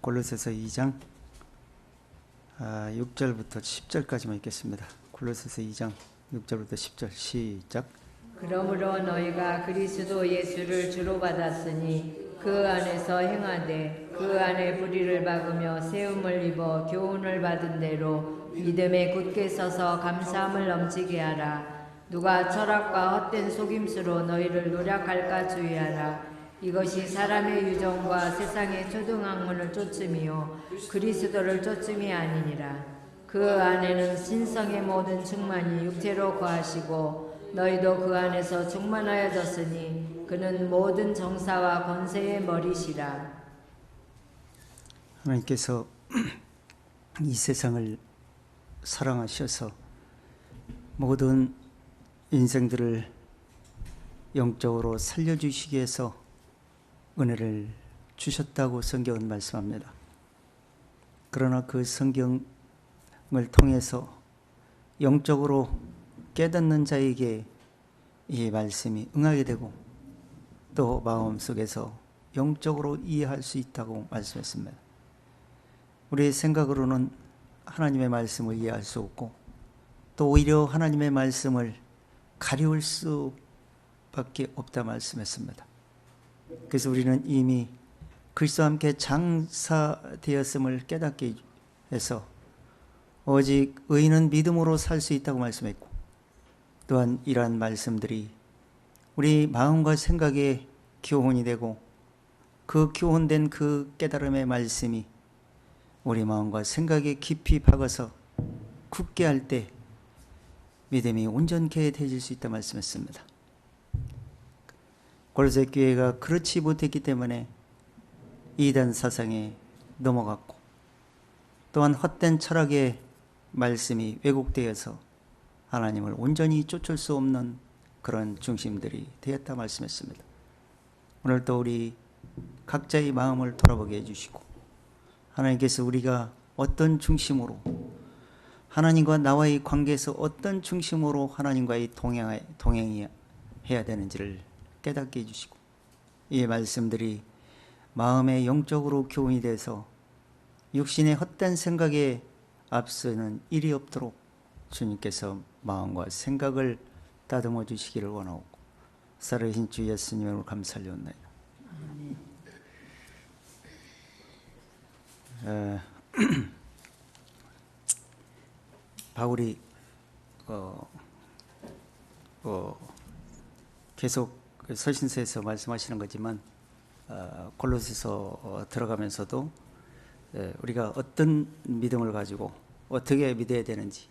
골로새서 2장 6절부터 10절까지만 읽겠습니다. 골로새서 2장 6절부터 10절 시작. 그러므로 너희가 그리스도 예수를 주로 받았으니 그 안에서 행하되 그 안에 뿌리를 박으며 세움을 입어 교훈을 받은 대로 믿음에 굳게 서서 감사함을 넘치게 하라. 누가 철학과 헛된 속임수로 너희를 노략할까 주의하라. 이것이 사람의 유정과 세상의 초등학문을 쫓음이요 그리스도를 쫓음이 아니니라. 그 안에는 신성의 모든 충만이 육체로 거하시고 너희도 그 안에서 충만하여졌으니 그는 모든 정사와 권세의 머리시라. 하나님께서 이 세상을 사랑하셔서 모든 인생들을 영적으로 살려주시기 위해서 은혜를 주셨다고 성경은 말씀합니다. 그러나 그 성경을 통해서 영적으로 깨닫는 자에게 이 말씀이 응하게 되고 또 마음속에서 영적으로 이해할 수 있다고 말씀했습니다. 우리의 생각으로는 하나님의 말씀을 이해할 수 없고 또 오히려 하나님의 말씀을 가리울 수밖에 없다 말씀했습니다. 그래서 우리는 이미 그리스도와 함께 장사되었음을 깨닫게 해서 오직 의인은 믿음으로 살 수 있다고 말씀했고 또한 이러한 말씀들이 우리 마음과 생각에 교훈이 되고 그 교훈된 그 깨달음의 말씀이 우리 마음과 생각에 깊이 박아서 굳게 할 때 믿음이 온전케 되어질 수 있다 말씀했습니다. 골로새 교회가 그렇지 못했기 때문에 이단 사상에 넘어갔고 또한 헛된 철학의 말씀이 왜곡되어서 하나님을 온전히 쫓을 수 없는 그런 중심들이 되었다 말씀했습니다. 오늘도 우리 각자의 마음을 돌아보게 해주시고 하나님께서 우리가 어떤 중심으로 하나님과 나와의 관계에서 어떤 중심으로 하나님과의 동행해야 되는지를 깨닫게 해주시고 이 말씀들이 마음의 영적으로 교훈이 돼서 육신의 헛된 생각에 앞서는 일이 없도록 주님께서 마음과 생각을 다듬어 주시기를 원하고 살아계신 주 예수님을 감사하옵나이다. 바울이 계속 서신서에서 말씀하시는 거지만 골로새서 들어가면서도 우리가 어떤 믿음을 가지고 어떻게 믿어야 되는지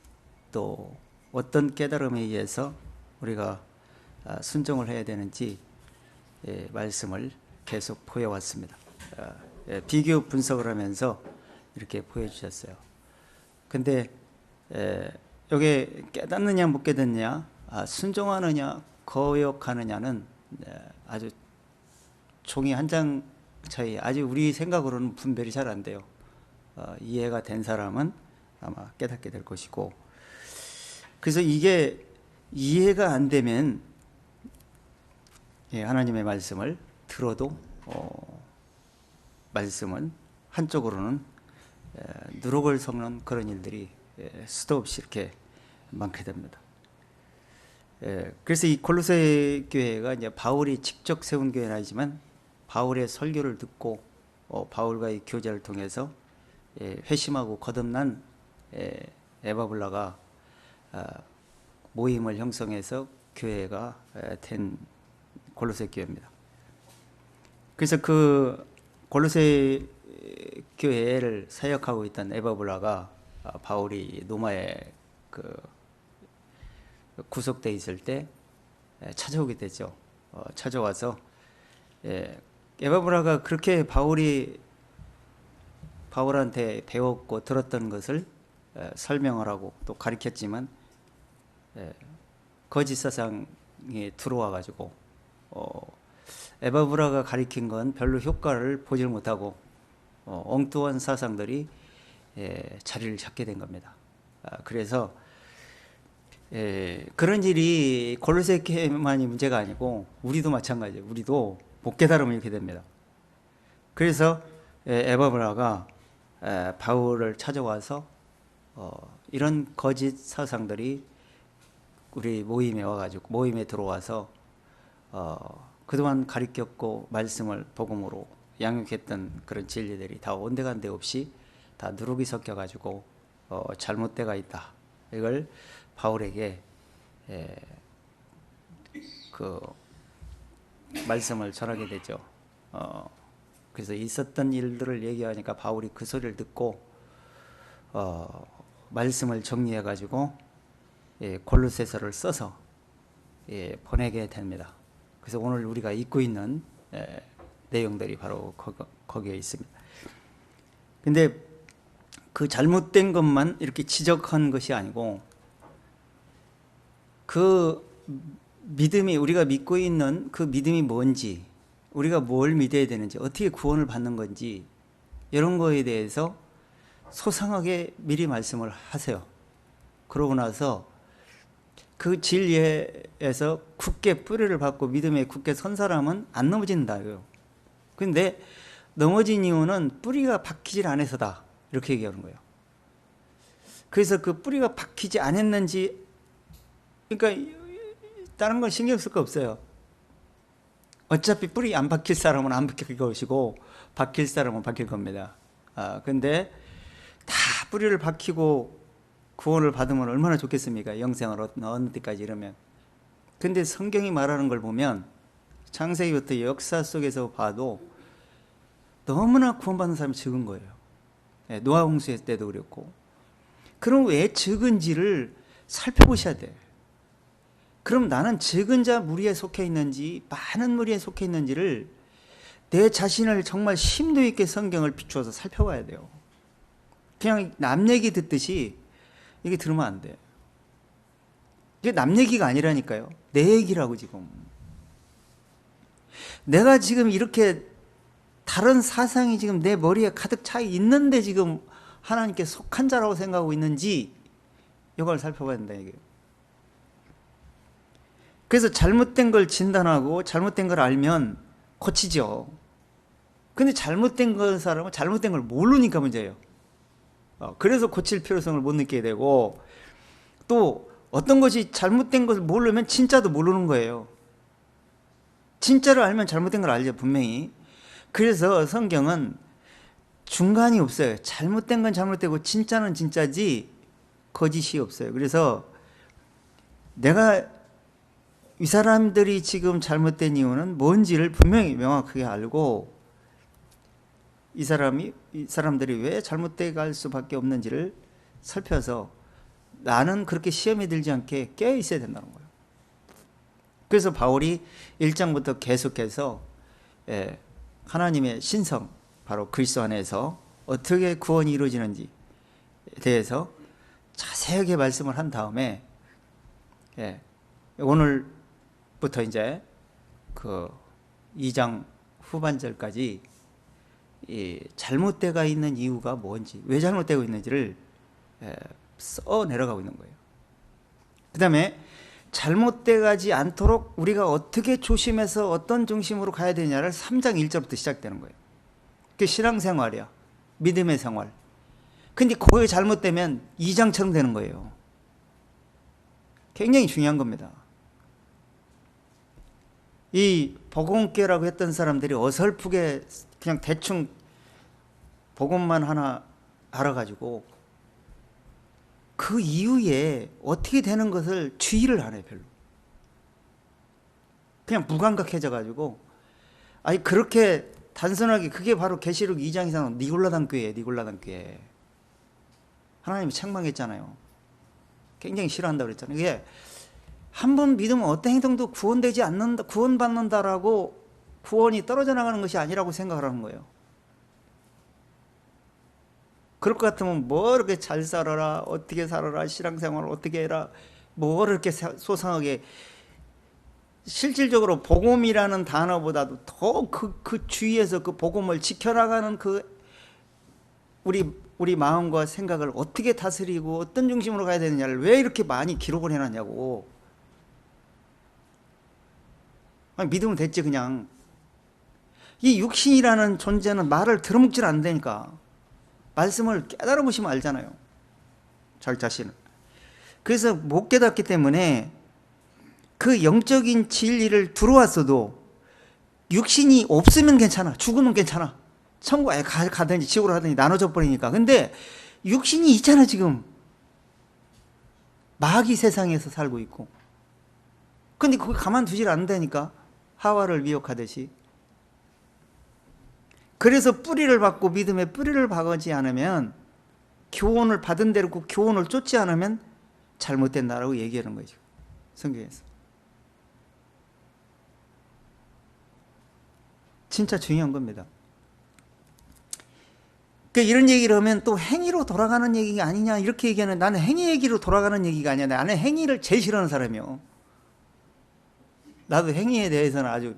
또 어떤 깨달음에 의해서 우리가 순종을 해야 되는지 말씀을 계속 보여왔습니다. 비교 분석을 하면서 이렇게 보여주셨어요. 근데 여기에 깨닫느냐 못 깨닫느냐 순종하느냐 거역하느냐는 아주 종이 한 장 차이, 아주 우리 생각으로는 분별이 잘 안 돼요. 이해가 된 사람은 아마 깨닫게 될 것이고, 그래서 이게 이해가 안 되면 하나님의 말씀을 들어도 말씀은 한쪽으로는 누룩을 섞는 그런 일들이 수도 없이 이렇게 많게 됩니다. 그래서 이 골로새 교회가 이제 바울이 직접 세운 교회는 아니지만 바울의 설교를 듣고 바울과의 교제를 통해서 회심하고 거듭난 에바블라가 모임을 형성해서 교회가 된 골로새 교회입니다. 그래서 그 골로새 교회를 사역하고 있던 에바블라가 바울이 로마에 구속되어 있을 때 찾아오게 되죠. 찾아와서 에바브라가 그렇게 바울한테 배웠고 들었던 것을 설명을 하고 또 가르쳤지만 거짓 사상이 들어와 가지고 에바브라가 가르친 건 별로 효과를 보질 못하고 엉뚱한 사상들이 자리를 잡게 된 겁니다. 그래서 그런 일이 골로새 교회만이 문제가 아니고 우리도 마찬가지예요. 우리도 못 깨달으면 이렇게 됩니다. 그래서 에바브라가 바울을 찾아와서 이런 거짓 사상들이 우리 모임에 와가지고 모임에 들어와서 그동안 가르쳤고 말씀을 복음으로 양육했던 그런 진리들이 다 온데간데 없이 다 누룩이 섞여가지고 잘못되가 있다. 이걸 바울에게 그 말씀을 전하게 되죠. 그래서 있었던 일들을 얘기하니까 바울이 그 소리를 듣고 말씀을 정리해가지고 골로새서를 써서 보내게 됩니다. 그래서 오늘 우리가 읽고 있는 내용들이 바로 거기에 있습니다. 근데 그 잘못된 것만 이렇게 지적한 것이 아니고 그 믿음이 우리가 믿고 있는 그 믿음이 뭔지 우리가 뭘 믿어야 되는지 어떻게 구원을 받는 건지 이런 거에 대해서 소상하게 미리 말씀을 하세요. 그러고 나서 그 진리에서 굳게 뿌리를 받고 믿음에 굳게 선 사람은 안 넘어진다요. 근데 넘어진 이유는 뿌리가 박히질 않아서다. 이렇게 얘기하는 거예요. 그래서 그 뿌리가 박히지 않았는지, 그러니까 다른 건 신경 쓸 거 없어요. 어차피 뿌리 안 박힐 사람은 안 박힐 것이고 박힐 사람은 박힐 겁니다. 근데 다 뿌리를 박히고 구원을 받으면 얼마나 좋겠습니까? 영생을 얻는 데까지 이러면. 근데 성경이 말하는 걸 보면 창세기부터 역사 속에서 봐도 너무나 구원받는 사람이 적은 거예요. 노아 홍수 때도 그랬고. 그럼 왜 적은지를 살펴보셔야 돼. 그럼 나는 적은 자 무리에 속해 있는지 많은 무리에 속해 있는지를 내 자신을 정말 심도 있게 성경을 비추어서 살펴봐야 돼요. 그냥 남 얘기 듣듯이 이게 들으면 안 돼. 이게 남 얘기가 아니라니까요. 내 얘기라고 지금. 내가 지금 이렇게 다른 사상이 지금 내 머리에 가득 차 있는데 지금 하나님께 속한 자라고 생각하고 있는지 이걸 살펴봐야 된다 이게. 그래서 잘못된 걸 진단하고 잘못된 걸 알면 고치죠. 근데 잘못된 걸 사람은 잘못된 걸 모르니까 문제예요. 그래서 고칠 필요성을 못 느끼게 되고, 또 어떤 것이 잘못된 것을 모르면 진짜도 모르는 거예요. 진짜를 알면 잘못된 걸 알죠, 분명히. 그래서 성경은 중간이 없어요. 잘못된 건 잘못되고 진짜는 진짜지 거짓이 없어요. 그래서 내가 이 사람들이 지금 잘못된 이유는 뭔지를 분명히 명확하게 알고, 이 사람들이 왜 잘못돼 갈 수밖에 없는지를 살펴서 나는 그렇게 시험에 들지 않게 깨어 있어야 된다는 거예요. 그래서 바울이 1장부터 계속해서 하나님의 신성, 바로 그리스도 안에서 어떻게 구원이 이루어지는지에 대해서 자세하게 말씀을 한 다음에 오늘부터 이제 그 2장 후반절까지 이 잘못되가 있는 이유가 뭔지, 왜 잘못되고 있는지를 써 내려가고 있는 거예요. 그 다음에 잘못되가지 않도록 우리가 어떻게 조심해서 어떤 중심으로 가야 되냐를 3장 1절부터 시작되는 거예요. 그게 신앙생활이야. 믿음의 생활. 근데 그게 잘못되면 2장처럼 되는 거예요. 굉장히 중요한 겁니다. 이 복음교라고 했던 사람들이 어설프게 그냥 대충 복음만 하나 알아가지고 그 이후에 어떻게 되는 것을 주의를 안 해요. 별로. 그냥 무감각해져 가지고, 아니 그렇게 단순하게, 그게 바로 계시록 2장에서 니골라당 교회. 하나님이 책망했잖아요. 굉장히 싫어한다고 그랬잖아요. 이게 한 번 믿으면 어떤 행동도 구원되지 않는다, 구원받는다라고 구원이 떨어져 나가는 것이 아니라고 생각을 하는 거예요. 그럴 것 같으면 뭐 이렇게 잘 살아라, 어떻게 살아라, 신앙생활을 어떻게 해라, 뭐 이렇게 소상하게, 실질적으로 복음이라는 단어보다도 더 그 주위에서 그 복음을 지켜나가는 그 우리 마음과 생각을 어떻게 다스리고 어떤 중심으로 가야 되느냐를 왜 이렇게 많이 기록을 해놨냐고. 아니, 믿으면 됐지 그냥. 이 육신이라는 존재는 말을 들어먹질 않다니까. 말씀을 깨달아 보시면 알잖아요, 자기 자신을. 그래서 못 깨닫기 때문에 그 영적인 진리를 들어왔어도 육신이 없으면 괜찮아, 죽으면 괜찮아, 천국에 가든지 지옥으로 가든지 나눠져 버리니까. 근데 육신이 있잖아. 지금 마귀 세상에서 살고 있고, 근데 그걸 가만두질 않는다니까, 하와를 미혹하듯이. 그래서 뿌리를 받고 믿음의 뿌리를 박지 않으면, 교훈을 받은 대로 그 교훈을 쫓지 않으면 잘못된다라고 얘기하는 거죠, 성경에서. 진짜 중요한 겁니다. 그러니까 이런 얘기를 하면 또 행위로 돌아가는 얘기가 아니냐 이렇게 얘기하는, 나는 행위 얘기로 돌아가는 얘기가 아니야. 나는 행위를 제일 싫어하는 사람이요. 나도 행위에 대해서는 아주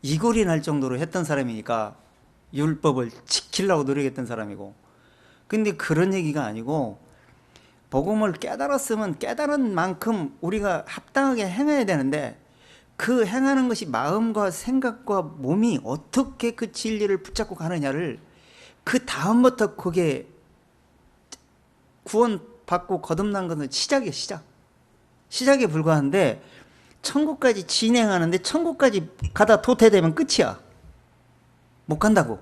이골이 날 정도로 했던 사람이니까, 율법을 지키려고 노력했던 사람이고. 근데 그런 얘기가 아니고, 복음을 깨달았으면 깨달은 만큼 우리가 합당하게 행해야 되는데, 그 행하는 것이 마음과 생각과 몸이 어떻게 그 진리를 붙잡고 가느냐를, 그 다음부터 그게 구원받고 거듭난 것은 시작이에요. 시작에 불과한데, 천국까지 진행하는데, 천국까지 가다 도태되면 끝이야. 못 간다고.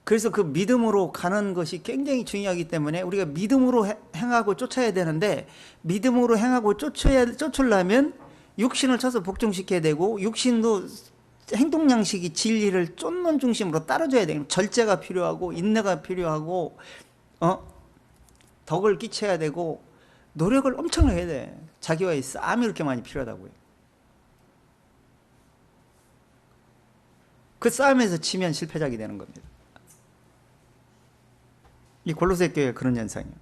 그래서 그 믿음으로 가는 것이 굉장히 중요하기 때문에 우리가 믿음으로 행하고 쫓아야 되는데, 믿음으로 행하고 쫓으려면 육신을 쳐서 복종시켜야 되고, 육신도 행동 양식이 진리를 쫓는 중심으로 따라줘야 돼요. 절제가 필요하고, 인내가 필요하고, 덕을 끼쳐야 되고, 노력을 엄청나게 해야 돼. 자기와의 싸움이 그렇게 많이 필요하다고요. 그 싸움에서 치면 실패작이 되는 겁니다. 이 골로새 교회가 그런 현상이에요.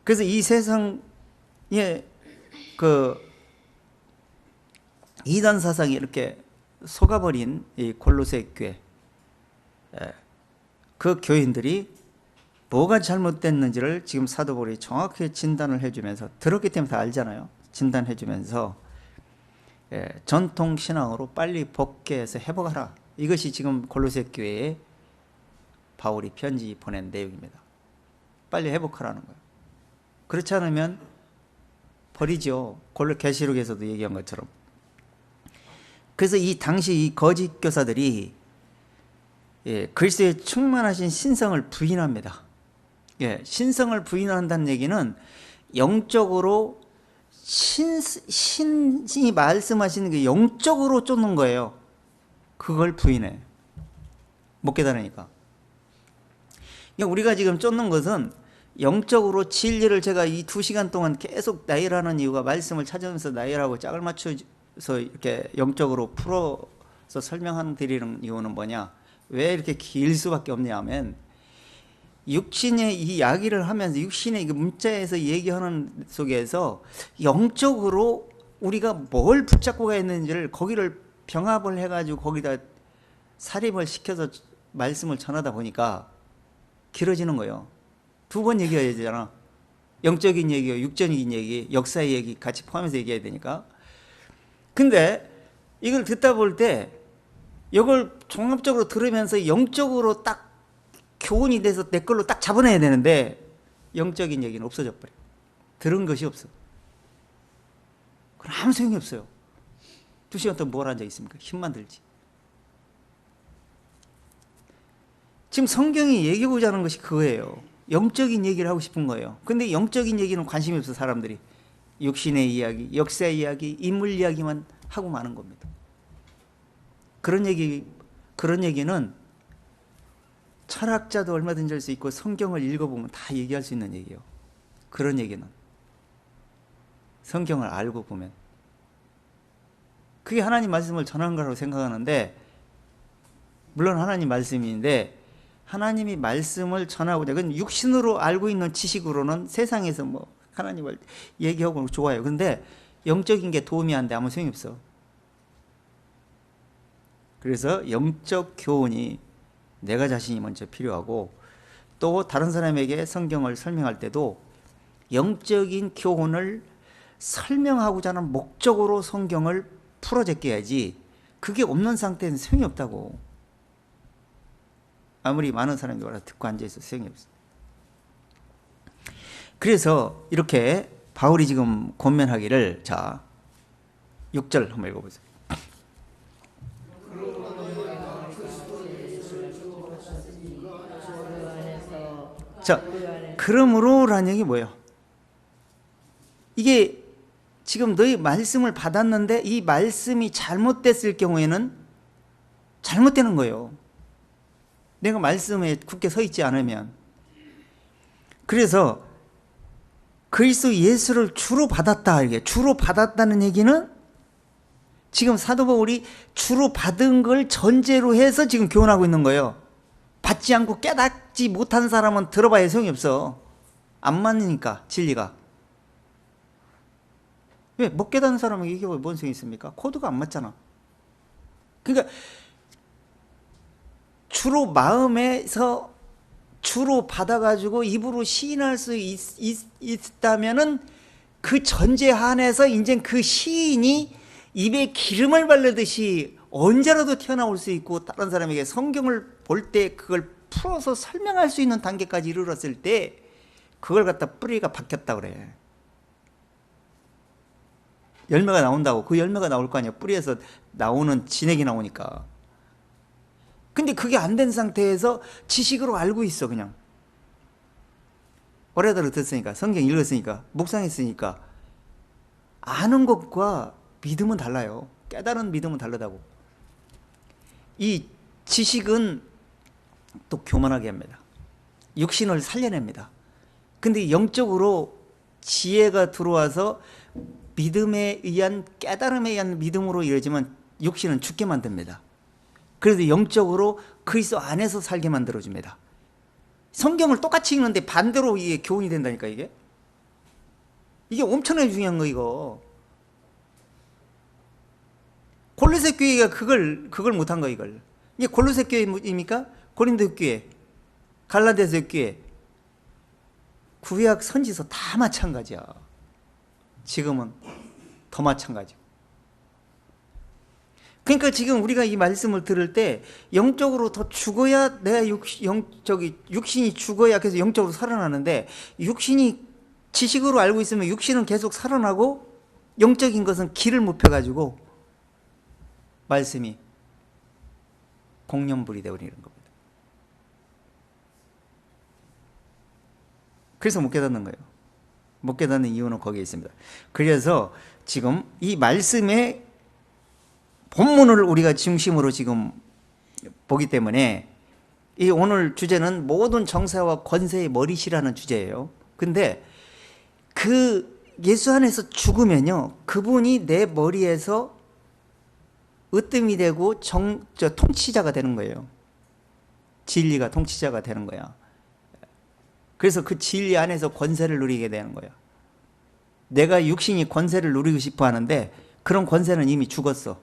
그래서 이 세상에 그 이단 사상이 이렇게 속아버린 이 골로새 교회, 그 교인들이 뭐가 잘못됐는지를 지금 사도 바울이 정확하게 진단을 해주면서, 들었기 때문에 다 알잖아요. 진단해주면서 전통 신앙으로 빨리 복귀해서 회복하라. 이것이 지금 골로새 교회에 바울이 편지 보낸 내용입니다. 빨리 회복하라는 거예요. 그렇지 않으면 버리죠. 계시록에서도 얘기한 것처럼. 그래서 이 당시 이 거짓 교사들이 그리스도의 충만하신 신성을 부인합니다. 신성을 부인한다는 얘기는 영적으로 신이 말씀하시는 게 영적으로 쫓는 거예요. 그걸 부인해. 못 깨달으니까. 우리가 지금 쫓는 것은 영적으로 진리를, 제가 이 2시간 동안 계속 나열하는 이유가, 말씀을 찾으면서 나열하고 짝을 맞춰서 이렇게 영적으로 풀어서 설명하는 드리는 이유는 뭐냐, 왜 이렇게 길 수밖에 없냐 하면, 육신의 이 이야기를 하면서, 육신의 그 문자에서 얘기하는 속에서 영적으로 우리가 뭘 붙잡고 가 있는지를, 거기를 병합을 해가지고 거기다 사립을 시켜서 말씀을 전하다 보니까 길어지는 거예요. 2번 얘기해야 되잖아. 영적인 얘기와 육적인 얘기, 역사의 얘기 같이 포함해서 얘기해야 되니까. 근데 이걸 듣다 볼 때, 이걸 종합적으로 들으면서 영적으로 딱 교훈이 돼서 내 걸로 딱 잡아내야 되는데, 영적인 얘기는 없어져 버려. 들은 것이 없어. 그럼 아무 소용이 없어요. 2시간 동안 뭘 앉아 있습니까? 힘만 들지. 지금 성경이 얘기하고자 하는 것이 그거예요. 영적인 얘기를 하고 싶은 거예요. 근데 영적인 얘기는 관심이 없어, 사람들이. 육신의 이야기, 역사의 이야기, 인물 이야기만 하고 마는 겁니다. 그런 얘기는 철학자도 얼마든지 할 수 있고, 성경을 읽어보면 다 얘기할 수 있는 얘기예요. 그런 얘기는 성경을 알고 보면, 그게 하나님 말씀을 전하는 거라고 생각하는데, 물론 하나님 말씀인데, 하나님이 말씀을 전하고자, 그건 육신으로 알고 있는 지식으로는 세상에서 뭐 하나님을 얘기하고 좋아요. 근데 영적인 게 도움이 안 돼. 아무 소용이 없어. 그래서 영적 교훈이 내가 자신이 먼저 필요하고, 또 다른 사람에게 성경을 설명할 때도 영적인 교훈을 설명하고자 하는 목적으로 성경을 풀어 제껴야지 그게 없는 상태는 소용이 없다고. 아무리 많은 사람이 와서 듣고 앉아있어도 소용이 없어. 그래서 이렇게 바울이 지금 권면하기를, 자 6절 한번 읽어보세요. 자, 그러므로라는 얘기 뭐예요? 이게 지금 너희 말씀을 받았는데 이 말씀이 잘못됐을 경우에는 잘못되는 거예요. 내가 말씀에 굳게 서 있지 않으면. 그래서 그리스도 예수를 주로 받았다, 이게 주로 받았다는 얘기는 지금 사도 바울이 주로 받은 걸 전제로 해서 지금 교훈하고 있는 거예요. 받지 않고 깨닫지 못한 사람은 들어봐야 소용이 없어. 안 맞으니까 진리가. 왜? 못 깨닫는 사람에게 이게 뭔 소용이 있습니까? 코드가 안 맞잖아. 그러니까 주로 마음에서 주로 받아가지고 입으로 시인할 수 있다면은 그 전제 한에서 이제 그 시인이 입에 기름을 바르듯이 언제라도 튀어나올 수 있고 다른 사람에게 성경을 볼 때 그걸 풀어서 설명할 수 있는 단계까지 이르렀을 때 그걸 갖다 뿌리가 박혔다 그래. 열매가 나온다고. 그 열매가 나올 거 아니야. 뿌리에서 나오는 진액이 나오니까. 근데 그게 안 된 상태에서 지식으로 알고 있어. 그냥 오래도록 듣으니까, 성경 읽었으니까, 묵상했으니까. 아는 것과 믿음은 달라요. 깨달은 믿음은 다르다고. 이 지식은 또 교만하게 합니다. 육신을 살려냅니다. 근데 영적으로 지혜가 들어와서 믿음에 의한, 깨달음에 의한 믿음으로 이루어지면 육신은 죽게 만듭니다. 그래서 영적으로 그리스도 안에서 살게 만들어줍니다. 성경을 똑같이 읽는데 반대로 이게 교훈이 된다니까. 이게 엄청나게 중요한 거. 이거 골로새 교회가 그걸 못한 거. 이걸. 이게 골로새 교회입니까? 고린도 교회, 갈라디아서 교회, 구약 선지서 다 마찬가지야. 지금은 더 마찬가지고. 그러니까 지금 우리가 이 말씀을 들을 때 영적으로 더 죽어야 내가 육신이 죽어야 그래서 영적으로 살아나는데, 육신이 지식으로 알고 있으면 육신은 계속 살아나고 영적인 것은 길을 못 펴가지고 말씀이 공념불이 되어버리는 겁니다. 그래서 못 깨닫는 거예요. 못 깨닫는 이유는 거기에 있습니다. 그래서 지금 이 말씀의 본문을 우리가 중심으로 지금 보기 때문에 이 오늘 주제는 모든 정사와 권세의 머리시라는 주제예요. 근데 그 예수 안에서 죽으면요, 그분이 내 머리에서 으뜸이 되고 통치자가 되는 거예요. 진리가 통치자가 되는 거야. 그래서 그 진리 안에서 권세를 누리게 되는 거야. 내가 육신이 권세를 누리고 싶어 하는데 그런 권세는 이미 죽었어.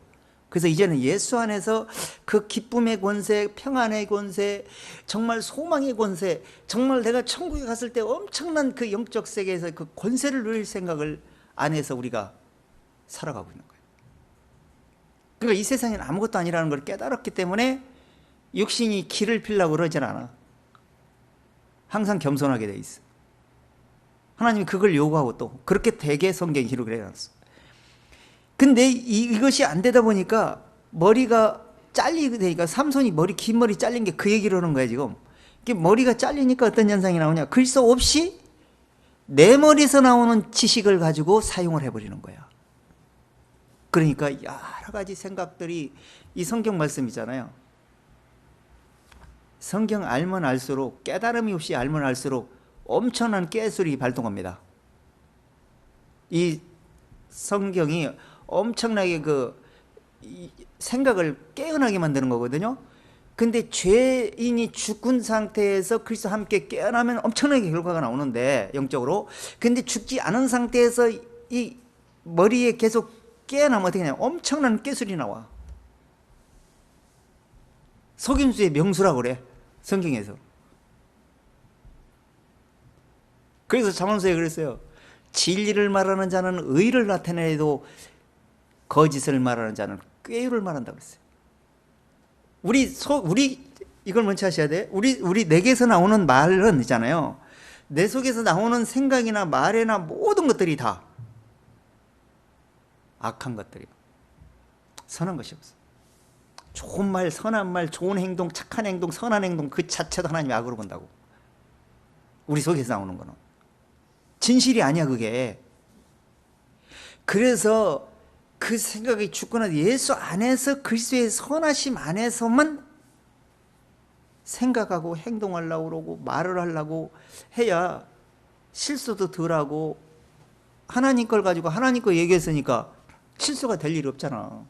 그래서 이제는 예수 안에서 그 기쁨의 권세, 평안의 권세, 정말 소망의 권세, 정말 내가 천국에 갔을 때 엄청난 그 영적 세계에서 그 권세를 누릴 생각을 안에서 우리가 살아가고 있는 거예요. 그러니까 이 세상에는 아무것도 아니라는 걸 깨달았기 때문에 육신이 길을 피려고 그러진 않아. 항상 겸손하게 돼 있어. 하나님이 그걸 요구하고 또 그렇게 되게 성경이 기록을 해놨어. 근데 이것이 안 되다 보니까 머리가 잘리게 되니까, 삼손이 긴 머리 잘린 게 그 얘기를 하는 거야 지금. 이게 머리가 잘리니까 어떤 현상이 나오냐, 그리스도 없이 내 머리에서 나오는 지식을 가지고 사용을 해버리는 거야. 그러니까 여러 가지 생각들이, 이 성경 말씀이잖아요. 성경 알면 알수록, 깨달음이 없이 알면 알수록 엄청난 깨술이 발동합니다. 이 성경이 엄청나게 생각을 깨어나게 만드는 거거든요. 근데 죄인이 죽은 상태에서 그리스도와 함께 깨어나면 엄청나게 결과가 나오는데, 영적으로. 근데 죽지 않은 상태에서 이 머리에 계속 깨어나면 어떻게 되냐, 엄청난 깨술이 나와. 속임수의 명수라고 그래, 성경에서. 그래서 잠언서에 그랬어요. 진리를 말하는 자는 의를 나타내도 거짓을 말하는 자는 꾀유를 말한다고 했어요. 우리 이걸 먼저 하셔야 돼. 우리 내게서 나오는 말은 있잖아요. 내 속에서 나오는 생각이나 말이나 모든 것들이 다 악한 것들이고 선한 것이 없어. 좋은 말, 선한 말, 좋은 행동, 착한 행동, 선한 행동 그 자체도 하나님이 악으로 본다고. 우리 속에서 나오는 거는 진실이 아니야 그게. 그래서 그 생각이 죽거나 예수 안에서 그리스도의 선하심 안에서만 생각하고 행동하려고 그러고 말을 하려고 해야 실수도 덜하고 하나님 걸 가지고 하나님 거 얘기했으니까 실수가 될 일이 없잖아.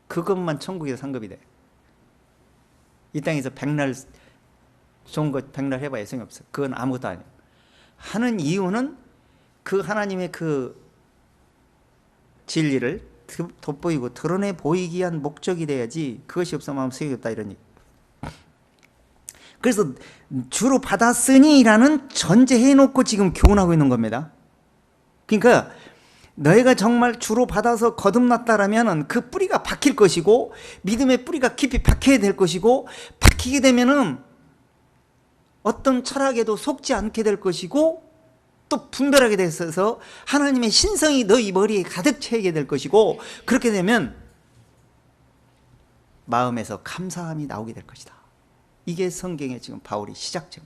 그것만 천국에서 상급이 돼. 이 땅에서 백날 좋은 것 백날 해봐야 소용이 없어. 그건 아무것도 아니야. 하는 이유는 그 하나님의 그 진리를 돋보이고 드러내 보이기 위한 목적이 돼야지 그것이 없으면 소용이 없다 이런 얘기. 그래서 주로 받았으니라는 전제해 놓고 지금 교훈하고 있는 겁니다. 그러니까 너희가 정말 주로 받아서 거듭났다라면 그 뿌리가 박힐 것이고 믿음의 뿌리가 깊이 박혀야 될 것이고 박히게 되면은 어떤 철학에도 속지 않게 될 것이고 또 분별하게 돼서 하나님의 신성이 너희 머리에 가득 채게 될 것이고 그렇게 되면 마음에서 감사함이 나오게 될 것이다. 이게 성경의 지금 바울이 시작점.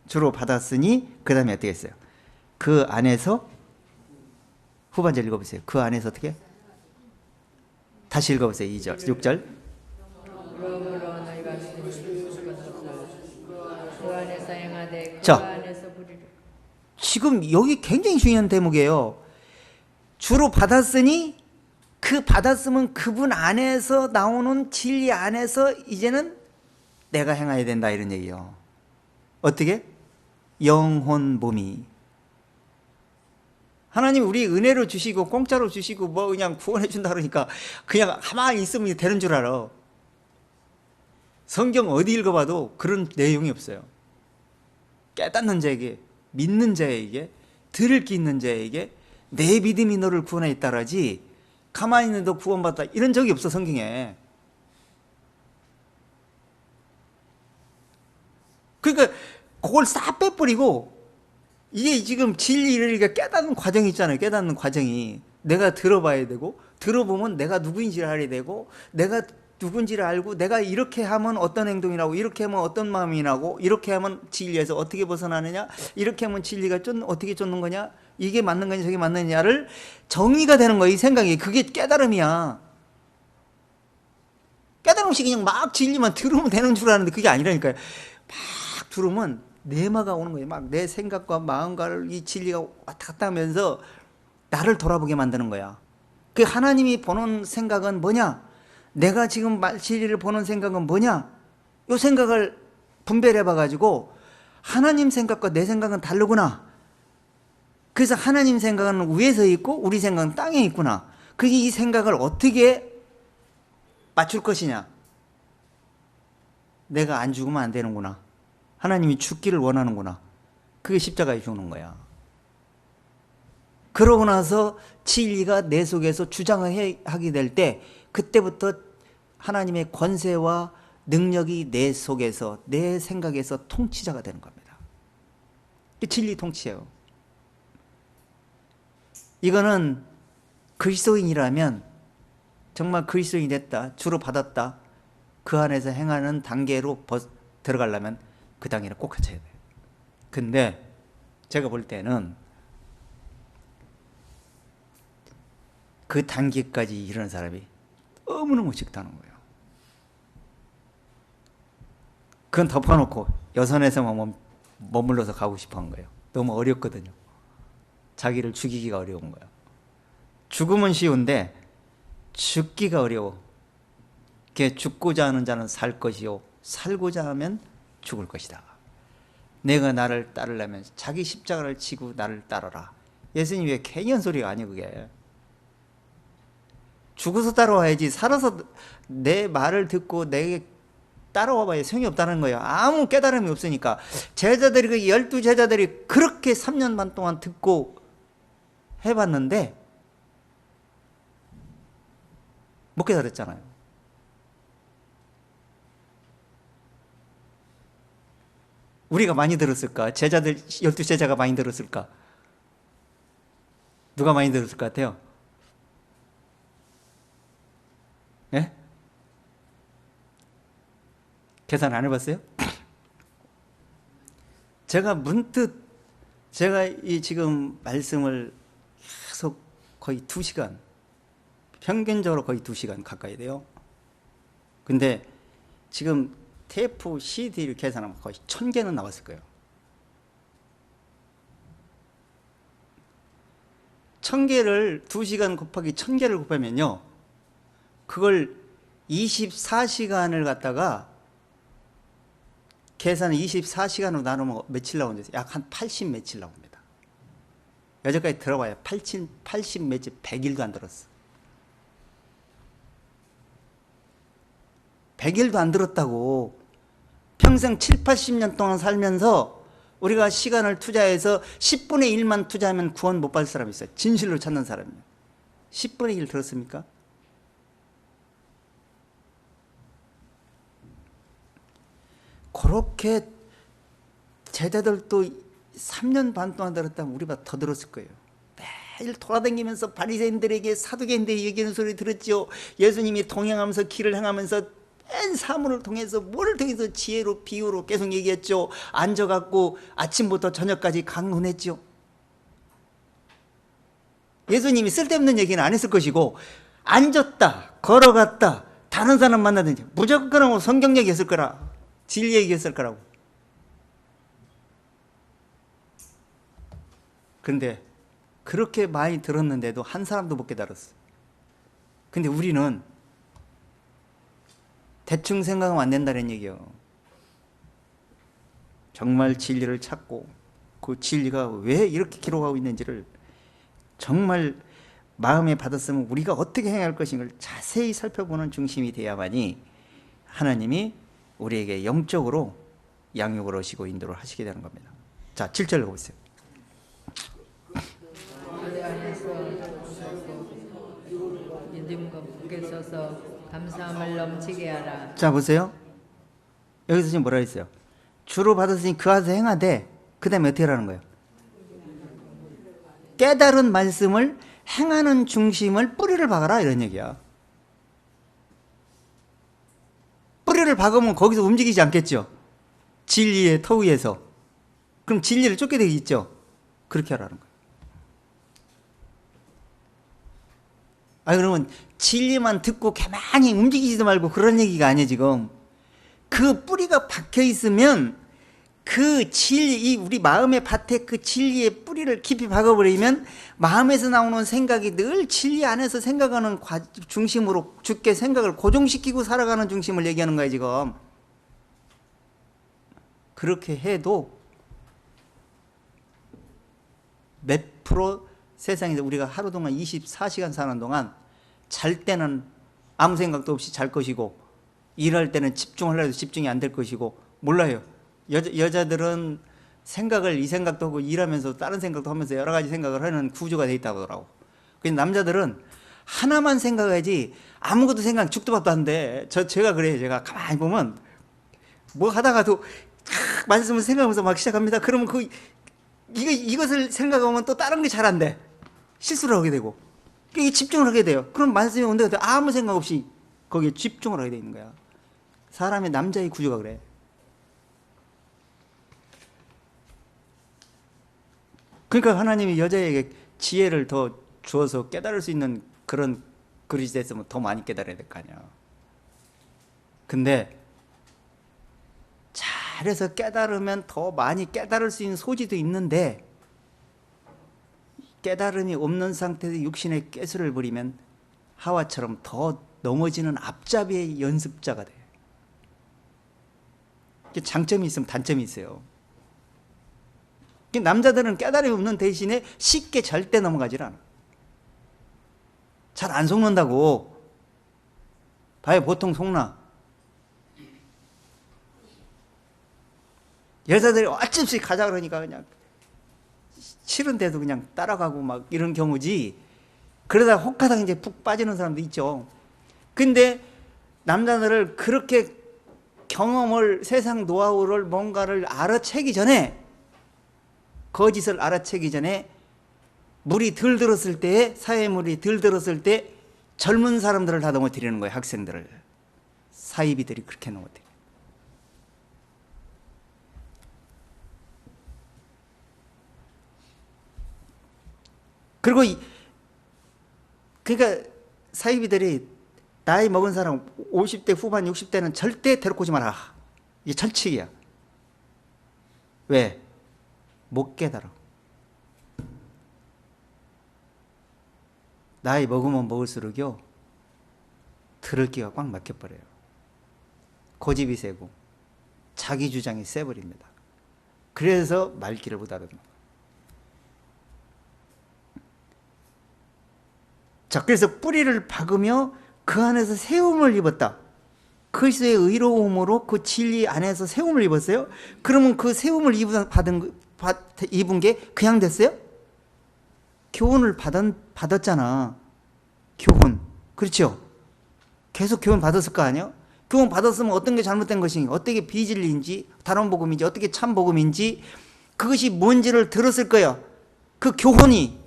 주로 받았으니 그 다음에 어떻게 했어요? 그 안에서 후반절 읽어보세요. 그 안에서 어떻게? 다시 읽어보세요. 2절, 6절. 그러므로 너희가 그 안에서 행하되 그 자, 안에서 부리를. 지금 여기 굉장히 중요한 대목이에요. 주로 받았으니 그 받았으면 그분 안에서 나오는 진리 안에서 이제는 내가 행해야 된다 이런 얘기예요. 어떻게? 영혼 몸이. 하나님 우리 은혜로 주시고 공짜로 주시고 뭐 그냥 구원해 준다 그러니까 그냥 가만히 있으면 되는 줄 알아. 성경 어디 읽어봐도 그런 내용이 없어요. 깨닫는 자에게, 믿는 자에게, 들을 게 있는 자에게 내 믿음이 너를 구원해 따라지 가만히 있는 너 구원받다 이런 적이 없어 성경에. 그러니까 그걸 싹 빼버리고 이게 지금 진리를 깨닫는 과정이 있잖아요. 깨닫는 과정이 내가 들어봐야 되고 들어보면 내가 누구인지를 알아야 되고 내가 누군지를 알고 내가 이렇게 하면 어떤 행동이 나고 이렇게 하면 어떤 마음이 나고 이렇게 하면 진리에서 어떻게 벗어나느냐 이렇게 하면 진리가 어떻게 쫓는 거냐 이게 맞는 거냐 저게 맞느냐를 정리가 되는 거야. 이 생각이. 그게 깨달음이야. 깨달음이 그냥 막 진리만 들으면 되는 줄 아는데 그게 아니라니까요. 막 들으면 내마가 오는 거예요. 막 내 생각과 마음과 이 진리가 왔다 갔다 하면서 나를 돌아보게 만드는 거야. 그 하나님이 보는 생각은 뭐냐? 내가 지금 진리를 보는 생각은 뭐냐? 이 생각을 분별해 봐가지고 하나님 생각과 내 생각은 다르구나. 그래서 하나님 생각은 위에서 있고 우리 생각은 땅에 있구나. 그게 이 생각을 어떻게 맞출 것이냐? 내가 안 죽으면 안 되는구나. 하나님이 죽기를 원하는구나. 그게 십자가에 죽는 거야. 그러고 나서 진리가 내 속에서 주장을 하게 될 때 그때부터 하나님의 권세와 능력이 내 속에서 내 생각에서 통치자가 되는 겁니다. 이게 진리 통치예요. 이거는 그리스도인이라면 정말 그리스도인이 됐다. 주로 받았다. 그 안에서 행하는 단계로 들어가려면 그 단계를 꼭 갖춰야 돼요. 근데 제가 볼 때는 그 단계까지 이르는 사람이 너무너무 적다는 거예요. 그건 덮어놓고 여선에서만 머물러서 가고 싶어 한 거예요. 너무 어렵거든요. 자기를 죽이기가 어려운 거예요. 죽음은 쉬운데 죽기가 어려워. 죽고자 하는 자는 살 것이요 살고자 하면 죽을 것이다. 내가 나를 따르려면 자기 십자가를 지고 나를 따르라. 예수님의 개년 소리가 아니에요. 그게 죽어서 따라와야지. 살아서 내 말을 듣고 내게 따라와 봐야 소용이 없다는 거예요. 아무 깨달음이 없으니까. 제자들이, 그 12제자들이 그렇게 3년 반 동안 듣고 해봤는데 못 깨달았잖아요. 우리가 많이 들었을까? 제자들, 12제자가 많이 들었을까? 누가 많이 들었을 것 같아요? 예? 계산 안 해봤어요? 제가 문득, 제가 이 지금 말씀을 계속 거의 2시간, 평균적으로 거의 2시간 가까이 돼요. 근데 지금 테이프 CD를 계산하면 거의 1000개는 나왔을 거예요. 1000개를 2시간 곱하기 1000개를 곱하면요, 그걸 24시간을 갖다가 계산을 24시간으로 나누면 며칠 나오는지 약 한 80 며칠 나옵니다. 여기까지 들어봐야 80 며칠, 100일도 안 들었어. 100일도 안 들었다고. 평생 7, 80년 동안 살면서 우리가 시간을 투자해서 10분의 1만 투자하면 구원 못 받을 사람이 있어요. 진실로 찾는 사람이요. 10분의 1 들었습니까? 그렇게 제자들도 3년 반 동안 들었다면 우리보다 더 들었을 거예요. 매일 돌아다니면서 바리새인들에게, 사두개인들에게 얘기하는 소리 들었죠. 예수님이 동행하면서 길을 행하면서 맨 사물을 통해서, 뭘 통해서 지혜로 비유로 계속 얘기했죠. 앉아갖고 아침부터 저녁까지 강론했죠. 예수님이 쓸데없는 얘기는 안 했을 것이고, 앉았다, 걸어갔다, 다른 사람 만나든지 무조건 성경 얘기했을 거라, 진리 얘기했을 거라고. 그런데 그렇게 많이 들었는데도 한 사람도 못 깨달았어. 근데 우리는 대충 생각하면 안 된다는 얘기예요. 정말 진리를 찾고 그 진리가 왜 이렇게 기록하고 있는지를 정말 마음에 받았으면 우리가 어떻게 행할 것인가를 자세히 살펴보는 중심이 돼야만이 하나님이 우리에게 영적으로 양육을 하시고 인도를 하시게 되는 겁니다. 자, 7절 보세요. 믿음과 굳게 서서 감사함을 넘치게 하라. 자, 보세요. 여기서 지금 뭐라 했어요? 주로 받았으니 그 안에서 행하되, 그 다음에 어떻게 하라는 거예요? 깨달은 말씀을 행하는 중심을 뿌리를 박아라, 이런 얘기야. 뿌리를 박으면 거기서 움직이지 않겠죠? 진리의 터 위에서. 그럼 진리를 쫓게 되겠죠? 그렇게 하라는 거예요. 그러면 진리만 듣고 가만히 움직이지도 말고 그런 얘기가 아니에요, 지금. 그 뿌리가 박혀 있으면 그 진리, 우리 마음의 밭에 그 진리의 뿌리를 깊이 박아버리면 마음에서 나오는 생각이 늘 진리 안에서 생각하는 중심으로 주께 생각을 고정시키고 살아가는 중심을 얘기하는 거예요, 지금. 그렇게 해도 몇 프로 세상에서 우리가 하루 동안 24시간 사는 동안 잘 때는 아무 생각도 없이 잘 것이고, 일할 때는 집중하려도 집중이 안 될 것이고, 몰라요. 여자들은 생각을, 이 생각도 하고 일하면서 다른 생각도 하면서 여러 가지 생각을 하는 구조가 되어 있다고 하더라고. 근데 남자들은 하나만 생각해야지 아무것도 생각, 죽도 밥도 안 돼. 제가 그래요. 제가 가만히 보면 뭐 하다가도 말씀을 생각하면서 막 시작합니다. 그러면 이것을 생각하면 또 다른 게 잘 안 돼. 실수를 하게 되고. 이게 집중을 하게 돼요. 그럼 말씀이 온데 아무 생각 없이 거기에 집중을 하게 되는 거야. 사람의, 남자의 구조가 그래. 그러니까 하나님이 여자에게 지혜를 더 주어서 깨달을 수 있는 그런 그릇이 됐으면 더 많이 깨달아야 될 거 아니야. 근데 잘해서 깨달으면 더 많이 깨달을 수 있는 소지도 있는데, 깨달음이 없는 상태에서 육신의 꾀수를 부리면 하와처럼 더 넘어지는 앞잡이의 연습자가 돼. 장점이 있으면 단점이 있어요. 남자들은 깨달음이 없는 대신에 쉽게 절대 넘어가질 않아. 잘 안 속는다고. 봐요, 보통 속나. 여자들이 어쩔 가자 그러니까 그냥 싫은데도 그냥 따라가고 막 이런 경우지. 그러다 혹하다 이제 푹 빠지는 사람도 있죠. 근데 남자들을 그렇게 경험을, 세상 노하우를 뭔가를 알아채기 전에, 거짓을 알아채기 전에, 물이 덜 들었을 때에, 사회물이 덜 들었을 때 젊은 사람들을 다 넘어뜨리는 거예요. 학생들을, 사이비들이 그렇게 넘어뜨려요. 그리고 그러니까 사이비들이 나이 먹은 사람 50대 후반 60대는 절대 데리고 오지 마라. 이게 철칙이야. 왜? 못 깨달아. 나이 먹으면 먹을수록요, 들을 기가 꽉 막혀버려요. 고집이 세고 자기 주장이 세버립니다. 그래서 말귀를 못 알아듣는 거예요. 자, 그래서 뿌리를 박으며 그 안에서 세움을 입었다. 그리스도의 의로움으로 그 진리 안에서 세움을 입었어요. 그러면 그 세움을 입은 게 그냥 됐어요? 교훈을 받았잖아. 교훈. 그렇죠? 계속 교훈 받았을 거 아니에요? 교훈 받았으면 어떤 게 잘못된 것인지, 어떻게 비진리인지, 다른 복음인지, 어떻게 참 복음인지, 그것이 뭔지를 들었을 거예요. 그 교훈이.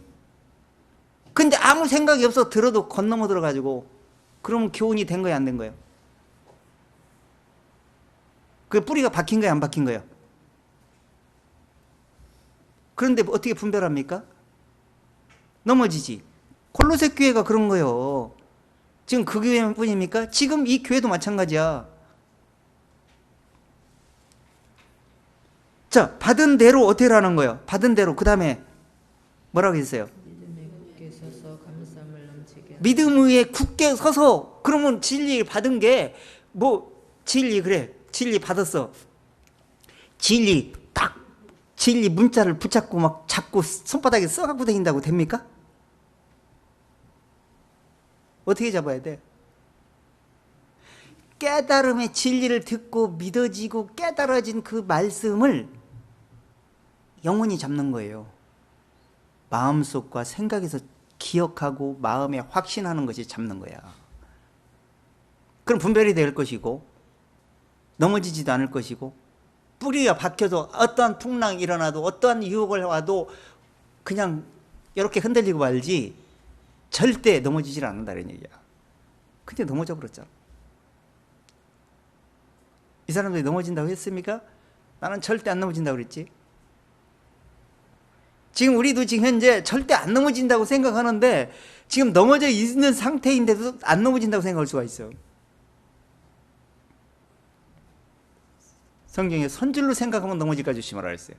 근데 아무 생각이 없어. 들어도 건너머 들어가지고. 그러면 교훈이 된 거예요, 안 된 거예요? 그 뿌리가 박힌 거예요, 안 박힌 거예요? 그런데 어떻게 분별합니까? 넘어지지. 콜로새 교회가 그런 거예요. 지금 그 교회뿐입니까? 지금 이 교회도 마찬가지야. 자, 받은 대로 어떻게 하는 거예요? 받은 대로 그 다음에 뭐라고 했어요? 믿음에 굳게 서서 감사함을 넘치게. 믿음 위에 굳게 서서. 그러면 진리 받은 게 뭐, 진리 그래, 진리 받았어. 진리 딱 진리 문자를 붙잡고 막 잡고 손바닥에 써갖고 다닌다고 됩니까? 어떻게 잡아야 돼? 깨달음의 진리를 듣고 믿어지고 깨달아진 그 말씀을 영원히 잡는 거예요. 마음속과 생각에서 기억하고 마음에 확신하는 것이 잡는 거야. 그럼 분별이 될 것이고 넘어지지도 않을 것이고 뿌리가 박혀도 어떠한 풍랑이 일어나도 어떠한 유혹을 와도 그냥 이렇게 흔들리고 말지 절대 넘어지질 않는다는 얘기야. 근데 넘어져 버렸잖아. 이 사람들이 넘어진다고 했습니까? 나는 절대 안 넘어진다고 그랬지. 지금 우리도 지금 현재 절대 안 넘어진다고 생각하는데 지금 넘어져 있는 상태인데도 안 넘어진다고 생각할 수가 있어요. 성경에 선줄로 생각하면 넘어질까 조심하라 했어요.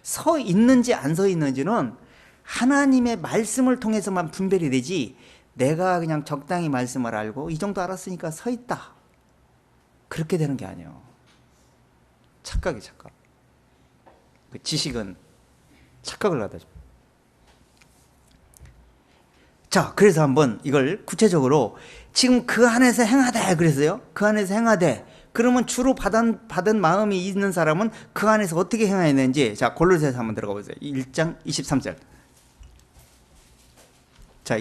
서 있는지 안 서 있는지는 하나님의 말씀을 통해서만 분별이 되지, 내가 그냥 적당히 말씀을 알고 이 정도 알았으니까 서 있다, 그렇게 되는 게 아니에요. 착각이 착각. 그 지식은 착각을 갖다 줘. 자, 그래서 한번 이걸 구체적으로 지금 그 안에서 행하되 그랬어요. 그 안에서 행하되. 그러면 주로 받은 마음이 있는 사람은 그 안에서 어떻게 행해야 되는지, 자, 골로새서 한번 들어가 보세요. 1장 23절. 자,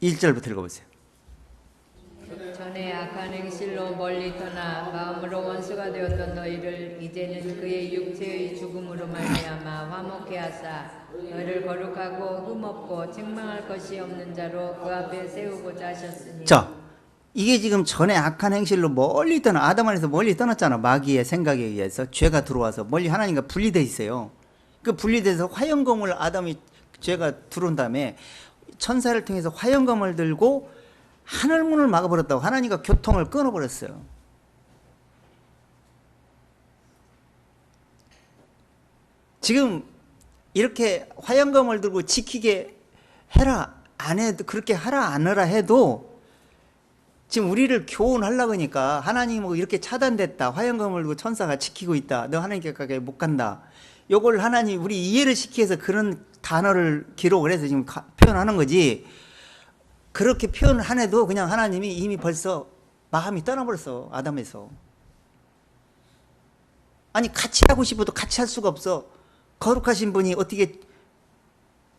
21절부터 읽어보세요. 전에 악한 행실로 멀리 떠나 마음으로 원수가 되었던 너희를 이제는 그의 육체의 죽음으로 말미암아 화목케 하사 너희를 거룩하고 흠없고 책망할 것이 없는 자로 그 앞에 세우고자 하셨으니. 자, 이게 지금 전에 악한 행실로 멀리 떠나, 아담 안에서 멀리 떠났잖아. 마귀의 생각에 의해서 죄가 들어와서 멀리 하나님과 분리돼 있어요. 그 분리돼서 화영검을, 아담이 죄가 들어온 다음에 천사를 통해서 화영검을 들고 하늘문을 막아버렸다고. 하나님과 교통을 끊어버렸어요. 지금 이렇게 화영검을 들고 지키게 해라 안 해도, 그렇게 하라 안 하라 해도 지금 우리를 교훈하려고 하니까, 하나님하고 이렇게 차단됐다, 화영검을 들고 천사가 지키고 있다, 너 하나님께 가까이 못 간다, 요걸 하나님 우리 이해를 시키기 위해서 그런 단어를 기록을 해서 지금 표현하는 거지. 그렇게 표현을 안 해도 그냥 하나님이 이미 벌써 마음이 떠나버렸어, 아담에서. 아니, 같이 하고 싶어도 같이 할 수가 없어. 거룩하신 분이 어떻게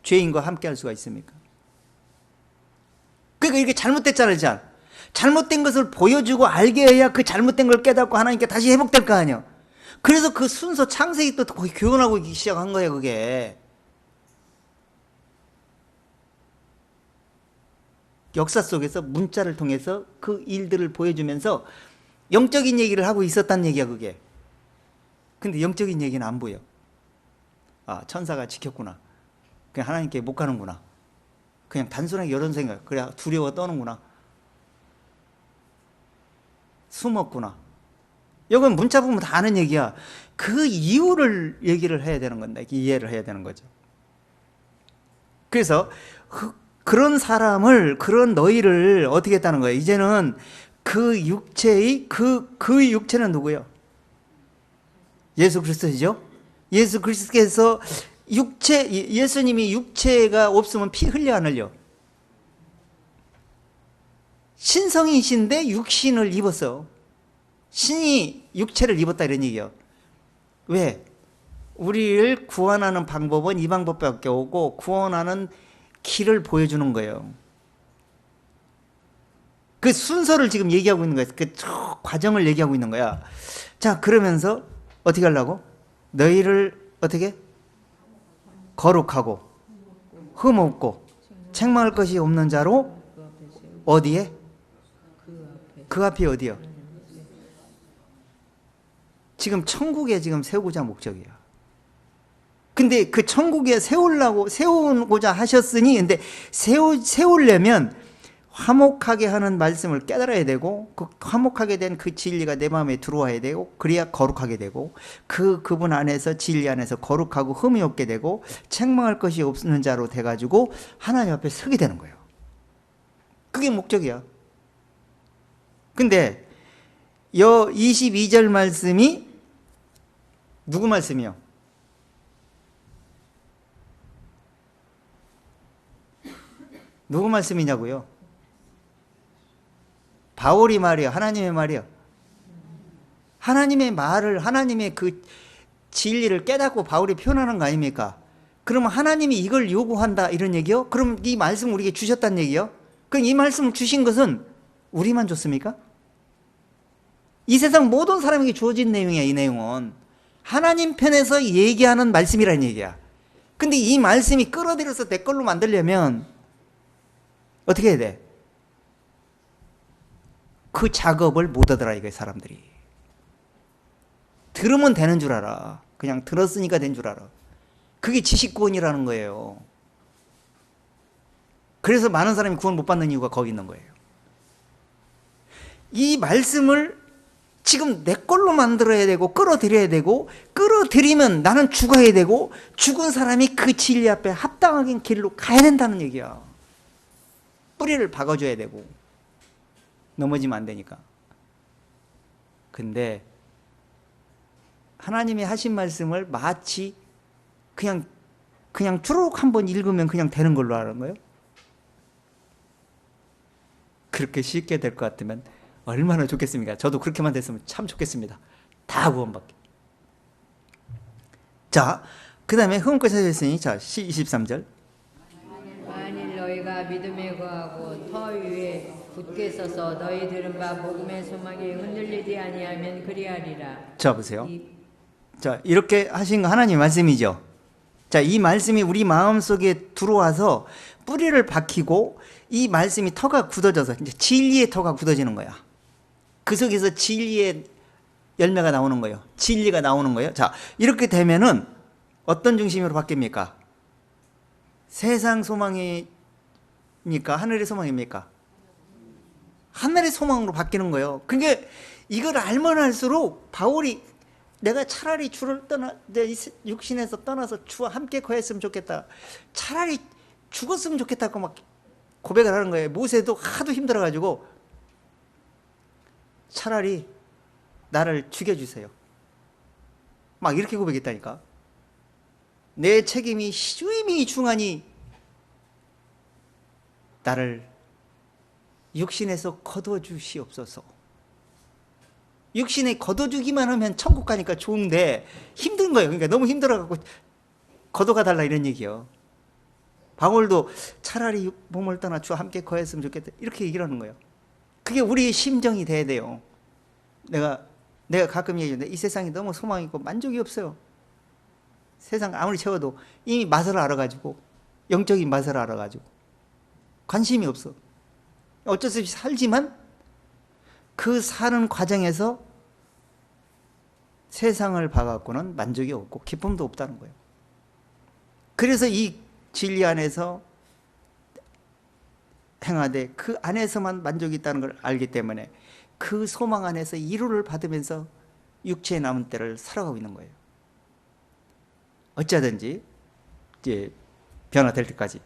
죄인과 함께 할 수가 있습니까? 그러니까 이게 잘못됐잖아요. 잘못된 것을 보여주고 알게 해야 그 잘못된 걸 깨닫고 하나님께 다시 회복될 거 아니에요. 그래서 그 순서 창세기 또 거의 교훈하고 시작한 거예요, 그게. 역사 속에서 문자를 통해서 그 일들을 보여주면서 영적인 얘기를 하고 있었다는 얘기야, 그게. 근데 영적인 얘기는 안 보여. 아, 천사가 지켰구나. 그냥 하나님께 못 가는구나. 그냥 단순하게 이런 생각. 그래, 두려워 떠는구나. 숨었구나. 이건 문자 보면 다 아는 얘기야. 그 이유를 얘기를 해야 되는 건데, 이해를 해야 되는 거죠. 그래서 그런 사람을, 그런 너희를 어떻게 했다는 거예요? 이제는 그 육체의 그 육체는 누구예요? 예수 그리스도죠. 예수 그리스도께서 예수님이 육체가 없으면 피 흘려 안 흘려? 신성이신데 육신을 입었어. 신이 육체를 입었다 이런 얘기예요. 왜? 우리를 구원하는 방법은 이 방법밖에 없고 구원하는 길을 보여주는 거예요. 그 순서를 지금 얘기하고 있는 거야. 그 과정을 얘기하고 있는 거야. 자, 그러면서 어떻게 하려고? 너희를 어떻게? 거룩하고 흠없고 책망할 것이 없는 자로 어디에? 그 앞이 어디요? 지금 천국에 지금 세우고자 목적이야. 근데 그 천국에 세우고자 하셨으니, 근데 세우려면 화목하게 하는 말씀을 깨달아야 되고, 그 화목하게 된 그 진리가 내 마음에 들어와야 되고, 그래야 거룩하게 되고, 그분 안에서, 진리 안에서 거룩하고 흠이 없게 되고, 책망할 것이 없는 자로 돼가지고 하나님 앞에 서게 되는 거예요. 그게 목적이야. 근데 22절 말씀이 누구 말씀이요? 누구 말씀이냐고요? 바울이 말이요? 하나님의 말이요? 하나님의 말을, 하나님의 그 진리를 깨닫고 바울이 표현하는 거 아닙니까? 그러면 하나님이 이걸 요구한다 이런 얘기요? 그럼 이 말씀 우리에게 주셨다는 얘기요? 그럼 이 말씀을 주신 것은 우리만 줬습니까? 이 세상 모든 사람에게 주어진 내용이야. 이 내용은 하나님 편에서 얘기하는 말씀이라는 얘기야. 근데 이 말씀이 끌어들여서 내 걸로 만들려면 어떻게 해야 돼? 그 작업을 못 하더라, 이거 사람들이. 들으면 되는 줄 알아. 그냥 들었으니까 된 줄 알아. 그게 지식구원이라는 거예요. 그래서 많은 사람이 구원 못 받는 이유가 거기 있는 거예요. 이 말씀을 지금 내 걸로 만들어야 되고 끌어들여야 되고, 끌어들이면 나는 죽어야 되고, 죽은 사람이 그 진리 앞에 합당한 길로 가야 된다는 얘기야. 뿌리를 박아줘야 되고 넘어지면 안 되니까. 근데 하나님이 하신 말씀을 마치 그냥 주룩 한번 읽으면 그냥 되는 걸로 아는 거예요. 그렇게 쉽게 될 것 같으면 얼마나 좋겠습니까? 저도 그렇게만 됐으면 참 좋겠습니다. 다 구원받게. 자, 그 다음에 흥음껏 찾아졌으니, 자, 23절. 만일 너희가 믿음에 거하고 터 위에 굳게 서서 너희 들은 바 복음의 소망에 흔들리지 아니하면 그리하리라. 자, 보세요. 자, 이렇게 하신 거 하나님 말씀이죠. 자, 이 말씀이 우리 마음속에 들어와서 뿌리를 박히고 이 말씀이 터가 굳어져서 이제 진리의 터가 굳어지는 거야. 그 속에서 진리의 열매가 나오는 거예요. 진리가 나오는 거예요. 자, 이렇게 되면은 어떤 중심으로 바뀝니까? 세상 소망입니까? 하늘의 소망입니까? 하늘의 소망으로 바뀌는 거예요. 그러니까 이걸 알면 할수록 바울이 내가 차라리 주를 내 육신에서 떠나서 주와 함께 거했으면 좋겠다. 차라리 죽었으면 좋겠다고 막 고백을 하는 거예요. 모세도 하도 힘들어가지고 차라리 나를 죽여주세요. 막 이렇게 고백했다니까. 내 책임이 심히 중하니 나를 육신에서 거두어 주시옵소서. 육신에 걷어주기만 하면 천국 가니까 좋은데 힘든 거예요. 그러니까 너무 힘들어갖고 걷어가 달라 이런 얘기요. 바울도 차라리 몸을 떠나 주와 함께 거했으면 좋겠다 이렇게 얘기를 하는 거예요. 그게 우리의 심정이 돼야 돼요. 내가 가끔 얘기하는데 이 세상이 너무 소망이 있고 만족이 없어요. 세상 아무리 채워도 이미 맛을 알아가지고 영적인 맛을 알아가지고 관심이 없어. 어쩔 수 없이 살지만 그 사는 과정에서 세상을 봐갖고는 만족이 없고 기쁨도 없다는 거예요. 그래서 이 진리 안에서 행하되 그 안에서만 만족이 있다는 걸 알기 때문에 그 소망 안에서 위로를 받으면서 육체에 남은 때를 살아가고 있는 거예요. 어쩌든지 이제 변화될 때까지.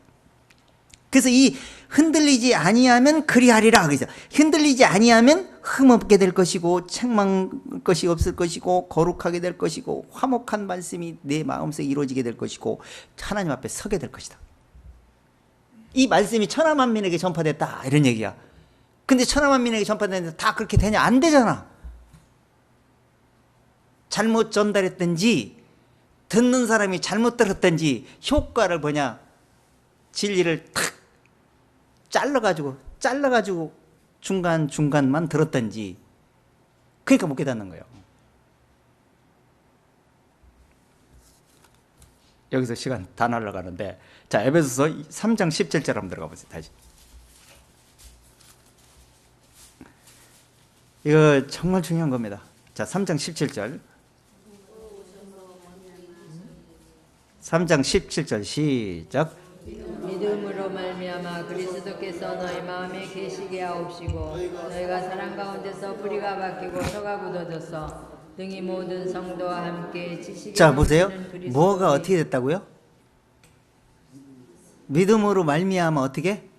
그래서 이 흔들리지 아니하면 그리하리라 그래서 흔들리지 아니하면 흠없게 될 것이고 책망 것이 없을 것이고 거룩하게 될 것이고 화목한 말씀이 내 마음속에 이루어지게 될 것이고 하나님 앞에 서게 될 것이다. 이 말씀이 천하만민에게 전파됐다 이런 얘기야. 근데 천하만민에게 전파됐는데 다 그렇게 되냐? 안 되잖아. 잘못 전달했든지 듣는 사람이 잘못 들었든지 효과를 뭐냐? 진리를 탁 잘라가지고 중간만 들었든지 그러니까 못 깨닫는 거예요. 여기서 시간 다 날아가는데 자 에베소서 3장 17절 한번 들어가 보세요. 다시. 이거 정말 중요한 겁니다. 자 3장 17절 3장 17절 시작. 믿음으로 말미암아 그리스도께서 너희 마음에 계시게 하옵시고 너희가 사랑 가운데서 뿌리가 박히고 혀가 굳어져서 등이 모든 성도와 함께 지식에 자 보세요. 넘치는 뭐가 어떻게 됐다고요? 믿음으로 말미암아 어떻게?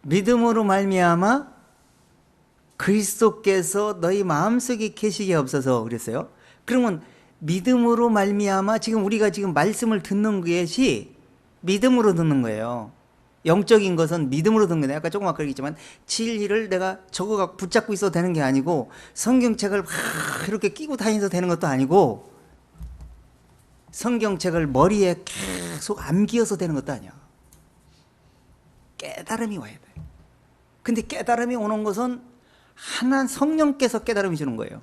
믿음으로 말미암아 그리스도께서 너희 마음속에 계시게 없어서 그랬어요. 그러면 믿음으로 말미암아 지금 우리가 지금 말씀을 듣는 것이 믿음으로 듣는 거예요. 영적인 것은 믿음으로 듣는 거예요. 아까 조금 아까 얘기했지만 진리를 내가 저거가 붙잡고 있어도 되는 게 아니고 성경책을 막 이렇게 끼고 다니셔도 되는 것도 아니고 성경책을 머리에 계속 암기어서 되는 것도 아니야. 깨달음이 와야 돼. 근데 깨달음이 오는 것은 하나 성령께서 깨달음이 주는 거예요.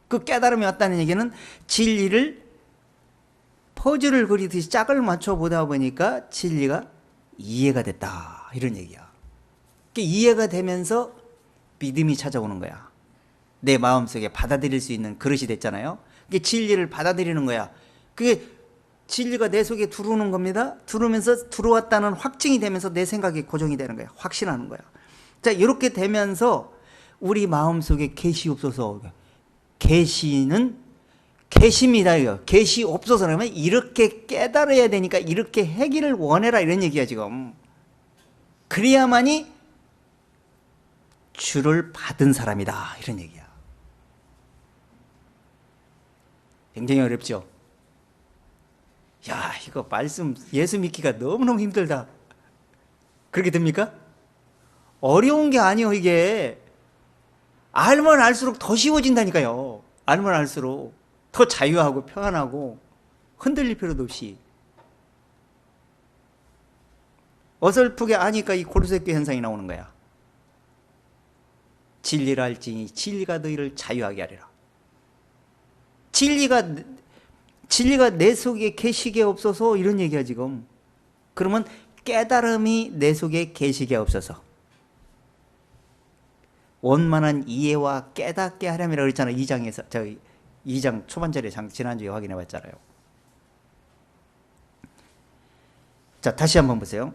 그 깨달음이 왔다는 얘기는 진리를 퍼즐을 그리듯이 짝을 맞춰 보다 보니까 진리가 이해가 됐다 이런 얘기야. 이해가 되면서 믿음이 찾아오는 거야. 내 마음속에 받아들일 수 있는 그릇이 됐잖아요. 그게 진리를 받아들이는 거야. 그게 진리가 내 속에 들어오는 겁니다. 들어오면서 들어왔다는 확증이 되면서 내 생각이 고정이 되는 거야. 확신하는 거야. 자 이렇게 되면서 우리 마음속에 계시옵소서. 계시는 계시입니다. 이거 계시 없어서 그러면 이렇게 깨달아야 되니까 이렇게 하기를 원해라 이런 얘기야 지금. 그래야만이 주를 받은 사람이다 이런 얘기야. 굉장히 어렵죠. 야 이거 말씀 예수 믿기가 너무너무 힘들다 그렇게 됩니까? 어려운 게 아니에요. 이게 알면 알수록 더 쉬워진다니까요. 알면 알수록 더 자유하고 편안하고 흔들릴 필요도 없이. 어설프게 아니까 이 고르쇠교 현상이 나오는 거야. 진리를 알지니 진리가 너희를 자유하게 하리라. 진리가 내 속에 계시게 없어서 이런 얘기야 지금. 그러면 깨달음이 내 속에 계시게 없어서 원만한 이해와 깨닫게 하려면 그랬잖아요. 2장에서 저희 2장 초반절에 지난주에 확인해 봤잖아요. 자 다시 한번 보세요.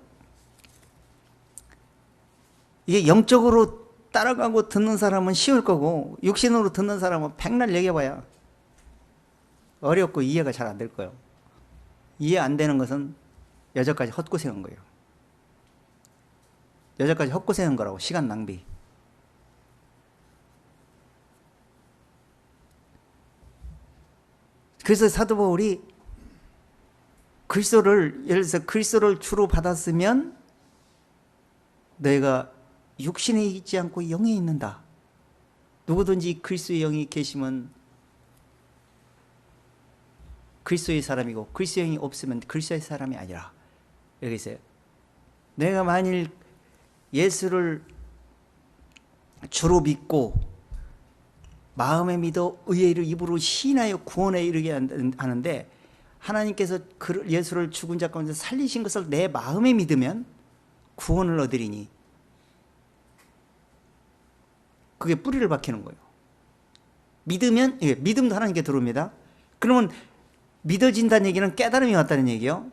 이게 영적으로 따라가고 듣는 사람은 쉬울 거고 육신으로 듣는 사람은 백날 얘기해봐야 어렵고 이해가 잘 안 될 거예요. 이해 안 되는 것은 여태까지 헛고생한 거예요. 여태까지 헛고생한 거라고. 시간 낭비. 그래서 사도 바울이 예를 들어서 그리스도를 주로 받았으면 너희가 육신에 있지 않고 영에 있는다. 누구든지 그리스도의 영이 계시면 그리스도의 사람이고 그리스도의 영이 없으면 그리스도의 사람이 아니라. 여기 있어요. 내가 만일 예수를 주로 믿고 마음에 믿어 의에 이르 입으로 시인하여 구원에 이르게 하는데, 하나님께서 예수를 죽은 자 가운데 살리신 것을 내 마음에 믿으면 구원을 얻으리니, 그게 뿌리를 박히는 거예요. 믿으면, 예, 믿음도 하나님께 들어옵니다. 그러면 믿어진다는 얘기는 깨달음이 왔다는 얘기요.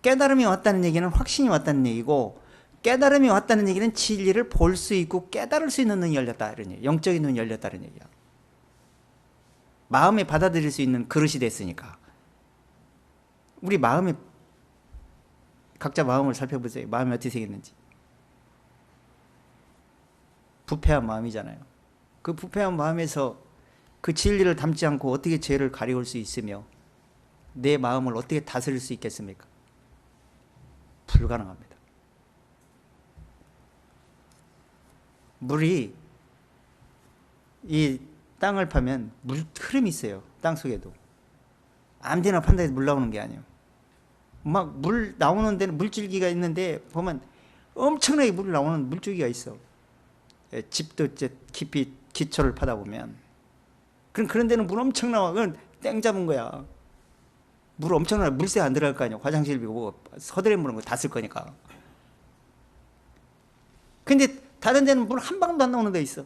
깨달음이 왔다는 얘기는 확신이 왔다는 얘기고, 깨달음이 왔다는 얘기는 진리를 볼 수 있고 깨달을 수 있는 눈이 열렸다, 이런 얘기. 영적인 눈이 열렸다는 얘기야. 마음에 받아들일 수 있는 그릇이 됐으니까. 우리 마음에, 각자 마음을 살펴보세요. 마음이 어떻게 생겼는지. 부패한 마음이잖아요. 그 부패한 마음에서 그 진리를 담지 않고 어떻게 죄를 가리울 수 있으며 내 마음을 어떻게 다스릴 수 있겠습니까? 불가능합니다. 물이 이 땅을 파면 물 흐름이 있어요. 땅 속에도. 아무데나 판다 해서 물 나오는 게 아니에요. 막 물 나오는 데는 물줄기가 있는데 보면 엄청나게 물 나오는 물줄기가 있어. 집도 이제 깊이 기초를 파다 보면. 그런 데는 물 엄청 나와. 그건 땡 잡은 거야. 물 엄청나게 물새 안 들어갈 거 아니야. 화장실 비고 서들에 물은 거 다 쓸 거니까. 근데 다른 데는 물 한 방울도 안 나오는 데 있어.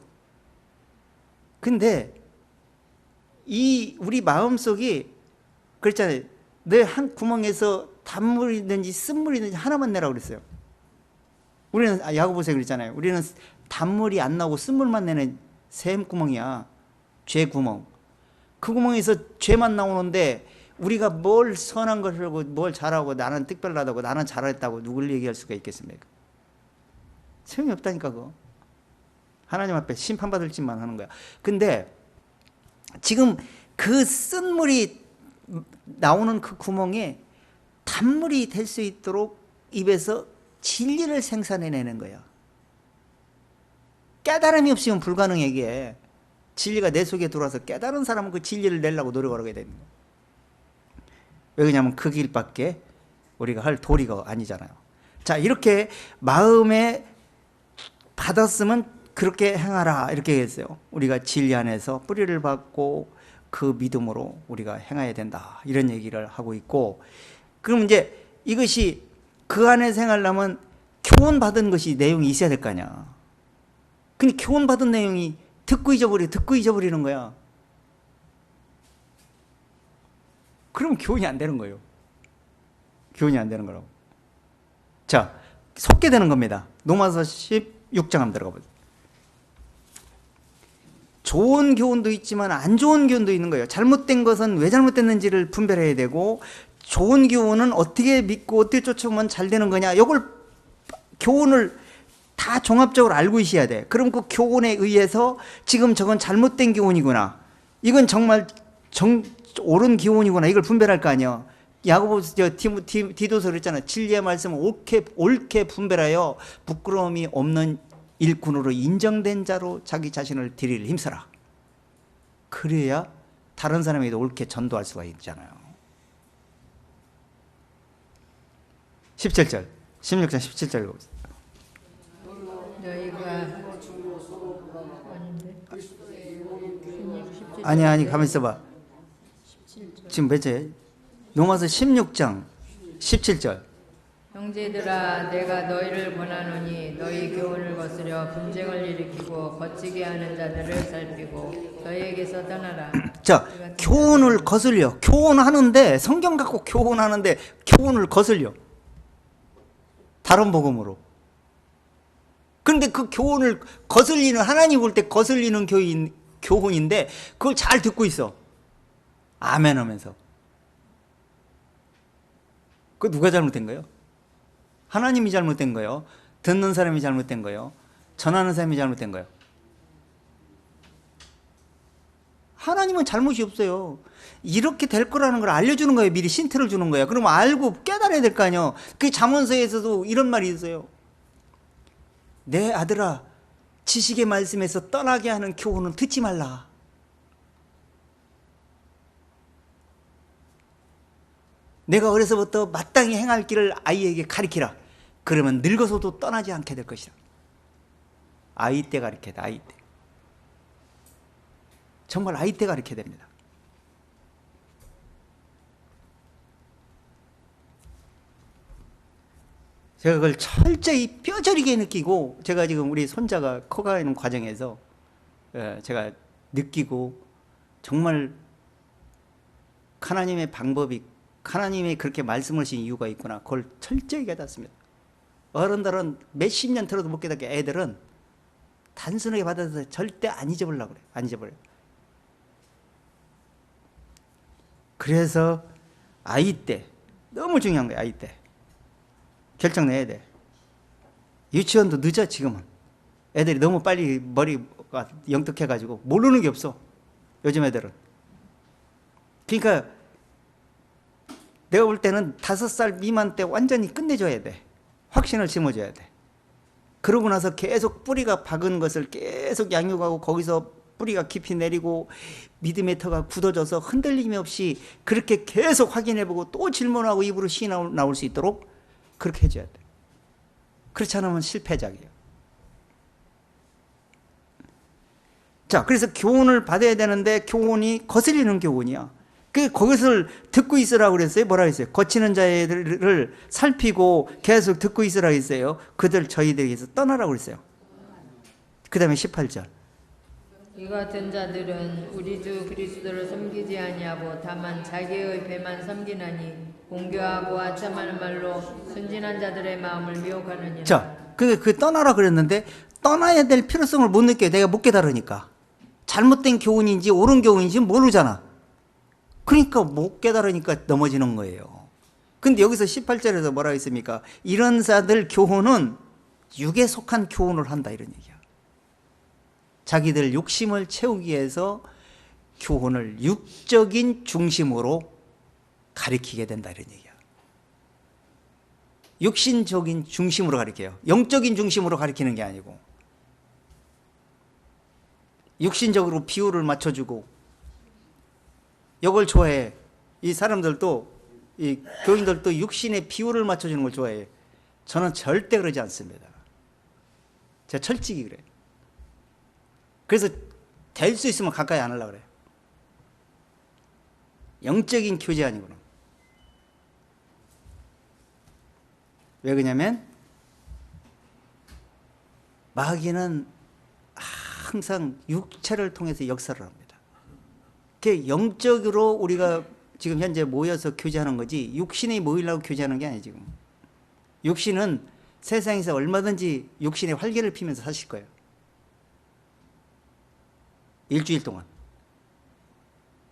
근데 이 우리 마음속이 그랬잖아요. 내 한 구멍에서 단물이든지 쓴물이든지 하나만 내라고 그랬어요. 우리는 야고보서에 그랬잖아요. 우리는 단물이 안 나오고 쓴물만 내는 샘구멍이야. 죄 구멍. 그 구멍에서 죄만 나오는데 우리가 뭘 선한 것을 하고 뭘 잘하고 나는 특별하다고 나는 잘했다고 누굴 얘기할 수가 있겠습니까? 소용이 없다니까. 그거 하나님 앞에 심판받을 짓만 하는 거야. 근데 지금 그 쓴물이 나오는 그 구멍에 단물이 될 수 있도록 입에서 진리를 생산해내는 거야. 깨달음이 없으면 불가능해. 이게 진리가 내 속에 들어와서 깨달은 사람은 그 진리를 내려고 노력을 하게 되는 거야. 왜 그러냐면 그 길밖에 우리가 할 도리가 아니잖아요. 자, 이렇게 마음에 받았으면 그렇게 행하라, 이렇게 했어요. 우리가 진리 안에서 뿌리를 받고 그 믿음으로 우리가 행해야 된다, 이런 얘기를 하고 있고, 그럼 이제 이것이 그 안에 생활하려면 교훈 받은 것이 내용이 있어야 될 거 아니야. 근데 교훈 받은 내용이 듣고 잊어버리는 거야. 그럼 교훈이 안 되는 거예요. 교훈이 안 되는 거라고. 자, 속게 되는 겁니다. 로마서 16장 한번 들어가 보세요. 좋은 교훈도 있지만 안 좋은 교훈도 있는 거예요. 잘못된 것은 왜 잘못됐는지를 분별해야 되고, 좋은 교훈은 어떻게 믿고 어떻게 쫓아오면 잘 되는 거냐, 이걸 교훈을 다 종합적으로 알고 있어야 돼. 그럼 그 교훈에 의해서 지금 저건 잘못된 교훈이구나, 이건 정말 옳은 교훈이구나, 이걸 분별할 거 아니야. 야고보서 디도서 그랬잖아. 진리의 말씀을 옳게 분별하여 부끄러움이 없는 일꾼으로 인정된 자로 자기 자신을 드릴 힘써라. 그래야 다른 사람에게도 옳게 전도할 수가 있잖아요. 17절, 16장 17절 읽어보세요. 너희가 아니 가만히 있어봐. 지금 몇 절? 로마서 16장 17절. 형제들아, 내가 너희를 권하노니 너희 교훈을 거스려 분쟁을 일으키고 거치게 하는 자들을 살피고 너희에게서 떠나라. 자, 교훈을 거슬려. 교훈하는데, 성경 갖고 교훈하는데 교훈을 거슬려. 다른 복음으로. 그런데 그 교훈을 거슬리는, 하나님 볼 때 거슬리는 교훈인데 그걸 잘 듣고 있어. 아멘 하면서. 그거 누가 잘못된 거예요? 하나님이 잘못된 거예요? 듣는 사람이 잘못된 거예요? 전하는 사람이 잘못된 거예요? 하나님은 잘못이 없어요. 이렇게 될 거라는 걸 알려주는 거예요. 미리 힌트를 주는 거예요. 그러면 알고 깨달아야 될 거 아니에요. 그 잠언서에서도 이런 말이 있어요. 내 아들아, 지식의 말씀에서 떠나게 하는 교훈은 듣지 말라. 내가 어려서부터 마땅히 행할 길을 아이에게 가르치라. 그러면 늙어서도 떠나지 않게 될 것이다. 아이 때 가르쳐야 돼. 아이 때. 정말 아이 때 가르쳐야 됩니다. 제가 그걸 철저히 뼈저리게 느끼고, 제가 지금 우리 손자가 커가는 과정에서 제가 느끼고, 정말 하나님의 방법이, 하나님이 그렇게 말씀하신 이유가 있구나, 그걸 철저히 깨닫습니다. 어른들은 몇십 년 들어도 못 깨닫게, 애들은 단순하게 받아서 절대 안 잊어버리려고 그래요. 안 잊어버려요. 그래서 아이 때 너무 중요한 거예요. 아이 때 결정 내야 돼. 유치원도 늦어. 지금은 애들이 너무 빨리 머리가 영특해가지고 모르는 게 없어, 요즘 애들은. 그러니까 내가 볼 때는 5살 미만 때 완전히 끝내줘야 돼. 확신을 심어줘야 돼. 그러고 나서 계속 뿌리가 박은 것을 계속 양육하고, 거기서 뿌리가 깊이 내리고 믿음의 터가 굳어져서 흔들림이 없이 그렇게 계속 확인해보고 또 질문하고 입으로 시 나올 수 있도록 그렇게 해줘야 돼. 그렇지 않으면 실패작이에요. 자, 그래서 교훈을 받아야 되는데 교훈이 거슬리는 교훈이야. 그것을 듣고 있으라고 그랬어요. 뭐라고 했어요? 거치는 자들을 살피고 계속 듣고 있으라고 했어요. 그들 저희들에게서 떠나라고 그랬어요. 그 다음에 18절. 이 같은 자들은 우리 주 그리스도를 섬기지 아니하고 다만 자기의 배만 섬기나니 공교하고 아첨하는 말로 순진한 자들의 마음을 미혹하느니라. 자, 그 떠나라 그랬는데 떠나야 될 필요성을 못 느껴요. 내가 못 깨달으니까. 잘못된 교훈인지 옳은 교훈인지 모르잖아. 그러니까 못 깨달으니까 넘어지는 거예요. 근데 여기서 18절에서 뭐라고 했습니까? 이런 자들 교훈은 육에 속한 교훈을 한다, 이런 얘기야. 자기들 욕심을 채우기 위해서 교훈을 육적인 중심으로 가리키게 된다, 이런 얘기야. 육신적인 중심으로 가리켜요. 영적인 중심으로 가리키는 게 아니고, 육신적으로 비율을 맞춰주고. 이걸 좋아해. 이 사람들도, 이 교인들도 육신의 비율을 맞춰주는 걸 좋아해. 저는 절대 그러지 않습니다. 제가 철칙이 그래요. 그래서 될 수 있으면 가까이 안 하려고 그래요. 영적인 교제 아니구나. 왜 그러냐면 마귀는 항상 육체를 통해서 역사를 합니다. 그 영적으로 우리가 지금 현재 모여서 교제하는 거지, 육신이 모이려고 교제하는 게 아니에요. 지금 육신은 세상에서 얼마든지 육신의 활개를 피면서 사실 거예요. 일주일 동안.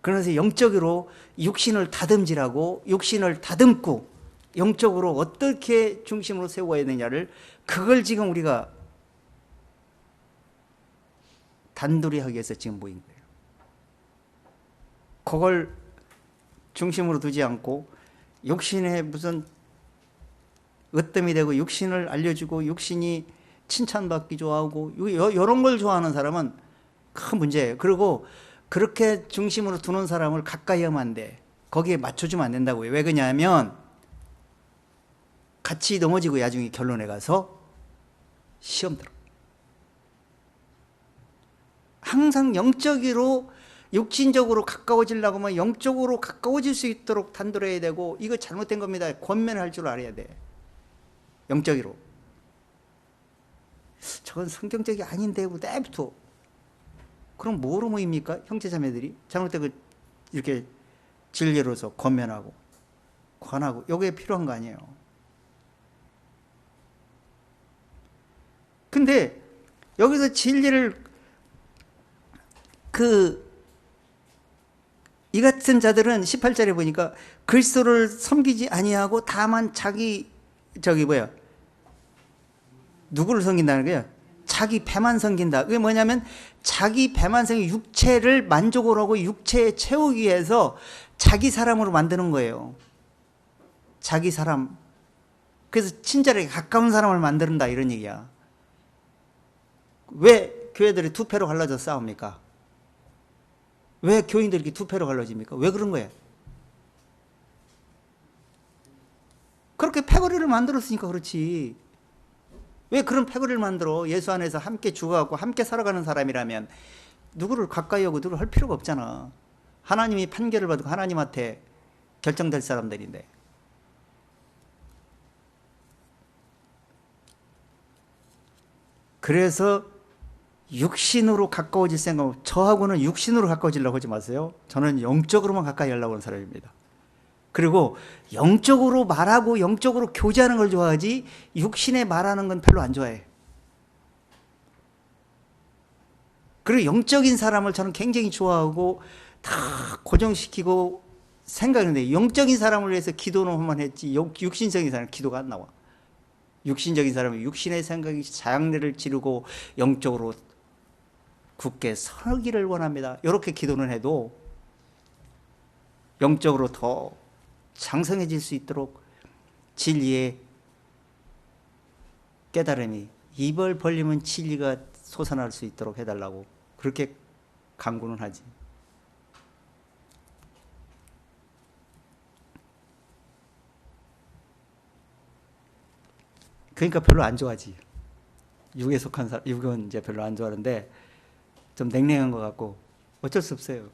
그래서 영적으로 육신을 다듬질하고 육신을 다듬고 영적으로 어떻게 중심으로 세워야 되냐를, 그걸 지금 우리가 단둘이 하기 위해서 지금 모인 거예요. 그걸 중심으로 두지 않고 육신에 무슨 으뜸이 되고 육신을 알려주고 육신이 칭찬받기 좋아하고 이런 걸 좋아하는 사람은 큰 문제예요. 그리고 그렇게 중심으로 두는 사람을 가까이 하면 안 돼. 거기에 맞춰주면 안 된다고요. 왜 그러냐면 같이 넘어지고 나중에 결론에 가서 시험 들어. 항상 영적으로, 육신적으로 가까워지려고 하면 영적으로 가까워질 수 있도록 단둘해야 되고, 이거 잘못된 겁니다. 권면할 줄 알아야 돼. 영적으로. 저건 성경적이 아닌데 내부터. 그럼 뭐로 모입니까? 형제자매들이 잘못되고 이렇게 진리로서 권면하고 관하고, 이게 필요한 거 아니에요. 근데 여기서 진리를 이 같은 자들은 18절에 보니까 그리스도를 섬기지 아니하고 다만 자기 누구를 섬긴다는 거예요? 자기 배만 섬긴다. 그게 뭐냐면 자기 배만 섬기, 육체를 만족을 하고 육체에 채우기 위해서 자기 사람으로 만드는 거예요. 자기 사람. 그래서 친절하게 가까운 사람을 만든다, 이런 얘기야. 왜 교회들이 두 패로 갈라져 싸웁니까? 왜 교인들이 이렇게 두 패로 갈라집니까? 왜 그런 거예요? 그렇게 패거리를 만들었으니까 그렇지. 왜 그런 패거리를 만들어? 예수 안에서 함께 죽어가고 함께 살아가는 사람이라면 누구를 가까이 하고 누구를 할 필요가 없잖아. 하나님이 판결을 받고 하나님한테 결정될 사람들인데. 그래서 육신으로 가까워질 생각, 저하고는 육신으로 가까워지려고 하지 마세요. 저는 영적으로만 가까이 하려고 하는 사람입니다. 그리고 영적으로 말하고 영적으로 교제하는 걸 좋아하지 육신에 말하는 건 별로 안 좋아해. 그리고 영적인 사람을 저는 굉장히 좋아하고 다 고정시키고 생각하는데, 영적인 사람을 위해서 기도는 한번 했지 육신적인 사람은 기도가 안 나와. 육신적인 사람은 육신의 생각이 장래를 지르고 영적으로 굳게 서기를 원합니다. 이렇게 기도는 해도 영적으로 더 장성해질 수 있도록 진리의 깨달음이, 입을 벌리면 진리가 솟아날 수 있도록 해달라고 그렇게 간구는 하지. 그러니까 별로 안 좋아하지. 육에 속한 사람, 육은 이제 별로 안 좋아하는데 좀 냉랭한 것 같고 어쩔 수 없어요.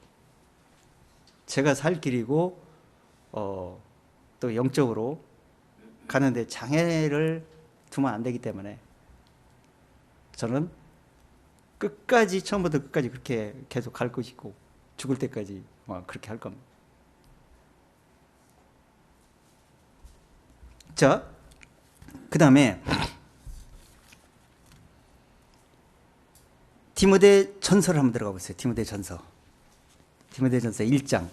제가 살 길이고 또 영적으로 가는데 장애를 두면 안 되기 때문에 저는 끝까지, 처음부터 끝까지 그렇게 계속 갈 것이고 죽을 때까지 그렇게 할 겁니다. 자, 그 다음에 디모데 전서를 한번 들어가 보세요. 디모데 전서 1장.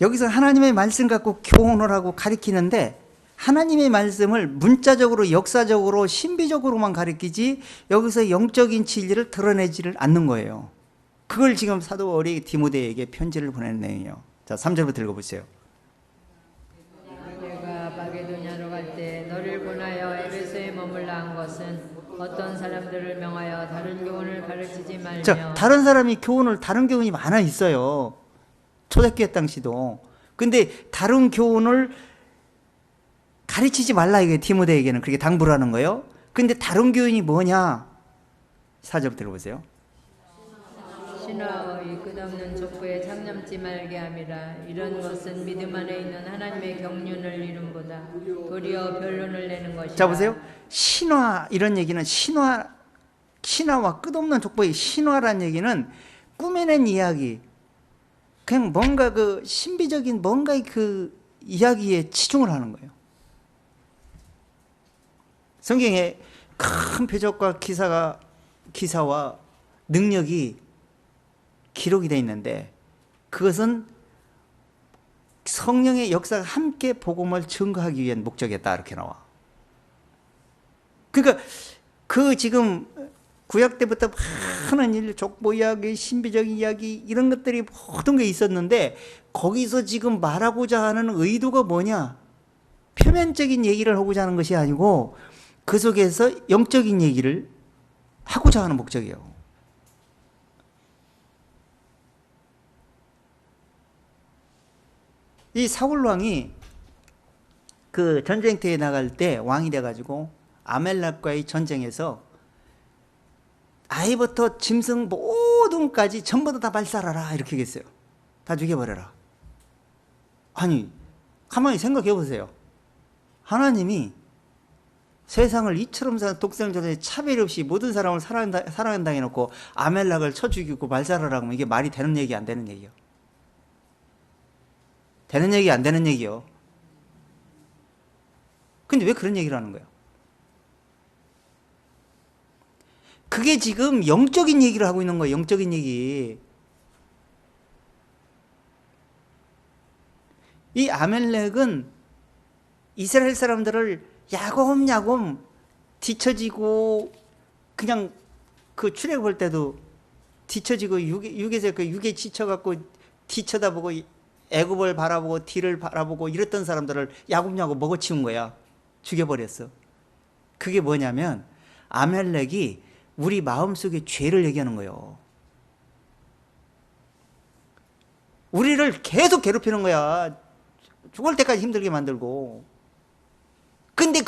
여기서 하나님의 말씀 갖고 교훈을 하고 가르치는데, 하나님의 말씀을 문자적으로 역사적으로 신비적으로만 가르치지 여기서 영적인 진리를 드러내지를 않는 거예요. 그걸 지금 사도 바울이 디모데에게 편지를 보내는 내용이에요. 자, 3절부터 읽어보세요. 내가 마게도냐로 갈 때 너를 보내어 에베소에 머물라 한 것은 어떤 사람들을 명하여 다른 교훈을 가르치지 말며. 자, 다른 사람이 다른 교훈이 많아 있어요. 초대교회 당시도. 근데 다른 교훈을 가르치지 말라, 이게 디모데에게는 그렇게 당부를 하는 거예요. 근데 다른 교훈이 뭐냐? 4절부터 들어보세요. 신화의 끝없는 족보에 참념지 말게 함이라. 이런 것은 믿음 안에 있는 하나님의 경륜을 이름보다 도리어 변론을 내는 것이다. 자, 보세요. 신화, 이런 얘기는 신화와 끝없는 족보의 신화란 얘기는 꾸며낸 이야기, 그냥 뭔가 그 신비적인 뭔가의 그 이야기에 치중을 하는 거예요. 성경에 큰 표적과 기사와 능력이 기록이 되어 있는데, 그것은 성령의 역사가 함께 복음을 증거하기 위한 목적이었다, 이렇게 나와. 그러니까 그 지금 구약 때부터 많은 일, 족보 이야기, 신비적인 이야기, 이런 것들이 모든 게 있었는데, 거기서 지금 말하고자 하는 의도가 뭐냐? 표면적인 얘기를 하고자 하는 것이 아니고 그 속에서 영적인 얘기를 하고자 하는 목적이에요. 이 사울 왕이 그 전쟁터에 나갈 때 왕이 돼가지고 아멜렉과의 전쟁에서 아이부터 짐승 모든까지 전부 다 발살하라, 이렇게 얘기했어요. 다 죽여버려라. 아니, 가만히 생각해 보세요. 하나님이 세상을 이처럼 사는 독생자들의 차별 없이 모든 사람을 사랑한다 해놓고 아멜렉을 쳐 죽이고 발살하라고 하면 이게 말이 되는 얘기, 안 되는 얘기요? 되는 얘기, 안 되는 얘기요? 근데 왜 그런 얘기를 하는 거예요? 그게 지금 영적인 얘기를 하고 있는 거예요. 영적인 얘기. 이 아멜렉은 이스라엘 사람들을 야곱야곱 뒤처지고, 그냥 그 출애굽할 때도 뒤처지고 육에 지쳐갖고 뒤쳐다보고 애굽을 바라보고 뒤를 바라보고 이랬던 사람들을 야곱야곱 먹어치운 거야. 죽여버렸어. 그게 뭐냐면 아멜렉이 우리 마음속에 죄를 얘기하는 거예요. 우리를 계속 괴롭히는 거야. 죽을 때까지 힘들게 만들고. 근데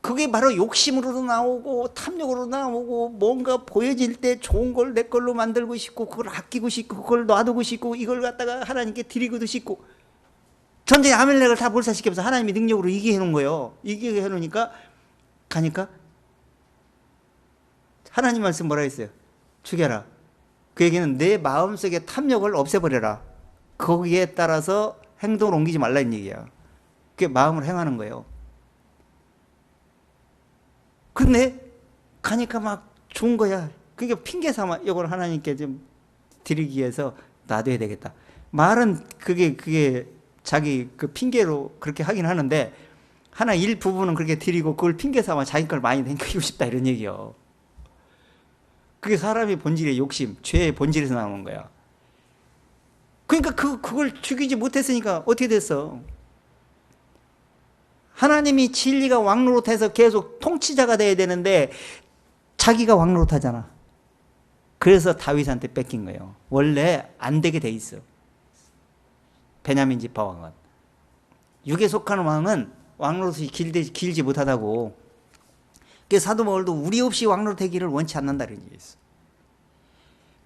그게 바로 욕심으로도 나오고 탐욕으로 나오고 뭔가 보여질 때 좋은 걸 내 걸로 만들고 싶고 그걸 아끼고 싶고 그걸 놔두고 싶고 이걸 갖다가 하나님께 드리고도 싶고 전쟁 아멜렉을 다 몰살시키면서 하나님이 능력으로 이기게 해놓은 거예요. 이기게 해놓으니까 가니까 하나님 말씀 뭐라 했어요? 죽여라. 그 얘기는 내 마음속에 탐욕을 없애버려라. 거기에 따라서 행동을 옮기지 말라는 얘기야. 그게 마음을 행하는 거예요. 근데 가니까 막 좋은 거야. 그러니까 핑계 삼아 이걸 하나님께 좀 드리기 위해서 놔둬야 되겠다. 말은 그게 자기 그 핑계로 그렇게 하긴 하는데 하나 일부분은 그렇게 드리고 그걸 핑계 삼아 자기 걸 많이 남기고 싶다 이런 얘기요. 그게 사람의 본질의 욕심, 죄의 본질에서 나오는 거야. 그러니까 그걸 죽이지 못했으니까 어떻게 됐어? 하나님이 진리가 왕노릇해서 계속 통치자가 돼야 되는데 자기가 왕노릇하잖아. 그래서 다윗한테 뺏긴 거예요. 원래 안 되게 돼 있어. 베냐민 지파 왕은. 육에 속하는 왕은 왕노릇이 길지 못하다고. 그래서 사도 바울도 우리 없이 왕노릇하기를 원치 않는다는 얘기 있어.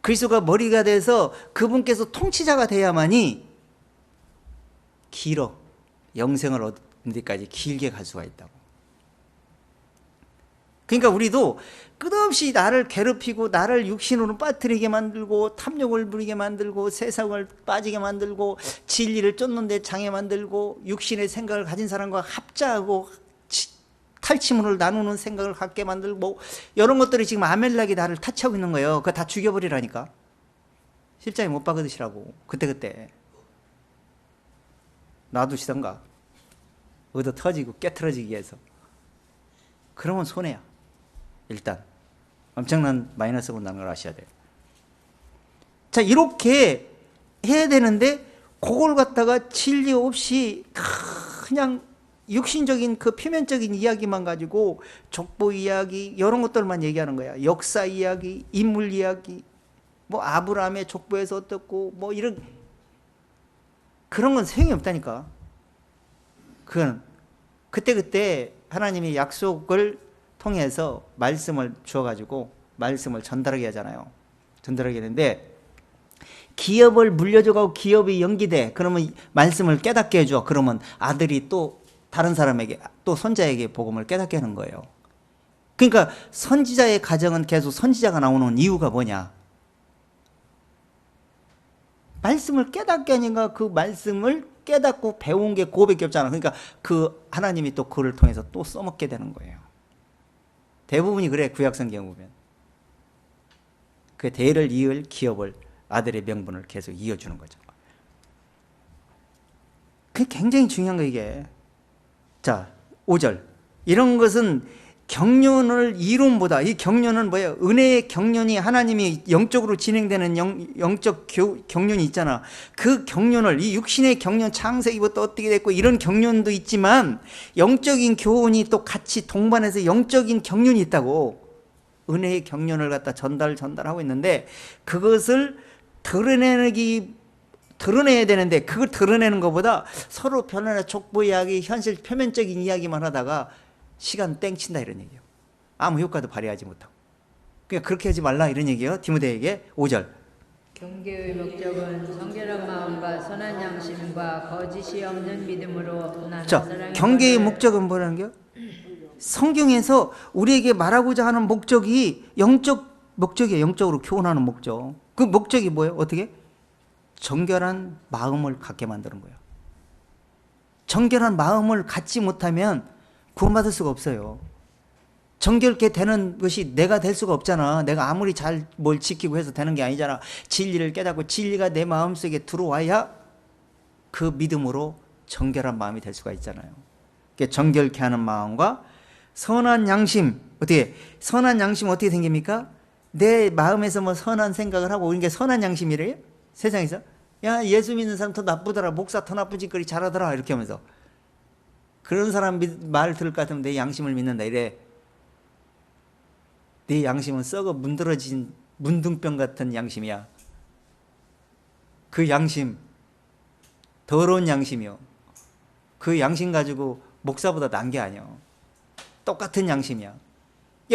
그리스도가 머리가 돼서 그분께서 통치자가 돼야만이 길어. 영생을 얻는 데까지 길게 갈 수가 있다고. 그러니까 우리도 끝없이 나를 괴롭히고 나를 육신으로 빠뜨리게 만들고 탐욕을 부리게 만들고 세상을 빠지게 만들고 진리를 쫓는 데 장애 만들고 육신의 생각을 가진 사람과 합자하고 탈취물을 나누는 생각을 갖게 만들고 이런 것들이 지금 아멜렉이 나를 타치하고 있는 거예요. 그거 다 죽여버리라니까. 십자가에 못 박으시라고. 그때 놔두시던가. 얻어 터지고 깨트러지기 위해서. 그러면 손해야. 일단 엄청난 마이너스가 나는 걸 아셔야 돼요. 자, 이렇게 해야 되는데 그걸 갖다가 진리 없이 그냥 육신적인 그 표면적인 이야기만 가지고 족보 이야기 이런 것들만 얘기하는 거야. 역사 이야기, 인물 이야기, 뭐 아브라함의 족보에서 어떻고 뭐 이런 그런 건 소용이 없다니까. 그건 그때 하나님이 약속을 통해서 말씀을 주어가지고 말씀을 전달하게 하잖아요. 전달하게 하는데 기업을 물려줘가고 기업이 연기돼. 그러면 말씀을 깨닫게 해줘. 그러면 아들이 또 다른 사람에게 또 손자에게 복음을 깨닫게 하는 거예요. 그러니까 선지자의 가정은 계속 선지자가 나오는 이유가 뭐냐? 말씀을 깨닫게 하니까 그 말씀을 깨닫고 배운 게 그거밖에 없잖아. 그러니까 그 하나님이 또 그를 통해서 또 써먹게 되는 거예요. 대부분이 그래. 구약성경 보면 그 대를 이을 기업을 아들의 명분을 계속 이어주는 거죠. 그게 굉장히 중요한 거예요. 이게. 자, 5절. 이런 것은 경륜을 이론보다, 이 경륜은 뭐예요? 은혜의 경륜이 하나님이 영적으로 진행되는 영적 경륜이 있잖아. 그 경륜을, 이 육신의 경륜, 창세기부터 어떻게 됐고 이런 경륜도 있지만 영적인 교훈이 또 같이 동반해서 영적인 경륜이 있다고. 은혜의 경륜을 갖다 전달하고 있는데 그것을 드러내야 되는데 그걸 드러내는 것보다 서로 변화나 족보 이야기, 현실 표면적인 이야기만 하다가 시간 땡친다 이런 얘기예요. 아무 효과도 발휘하지 못하고. 그냥 그렇게 하지 말라 이런 얘기예요. 디모데에게 5절. 경계의 목적은 정결한 마음과 선한 양심과 거짓이 없는 믿음으로 자, 경계의 목적은 뭐라는 거예요? 성경에서 우리에게 말하고자 하는 목적이 영적 목적이에요. 영적으로 교훈하는 목적. 그 목적이 뭐예요? 어떻게? 정결한 마음을 갖게 만드는 거예요. 정결한 마음을 갖지 못하면 구원받을 수가 없어요. 정결케 되는 것이 내가 될 수가 없잖아. 내가 아무리 잘 뭘 지키고 해서 되는 게 아니잖아. 진리를 깨닫고 진리가 내 마음속에 들어와야 그 믿음으로 정결한 마음이 될 수가 있잖아요. 정결케 하는 마음과 선한 양심. 어떻게 선한 양심 어떻게 생깁니까? 내 마음에서 뭐 선한 생각을 하고 이게 선한 양심이래요? 세상에서 야, 예수 믿는 사람 더 나쁘더라. 목사 더 나쁜 짓거리 잘하더라. 이렇게 하면서. 그런 사람 말 들을 것 같으면 내 양심을 믿는다. 이래. 내 양심은 썩어 문드러진 문둥병 같은 양심이야. 그 양심, 더러운 양심이요. 그 양심 가지고 목사보다 난 게 아니야. 똑같은 양심이야.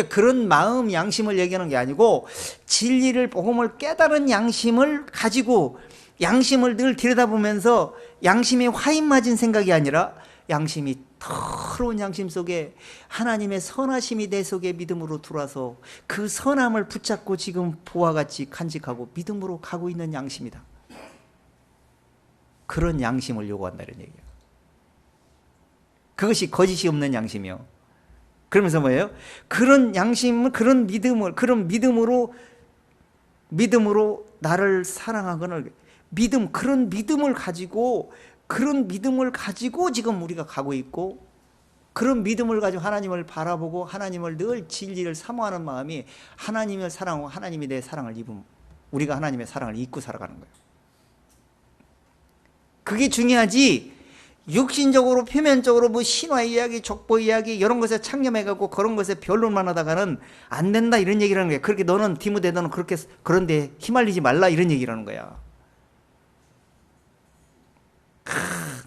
그런 마음 양심을 얘기하는 게 아니고 진리를 복음을 깨달은 양심을 가지고 양심을 늘 들여다보면서 양심이 화인 맞은 생각이 아니라 양심이 더러운 양심 속에 하나님의 선하심이 내 속에 믿음으로 들어와서 그 선함을 붙잡고 지금 보와 같이 간직하고 믿음으로 가고 있는 양심이다. 그런 양심을 요구한다는 얘기예요. 그것이 거짓이 없는 양심이요. 그러면서 뭐예요? 그런 양심을, 그런 믿음을, 그런 믿음으로 나를 사랑하거늘 그런 믿음을 가지고 지금 우리가 가고 있고, 그런 믿음을 가지고 하나님을 바라보고 하나님을 늘 진리를 사모하는 마음이 하나님을 사랑하고 하나님이 내 사랑을 입음, 우리가 하나님의 사랑을 입고 살아가는 거예요. 그게 중요하지. 육신적으로 표면적으로 뭐 신화 이야기, 족보 이야기 이런 것에 창념해갖고 그런 것에 변론만 하다가는 안 된다 이런 얘기라는 거야. 그렇게 너는 디모데 너는 그렇게 그런데 휘말리지 말라 이런 얘기라는 거야.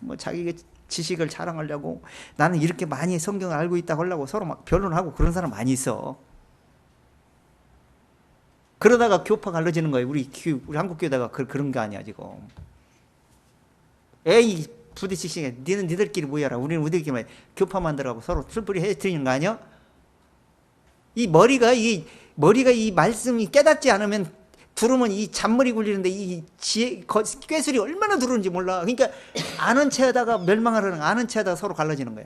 뭐 자기가 지식을 자랑하려고 나는 이렇게 많이 성경을 알고 있다고 하려고 서로 막 변론하고 그런 사람 많이 있어. 그러다가 교파 갈라지는 거예요. 우리 한국 교회다가 그런 게 아니야 지금. 에이 부딪히시게 니는 니들끼리 모여라. 우리는 우리끼리 교파 만들어가고 서로 술뿌리 해뜨리는 거 아니야? 이 머리가 이 말씀이 깨닫지 않으면 들으면 이 잔머리 굴리는데 이 꾀술이 얼마나 들어오는지 몰라. 그러니까 아는 체하다가 멸망하려는 아는 체하다가 서로 갈라지는 거야.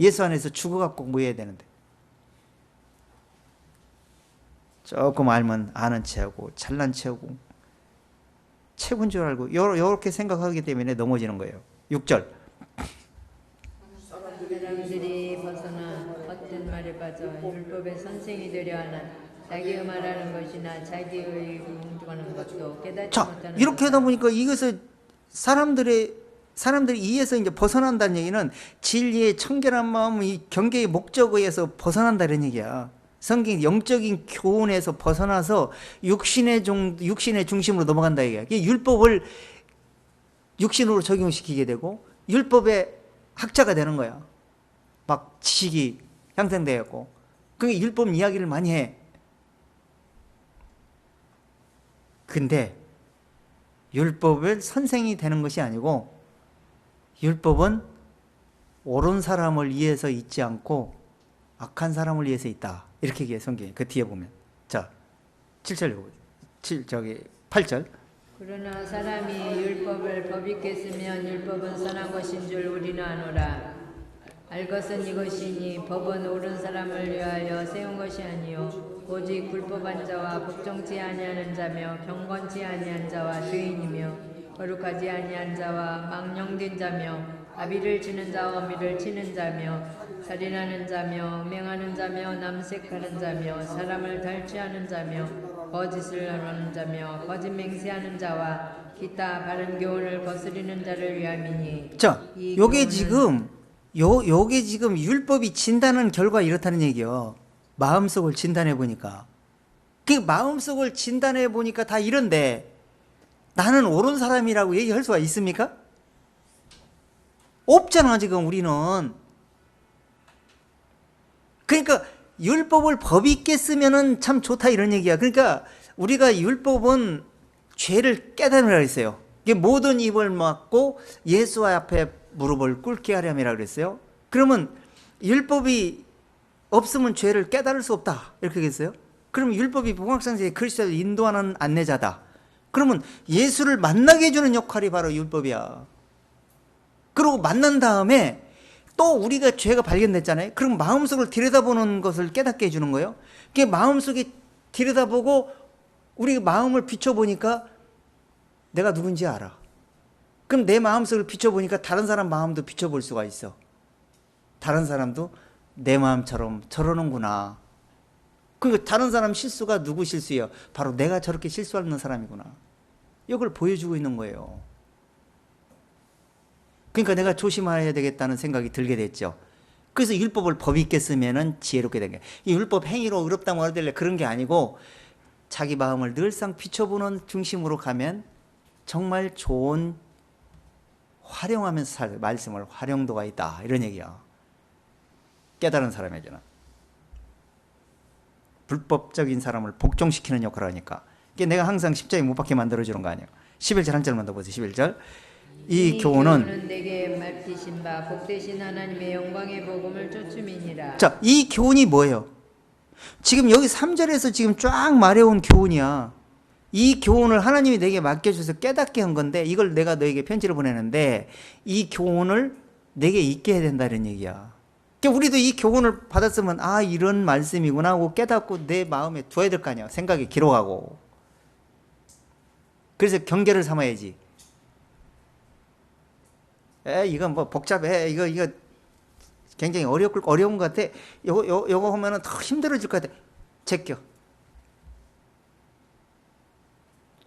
예수 안에서 죽어갖고 모여야 되는데 조금 알면 아는 체하고 잘난 체하고 최고인 줄 알고 이렇게 생각하기 때문에 넘어지는 거예요. 6절 사람들이 벗어나 헛된 말에 빠져 율법의 선생이 되려 하나 자기의 말하는 것이나 자기의 뭉뚱하는 것도 깨닫지 못하는 이렇게 하다 보니까 이것을 사람들이 이에서 이제 벗어난다는 얘기는 진리의 청결한 마음, 이 경계의 목적에 의해서 벗어난다는 얘기야. 성경 영적인 교훈에서 벗어나서 육신의 중심으로 넘어간다 얘기야. 율법을 육신으로 적용시키게 되고 율법의 학자가 되는 거야. 막 지식이 형성되었고, 그게 율법 이야기를 많이 해. 근데 율법을 선생이 되는 것이 아니고 율법은 옳은 사람을 위해서 있지 않고 악한 사람을 위해서 있다. 이렇게 얘기해 성경이. 그 뒤에 보면. 자, 7절 읽어보세요. 8절. 그러나 사람이 율법을 법있게 쓰면 율법은 선한 것인 줄 우리는 아노라. 알 것은 이것이니 법은 옳은 사람을 위하여 세운 것이 아니요 오직 불법한 자와 복종치 아니하는 자며 경건치 아니한 자와 죄인이며 거룩하지 아니한 자와 망령된 자며 아비를 치는 자와 어미를 치는 자며 살인하는 자며 맹하는 자며 남색하는 자며 사람을 달취하는 자며 거짓을 하는 자며 거짓 맹세하는 자와 기타 바른 교훈을 거스리는 자를 위함이니. 자, 요게 지금 율법이 진단한 결과 이렇다는 얘기요. 마음속을 진단해 보니까. 그 마음속을 진단해 보니까 다 이런데 나는 옳은 사람이라고 얘기할 수가 있습니까? 없잖아 지금 우리는. 그러니까 율법을 법 있게 쓰면은 참 좋다 이런 얘기야. 그러니까 우리가 율법은 죄를 깨달으라 했어요. 이게 모든 입을 막고 예수 앞에 무릎을 꿇게 하렴이라 그랬어요. 그러면 율법이 없으면 죄를 깨달을 수 없다 이렇게 했어요. 그러면 율법이 복음학생세에 그리스도를 인도하는 안내자다. 그러면 예수를 만나게 해주는 역할이 바로 율법이야. 그리고 만난 다음에 또 우리가 죄가 발견됐잖아요. 그럼 마음속을 들여다보는 것을 깨닫게 해주는 거예요. 그게 마음속에 들여다보고 우리 마음을 비춰보니까 내가 누군지 알아. 그럼 내 마음속을 비춰보니까 다른 사람 마음도 비춰볼 수가 있어. 다른 사람도 내 마음처럼 저러는구나. 그러니까 다른 사람 실수가 누구 실수예요? 바로 내가 저렇게 실수하는 사람이구나. 이걸 보여주고 있는 거예요. 그러니까 내가 조심해야 되겠다는 생각이 들게 됐죠. 그래서 율법을 법 있게 쓰면은 지혜롭게 된 거예요. 이 율법 행위로 의롭다 뭐라 될래 그런 게 아니고 자기 마음을 늘상 비춰보는 중심으로 가면 정말 좋은 활용하면서 살 말씀을 활용도가 있다 이런 얘기야. 깨달은 사람에게는 불법적인 사람을 복종시키는 역할을 하니까. 이게 내가 항상 십자가에 못 박게 만들어주는 거 아니에요. 11절 한 절만 더 보세요. 11절. 이 교훈은 내게 맡기신 바 복되신 하나님의 영광의 복음을 쫓음이니라. 자, 이 교훈이 뭐예요? 지금 여기 3절에서 지금 쫙 말해온 교훈이야. 이 교훈을 하나님이 내게 맡겨줘서 깨닫게 한 건데 이걸 내가 너에게 편지를 보내는데 이 교훈을 내게 잊게 해야 된다는 얘기야. 그러니까 우리도 이 교훈을 받았으면 아 이런 말씀이구나 하고 깨닫고 내 마음에 두어야 될 거 아니야. 생각에 기록하고. 그래서 경계를 삼아야지. 이건 뭐 복잡해. 이거 굉장히 어려운 것 같아. 요거 하면은 더 힘들어질 것 같아. 제껴.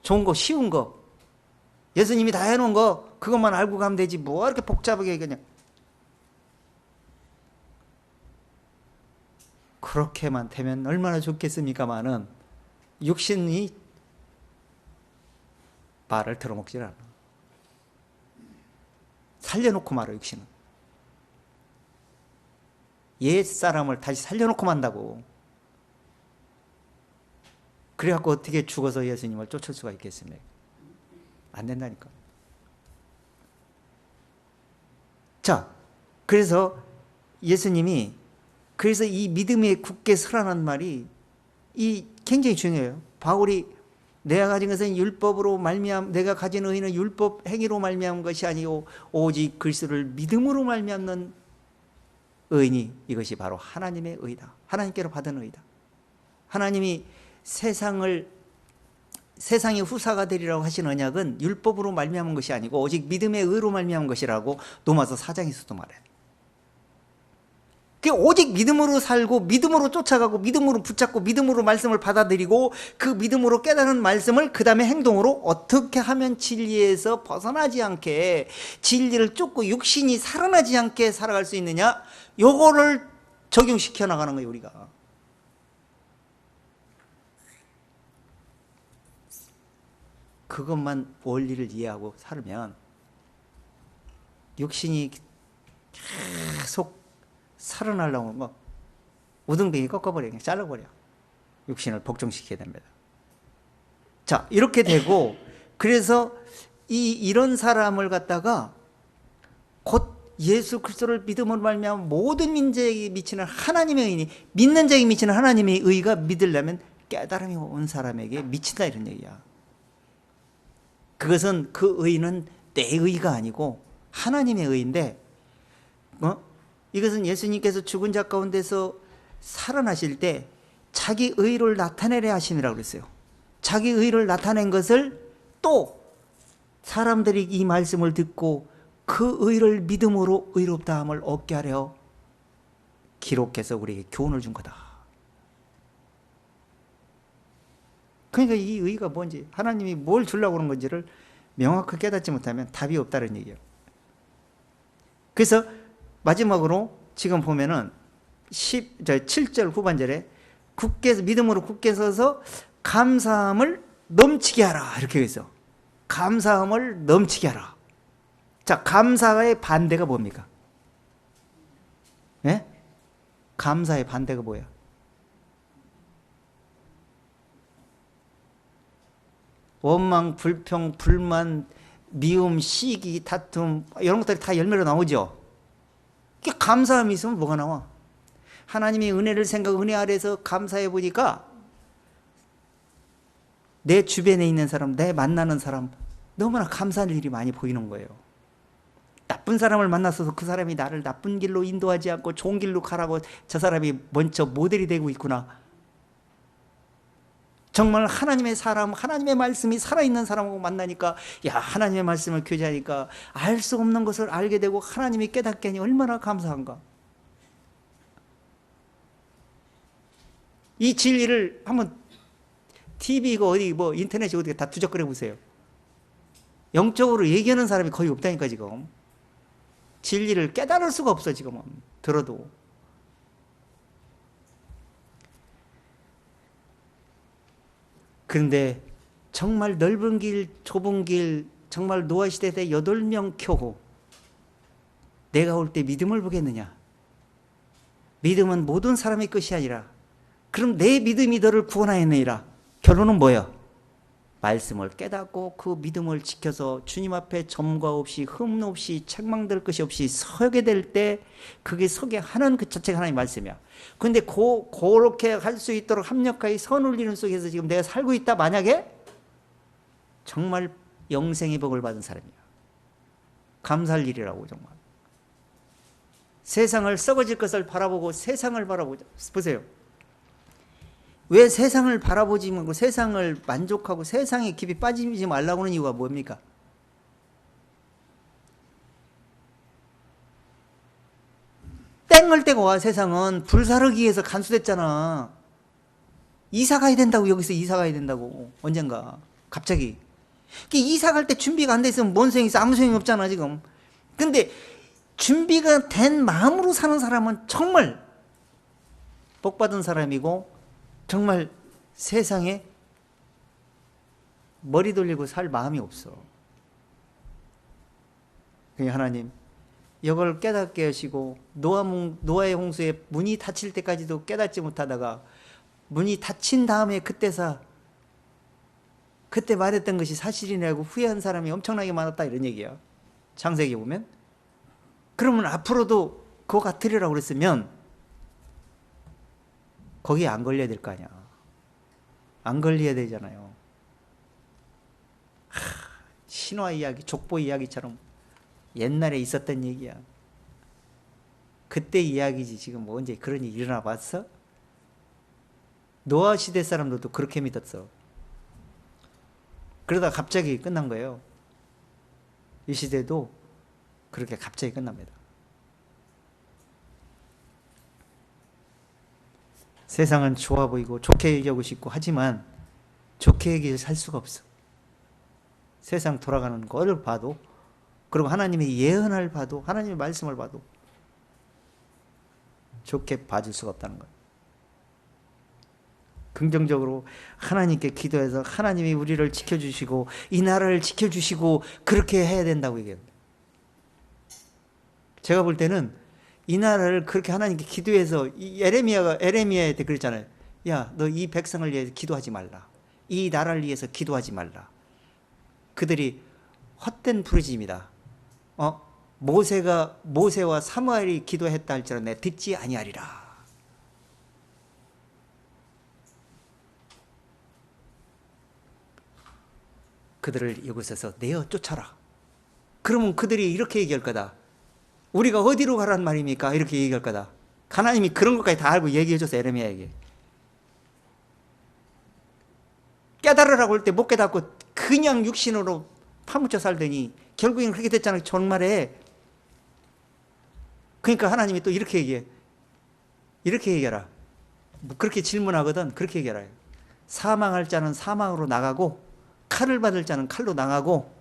좋은 거, 쉬운 거. 예수님이 다 해놓은 거, 그것만 알고 가면 되지. 뭐 이렇게 복잡하게 그냥. 그렇게만 되면 얼마나 좋겠습니까만은 육신이 말을 들어먹질 않아. 살려놓고 말아 육신은. 옛 사람을 다시 살려놓고 만다고. 그래갖고 어떻게 죽어서 예수님을 쫓을 수가 있겠습니까? 안 된다니까. 자, 그래서 예수님이 그래서 이 믿음에 굳게 서라는 말이 이 굉장히 중요해요. 바울이 내가 가진 것은 율법으로 말미암 내가 가진 의는 율법 행위로 말미암은 것이 아니오 오직 그리스도를 믿음으로 말미암는 의니 이것이 바로 하나님의 의다. 하나님께로 받은 의다. 하나님이 세상의 후사가 되리라고 하신 언약은 율법으로 말미암은 것이 아니고 오직 믿음의 의로 말미암은 것이라고 로마서 4장에서도 말해요. 그 오직 믿음으로 살고 믿음으로 쫓아가고 믿음으로 붙잡고 믿음으로 말씀을 받아들이고 그 믿음으로 깨달은 말씀을 그 다음에 행동으로 어떻게 하면 진리에서 벗어나지 않게 진리를 쫓고 육신이 살아나지 않게 살아갈 수 있느냐 요거를 적용시켜 나가는 거예요 우리가. 그것만 원리를 이해하고 살면 육신이 계속 살아나려고 하는 거 우등뱅이 꺾어버려 그냥 잘라버려. 육신을 복종시켜야 됩니다. 자 이렇게 되고 그래서 이런 사람을 갖다가 곧 예수 그리스도를 믿음으로 말미암아 모든 민족에게 미치는 하나님의 의니 믿는 자에게 미치는 하나님의 의가 믿으려면 깨달음이 온 사람에게 미친다 이런 얘기야. 그것은 그 의는 내 의가 아니고 하나님의 의인데 이것은 예수님께서 죽은 자 가운데서 살아나실 때 자기 의를 나타내려 하심이라고 그랬어요. 자기 의를 나타낸 것을 또 사람들이 이 말씀을 듣고 그 의를 믿음으로 의롭다함을 얻게 하려 기록해서 우리에게 교훈을 준 거다. 그러니까 이 의가 뭔지 하나님이 뭘 주려고 하는 건지를 명확하게 깨닫지 못하면 답이 없다는 얘기예요. 그래서 마지막으로 지금 보면은 7절 후반절에 믿음으로 굳게 서서 감사함을 넘치게 하라 이렇게 해서 감사함을 넘치게 하라. 자, 감사의 반대가 뭡니까? 예? 감사의 반대가 뭐야? 원망, 불평, 불만, 미움, 시기, 다툼 이런 것들이 다 열매로 나오죠. 이게 감사함이 있으면 뭐가 나와? 하나님의 은혜를 은혜 아래에서 감사해 보니까 내 주변에 있는 사람, 내 만나는 사람 너무나 감사할 일이 많이 보이는 거예요. 나쁜 사람을 만났어도 그 사람이 나를 나쁜 길로 인도하지 않고 좋은 길로 가라고 저 사람이 먼저 모델이 되고 있구나. 정말 하나님의 사람, 하나님의 말씀이 살아있는 사람하고 만나니까 야 하나님의 말씀을 교제하니까 알 수 없는 것을 알게 되고 하나님이 깨닫게 하니 얼마나 감사한가. 이 진리를 한번 TV가 어디 인터넷이 어디 다 두적거려 보세요. 영적으로 얘기하는 사람이 거의 없다니까 지금. 진리를 깨달을 수가 없어 지금은. 들어도. 그런데 정말 넓은 길, 좁은 길, 정말 노아시대 때 8명 켜고 내가 올 때 믿음을 보겠느냐? 믿음은 모든 사람의 것이 아니라 그럼 내 믿음이 너를 구원하였느니라. 결론은 뭐야? 말씀을 깨닫고 그 믿음을 지켜서 주님 앞에 점과 없이 흠 없이 책망될 것이 없이 서게 될 때 그게 서게 하는 그 자체가 하나님의 말씀이야. 그런데 그렇게 할 수 있도록 합력하여 선을 이루는 속에서 지금 내가 살고 있다 만약에 정말 영생의 복을 받은 사람이야. 감사할 일이라고 정말. 세상을 썩어질 것을 바라보고 세상을 바라보자. 보세요. 왜 세상을 바라보지 말고 세상을 만족하고 세상에 깊이 빠지지 말라고 하는 이유가 뭡니까? 땡을 떼고 와. 세상은 불사르기 위해서 간수됐잖아. 이사 가야 된다고. 여기서 이사 가야 된다고. 언젠가 갑자기 이사 갈 때 준비가 안 돼 있으면 뭔 소용이 있어? 아무 소용이 없잖아 지금. 근데 준비가 된 마음으로 사는 사람은 정말 복받은 사람이고 정말 세상에 머리 돌리고 살 마음이 없어. 그러니까 하나님 이걸 깨닫게 하시고 노아의 홍수에 문이 닫힐 때까지도 깨닫지 못하다가 문이 닫힌 다음에 그때 말했던 것이 사실이라고 후회한 사람이 엄청나게 많았다 이런 얘기야. 창세기 보면. 그러면 앞으로도 그거 같으리라고 그랬으면 거기에 안 걸려야 될 거 아니야. 안 걸려야 되잖아요. 신화 이야기, 족보 이야기처럼 옛날에 있었던 얘기야. 그때 이야기지. 지금 언제 그런 일이 일어나 봤어? 노아 시대 사람들도 그렇게 믿었어. 그러다 갑자기 끝난 거예요. 이 시대도 그렇게 갑자기 끝납니다. 세상은 좋아 보이고 좋게 얘기하고 싶고 하지만 좋게 얘기해 살 수가 없어. 세상 돌아가는 거를 봐도 그리고 하나님의 예언을 봐도 하나님의 말씀을 봐도 좋게 봐줄 수가 없다는 거예요. 긍정적으로 하나님께 기도해서 하나님이 우리를 지켜주시고 이 나라를 지켜주시고 그렇게 해야 된다고 얘기해요. 제가 볼 때는 이 나라를 그렇게 하나님께 기도해서 에레미야한테 그랬잖아요. 야, 너 이 백성을 위해서 기도하지 말라. 이 나라를 위해서 기도하지 말라. 그들이 헛된 부르짖음이다. 모세와 사무엘이 기도했다 할지라도 내가 듣지 아니하리라. 그들을 이곳에서 내어 쫓아라. 그러면 그들이 이렇게 얘기할 거다. 우리가 어디로 가란 말입니까? 이렇게 얘기할 거다. 하나님이 그런 것까지 다 알고 얘기해줘서 에레미야에게. 깨달으라고 할 때 못 깨닫고 그냥 육신으로 파묻혀 살더니 결국엔 그렇게 됐잖아요. 정말에. 그러니까 하나님이 또 이렇게 얘기해. 이렇게 얘기해라. 뭐 그렇게 질문하거든. 그렇게 얘기해라. 사망할 자는 사망으로 나가고 칼을 받을 자는 칼로 나가고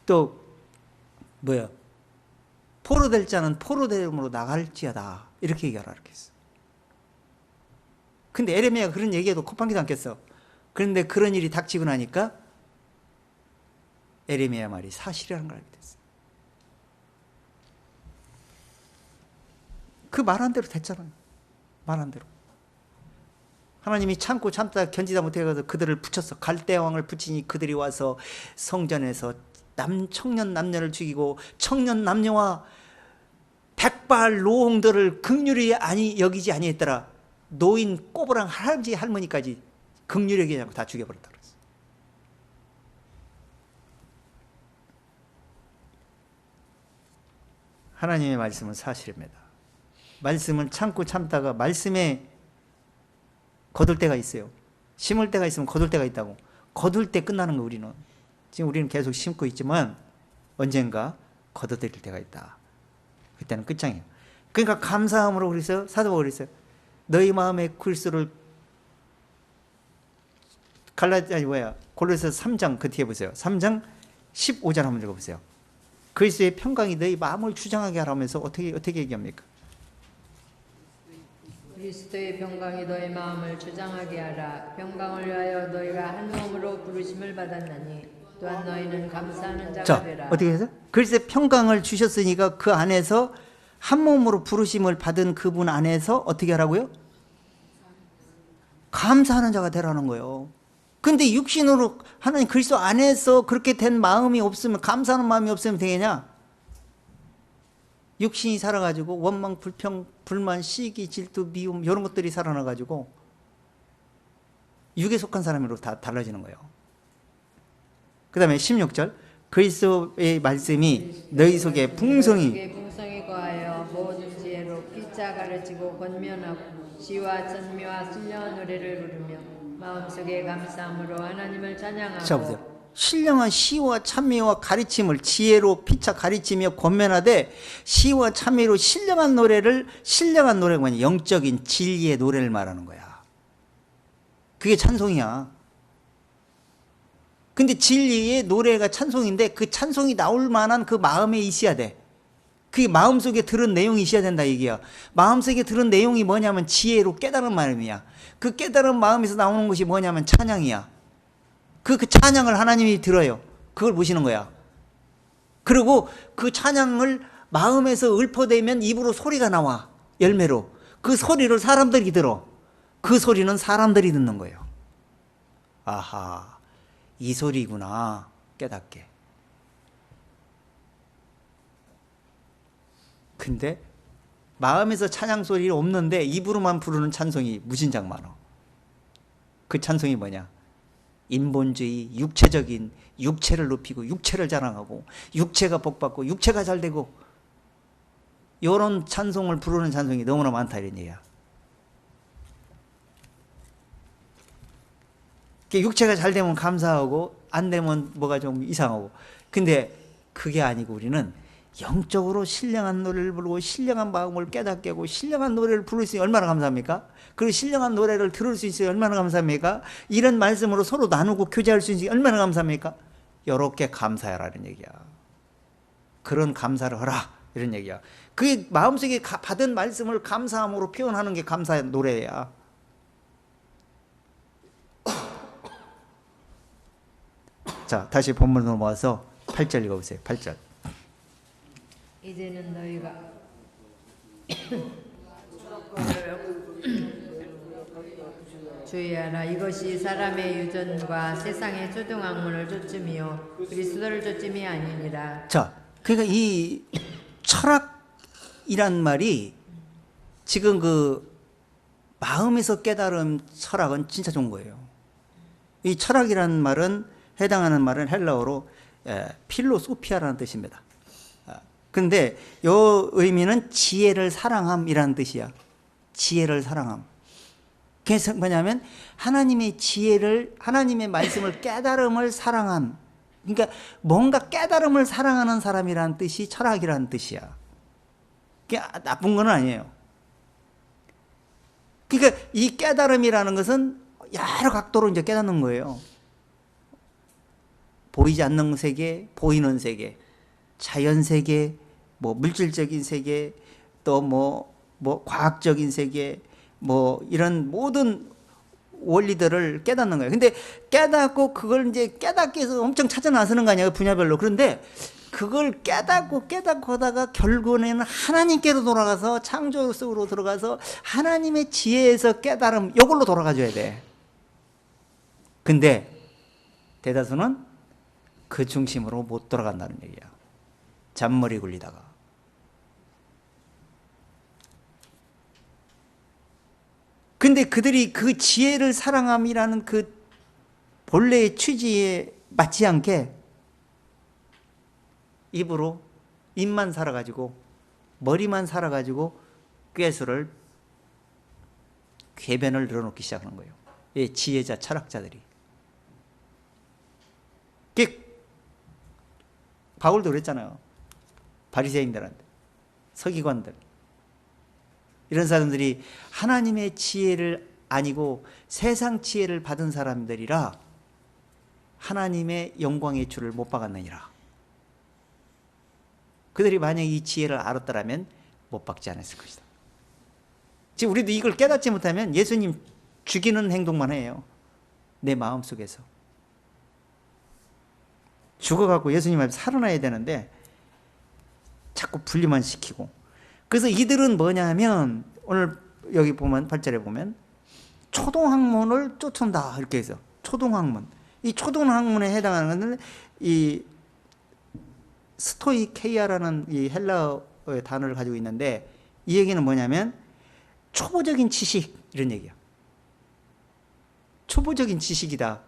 또 포로될 자는 포로됨으로 나갈지어다. 이렇게 얘기하라. 이렇게 했어. 근데 에레미야가 그런 얘기해도 콧방귀도 안 꼈어. 그런데 그런 일이 닥치고 나니까 에레미야 말이 사실이라는 걸 알게 됐어. 그 말한 대로 됐잖아요. 말한 대로. 하나님이 참고 참다 견디다 못해서 그들을 붙였어. 갈대아 왕을 붙이니 그들이 와서 성전에서 청년 남녀를 죽이고 청년 남녀와 백발 노홍들을 긍휼히 여기지 아니했더라. 노인 꼬부랑 할아버지 할머니까지 긍휼히 여기지 않고 다 죽여버렸다 그랬어. 하나님의 말씀은 사실입니다. 말씀은 참고 참다가 말씀에 거둘 때가 있어요. 심을 때가 있으면 거둘 때가 있다고. 거둘 때 끝나는 거 우리는. 지금 우리는 계속 심고 있지만 언젠가 거둬들일 때가 있다. 그때는 끝장이에요. 그러니까 감사함으로 그랬어요. 사도 바울이 그랬어요. 너희 마음의 굴수를 골로새서 3장 그 뒤에 보세요. 3장 15절 한번 읽어보세요. 그리스도의 평강이 너희 마음을 주장하게 하라면서 어떻게 얘기합니까? 그리스도의 평강이 너희 마음을 주장하게 하라. 평강을 위하여 너희가 한 몸으로 부르심을 받았나니 또한 너희는 감사하는 자가 되라. 어떻게 해서? 그리스도의 평강을 주셨으니까 그 안에서 한 몸으로 부르심을 받은 그분 안에서 어떻게 하라고요? 감사하는 자가 되라는 거예요. 근데 육신으로 하나님 그리스도 안에서 그렇게 된 마음이 없으면, 감사하는 마음이 없으면 되겠냐? 육신이 살아가지고 원망, 불평, 불만, 시기, 질투, 미움 이런 것들이 살아나가지고 육에 속한 사람으로 다 달라지는 거예요. 그 다음에 16절 그리스도의 말씀이 너희 속에 풍성히 거하여 모든 지혜로 피차 가르치고 권면하고 시와 찬미와 신령한 노래를 부르며 마음속에 감사함으로 하나님을 찬양하고. 자 보세요. 신령한 시와 찬미와 가르침을 지혜로 피차 가르치며 권면하되 시와 찬미로 신령한 노래가 뭐냐? 영적인 진리의 노래를 말하는 거야. 그게 찬송이야. 근데 진리의 노래가 찬송인데 그 찬송이 나올 만한 그 마음에 있어야 돼. 그게 마음속에 들은 내용이 있어야 된다 얘기야. 마음속에 들은 내용이 뭐냐면 지혜로 깨달은 마음이야. 그 깨달은 마음에서 나오는 것이 뭐냐면 찬양이야. 그 찬양을 하나님이 들어요. 그걸 보시는 거야. 그리고 그 찬양을 마음에서 읊어대면 입으로 소리가 나와. 열매로. 그 소리를 사람들이 들어. 그 소리는 사람들이 듣는 거예요. 아하, 이 소리구나 깨닫게. 근데 마음에서 찬양 소리가 없는데 입으로만 부르는 찬송이 무진장 많아. 그 찬송이 뭐냐? 인본주의, 육체적인, 육체를 높이고 육체를 자랑하고 육체가 복받고 육체가 잘되고 이런 찬송을 부르는 찬송이 너무나 많다 이런 얘기야. 육체가 잘되면 감사하고 안 되면 뭐가 좀 이상하고. 근데 그게 아니고 우리는 영적으로 신령한 노래를 부르고 신령한 마음을 깨닫게 하고 신령한 노래를 부를 수 있으니 얼마나 감사합니까? 그리고 신령한 노래를 들을 수 있으니 얼마나 감사합니까? 이런 말씀으로 서로 나누고 교제할 수 있으니 얼마나 감사합니까? 이렇게 감사해라는 얘기야. 그런 감사를 하라 이런 얘기야. 그게 마음속에 받은 말씀을 감사함으로 표현하는 게 감사의 노래야. 자, 다시 본문으로 넘어와서 8절 읽어보세요. 8절. 이제는 너희가 주의하라. 이것이 사람의 유전과 세상의 초등학문을 쫓음이요 그리스도를 쫓음이 아니니라. 자, 그러니까 이 철학이란 말이 지금 그 마음에서 깨달은 철학은 진짜 좋은 거예요. 이 철학이라는 말은 해당하는 말은 헬라어로 필로소피아라는 뜻입니다. 근데 요 의미는 지혜를 사랑함이라는 뜻이야. 지혜를 사랑함. 그래서 뭐냐면 하나님의 지혜를, 하나님의 말씀을, 깨달음을 사랑함. 그러니까 뭔가 깨달음을 사랑하는 사람이라는 뜻이 철학이라는 뜻이야. 그게 나쁜 건 아니에요. 그러니까 이 깨달음이라는 것은 여러 각도로 이제 깨닫는 거예요. 보이지 않는 세계, 보이는 세계, 자연 세계, 뭐 물질적인 세계, 또 뭐 과학적인 세계, 뭐 이런 모든 원리들을 깨닫는 거예요. 근데 깨닫고 그걸 이제 깨닫기 위해서 엄청 찾아 나서는 거 아니에요, 분야별로. 그런데 그걸 깨닫고 하다가 결국에는 하나님께로 돌아가서 창조 속으로 들어가서 하나님의 지혜에서 깨달음, 이걸로 돌아가줘야 돼. 근데 대다수는 그 중심으로 못 돌아간다는 얘기야. 잔머리 굴리다가. 근데 그들이 그 지혜를 사랑함이라는 그 본래의 취지에 맞지 않게 입으로 입만 살아가지고 머리만 살아가지고 꾀수를 궤변을 늘어놓기 시작하는 거예요. 이 지혜자 철학자들이. 바울도 그랬잖아요. 바리새인들한테, 서기관들, 이런 사람들이 하나님의 지혜를 아니고 세상 지혜를 받은 사람들이라 하나님의 영광의 주를 못 박았느니라. 그들이 만약 이 지혜를 알았더라면 못 박지 않았을 것이다. 지금 우리도 이걸 깨닫지 못하면 예수님 죽이는 행동만 해요. 내 마음속에서. 죽어갖고 예수님 앞에 살아나야 되는데 자꾸 분리만 시키고. 그래서 이들은 뭐냐면 오늘 여기 보면 8절에 보면 초동학문을 쫓은다 이렇게 해서 초동학문. 이 초동학문에 해당하는 것은 이 스토이케이아라는 이 헬라어의 단어를 가지고 있는데 이 얘기는 뭐냐면 초보적인 지식 이런 얘기야. 초보적인 지식이다.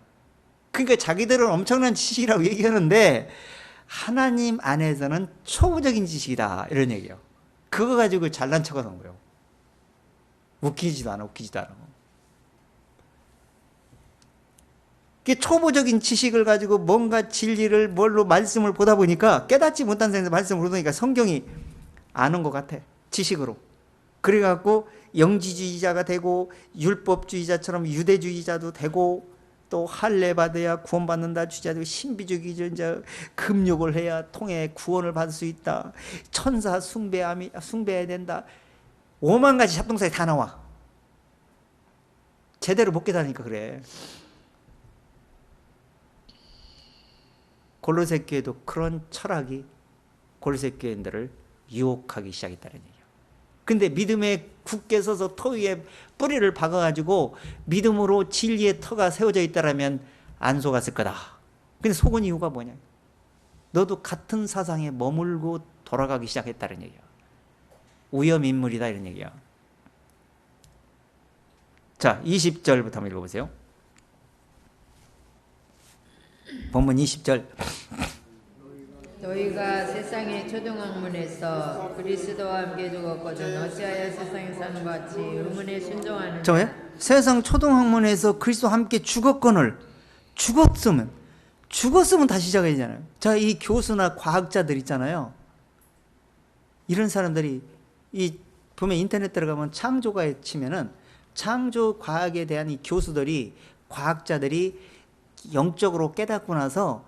그러니까 자기들은 엄청난 지식이라고 얘기하는데 하나님 안에서는 초보적인 지식이다 이런 얘기예요. 그거 가지고 잘난 척하는 거예요. 웃기지도 않아. 초보적인 지식을 가지고 뭔가 진리를 뭘로 말씀을 보다 보니까 깨닫지 못한 상태에서 말씀을 보니까 성경이 아는 것 같아. 지식으로. 그래갖고 영지주의자가 되고 율법주의자처럼 유대주의자도 되고 또 할례 받아야 구원받는다 주자도 신비주의자 금욕을 해야 통해 구원을 받을 수 있다. 천사 숭배해야 된다. 5만 가지 잡동사에 다 나와. 제대로 못 깨닫으니까 그래. 골로새 교회도 그런 철학이 골로새 교인들을 유혹하기 시작했다는 얘기예요. 근데 믿음에 굳게 서서 터 위에 뿌리를 박아가지고 믿음으로 진리의 터가 세워져 있다라면 안 속았을 거다. 근데 속은 이유가 뭐냐? 너도 같은 사상에 머물고 돌아가기 시작했다는 얘기야. 우염인물이다 이런 얘기야. 자, 20절부터 한번 읽어보세요. 본문 20절. 너희가 세상의 초등학문에서 그리스도와 함께 죽었거든 어찌하여 세상에 사는 것 같이 의문에 순종하느냐. 저요? 세상 초등학문에서 그리스도와 함께 죽었거늘 죽었으면 다시 시작해야 되잖아요. 자, 이 교수나 과학자들 있잖아요. 이런 사람들이 보면 인터넷 들어가면 창조가에 치면은 창조 과학에 대한 이 교수들이 과학자들이 영적으로 깨닫고 나서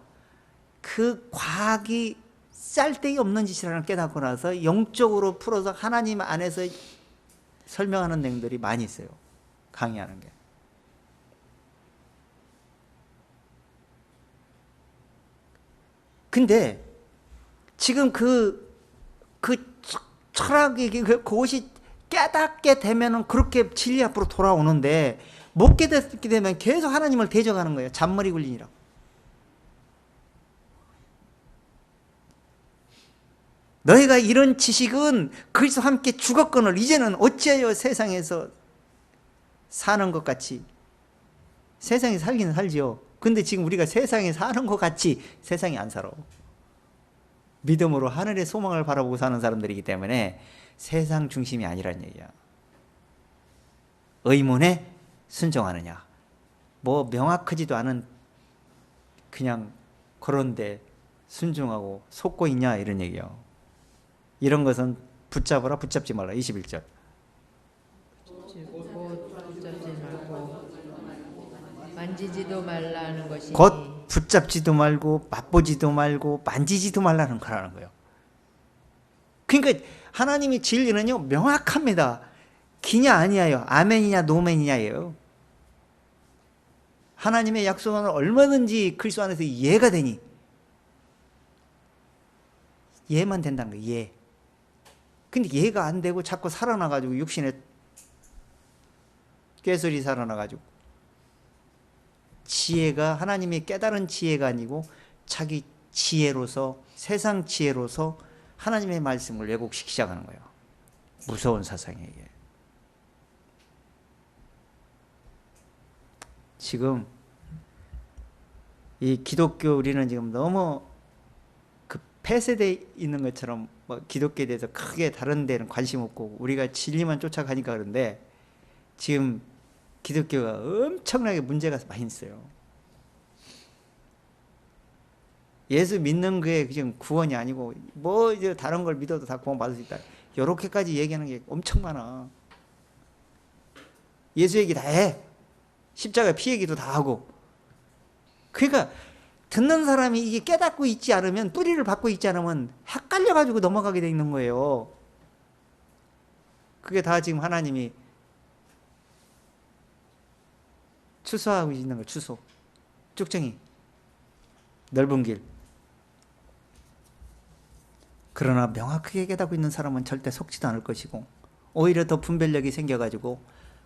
그 과학이 쌀데기 없는 짓이라는 깨닫고 나서 영적으로 풀어서 하나님 안에서 설명하는 내용들이 많이 있어요. 강의하는 게. 근데 지금 그 철학이 그것이 깨닫게 되면은 그렇게 진리 앞으로 돌아오는데 못 깨닫게 되면 계속 하나님을 대적하는 거예요. 잔머리 굴린이라고. 너희가 이런 지식은 그리스도와 함께 죽었거늘 이제는 어찌하여 세상에서 사는 것 같이. 세상에 살기는 살지요. 근데 지금 우리가 세상에 사는 것 같이 세상이 안 살아. 믿음으로 하늘의 소망을 바라보고 사는 사람들이기 때문에 세상 중심이 아니란 얘기야. 의문에 순종하느냐. 뭐 명확하지도 않은 그냥 그런데 순종하고 속고 있냐 이런 얘기요. 이런 것은 붙잡으라 붙잡지 말라. 21절. 붙잡지 말고 만지지도 말라는 것이니 곧 붙잡지도 말고 맛보지도 말고 만지지도 말라는 거라는 거예요. 그러니까 하나님의 진리는요 명확합니다. 기냐 아니냐요. 아멘이냐 노멘이냐예요. 하나님의 약속은 얼마든지 그리스도 안에서 예가 되니 예만 된다는 거예요. 예. 근데 예가 안 되고 자꾸 살아나가지고 육신에 꾀술이 살아나가지고 지혜가 하나님의 깨달은 지혜가 아니고 자기 지혜로서 세상 지혜로서 하나님의 말씀을 왜곡시키기 시작하는 거예요. 무서운 사상이에요. 이게. 지금 이 기독교 우리는 지금 너무 그 폐쇄되어 있는 것처럼 뭐 기독교에 대해서 크게 다른 데는 관심 없고 우리가 진리만 쫓아가니까 그런데 지금 기독교가 엄청나게 문제가 많이 있어요. 예수 믿는 게 지금 구원이 아니고 뭐 이제 다른 걸 믿어도 다 구원받을 수 있다. 이렇게까지 얘기하는 게 엄청 많아. 예수 얘기 다 해. 십자가 피 얘기도 다 하고. 그러니까 듣는 사람이 이게 깨닫고 있지 않으면, 뿌리를 받고 있지 않으면 헷갈려가지고 넘어가게 돼 있는 거예요. 그게 다 지금 하나님이 추수하고 있는 거예요. 추수. 쭉정이. 넓은 길. 그러나 명확하게 깨닫고 있는 사람은 절대 속지도 않을 것이고, 오히려 더 분별력이 생겨가지고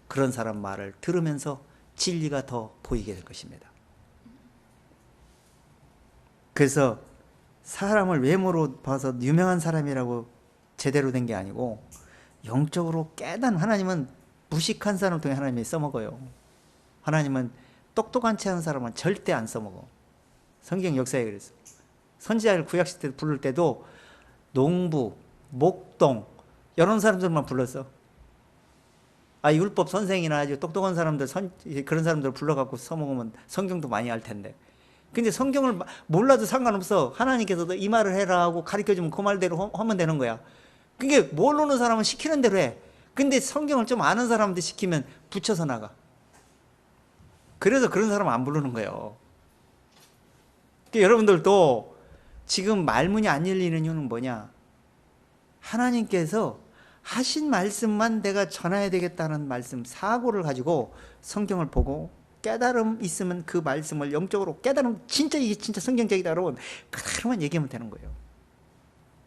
그런 사람 말을 들으면서 진리가 더 보이게 될 것입니다. 그래서 사람을 외모로 봐서 유명한 사람이라고 제대로 된 게 아니고, 영적으로 깨닫는, 하나님은 무식한 사람 통해 하나님이 써먹어요. 하나님은 똑똑한 체 하는 사람은 절대 안 써먹어. 성경 역사에 그랬어. 선지자를 구약시 때 부를 때도 농부, 목동 이런 사람들만 불렀어. 율법 선생이나 아주 똑똑한 사람들, 그런 사람들 불러갖고 써먹으면 성경도 많이 알 텐데. 근데 성경을 몰라도 상관없어. 하나님께서도 이 말을 해라 하고 가르쳐주면 그 말대로 하면 되는 거야. 그게 모르는 사람은 시키는 대로 해. 근데 성경을 좀 아는 사람한테 시키면 붙여서 나가. 그래서 그런 사람 안 부르는 거예요. 그러니까 여러분들도 지금 말문이 안 열리는 이유는 뭐냐? 하나님께서 하신 말씀만 내가 전해야 되겠다는 말씀, 사고를 가지고 성경을 보고 깨달음 있으면 그 말씀을 영적으로 깨달음, 진짜 이게 진짜 성경적이다 그러면 그대로만 얘기하면 되는 거예요.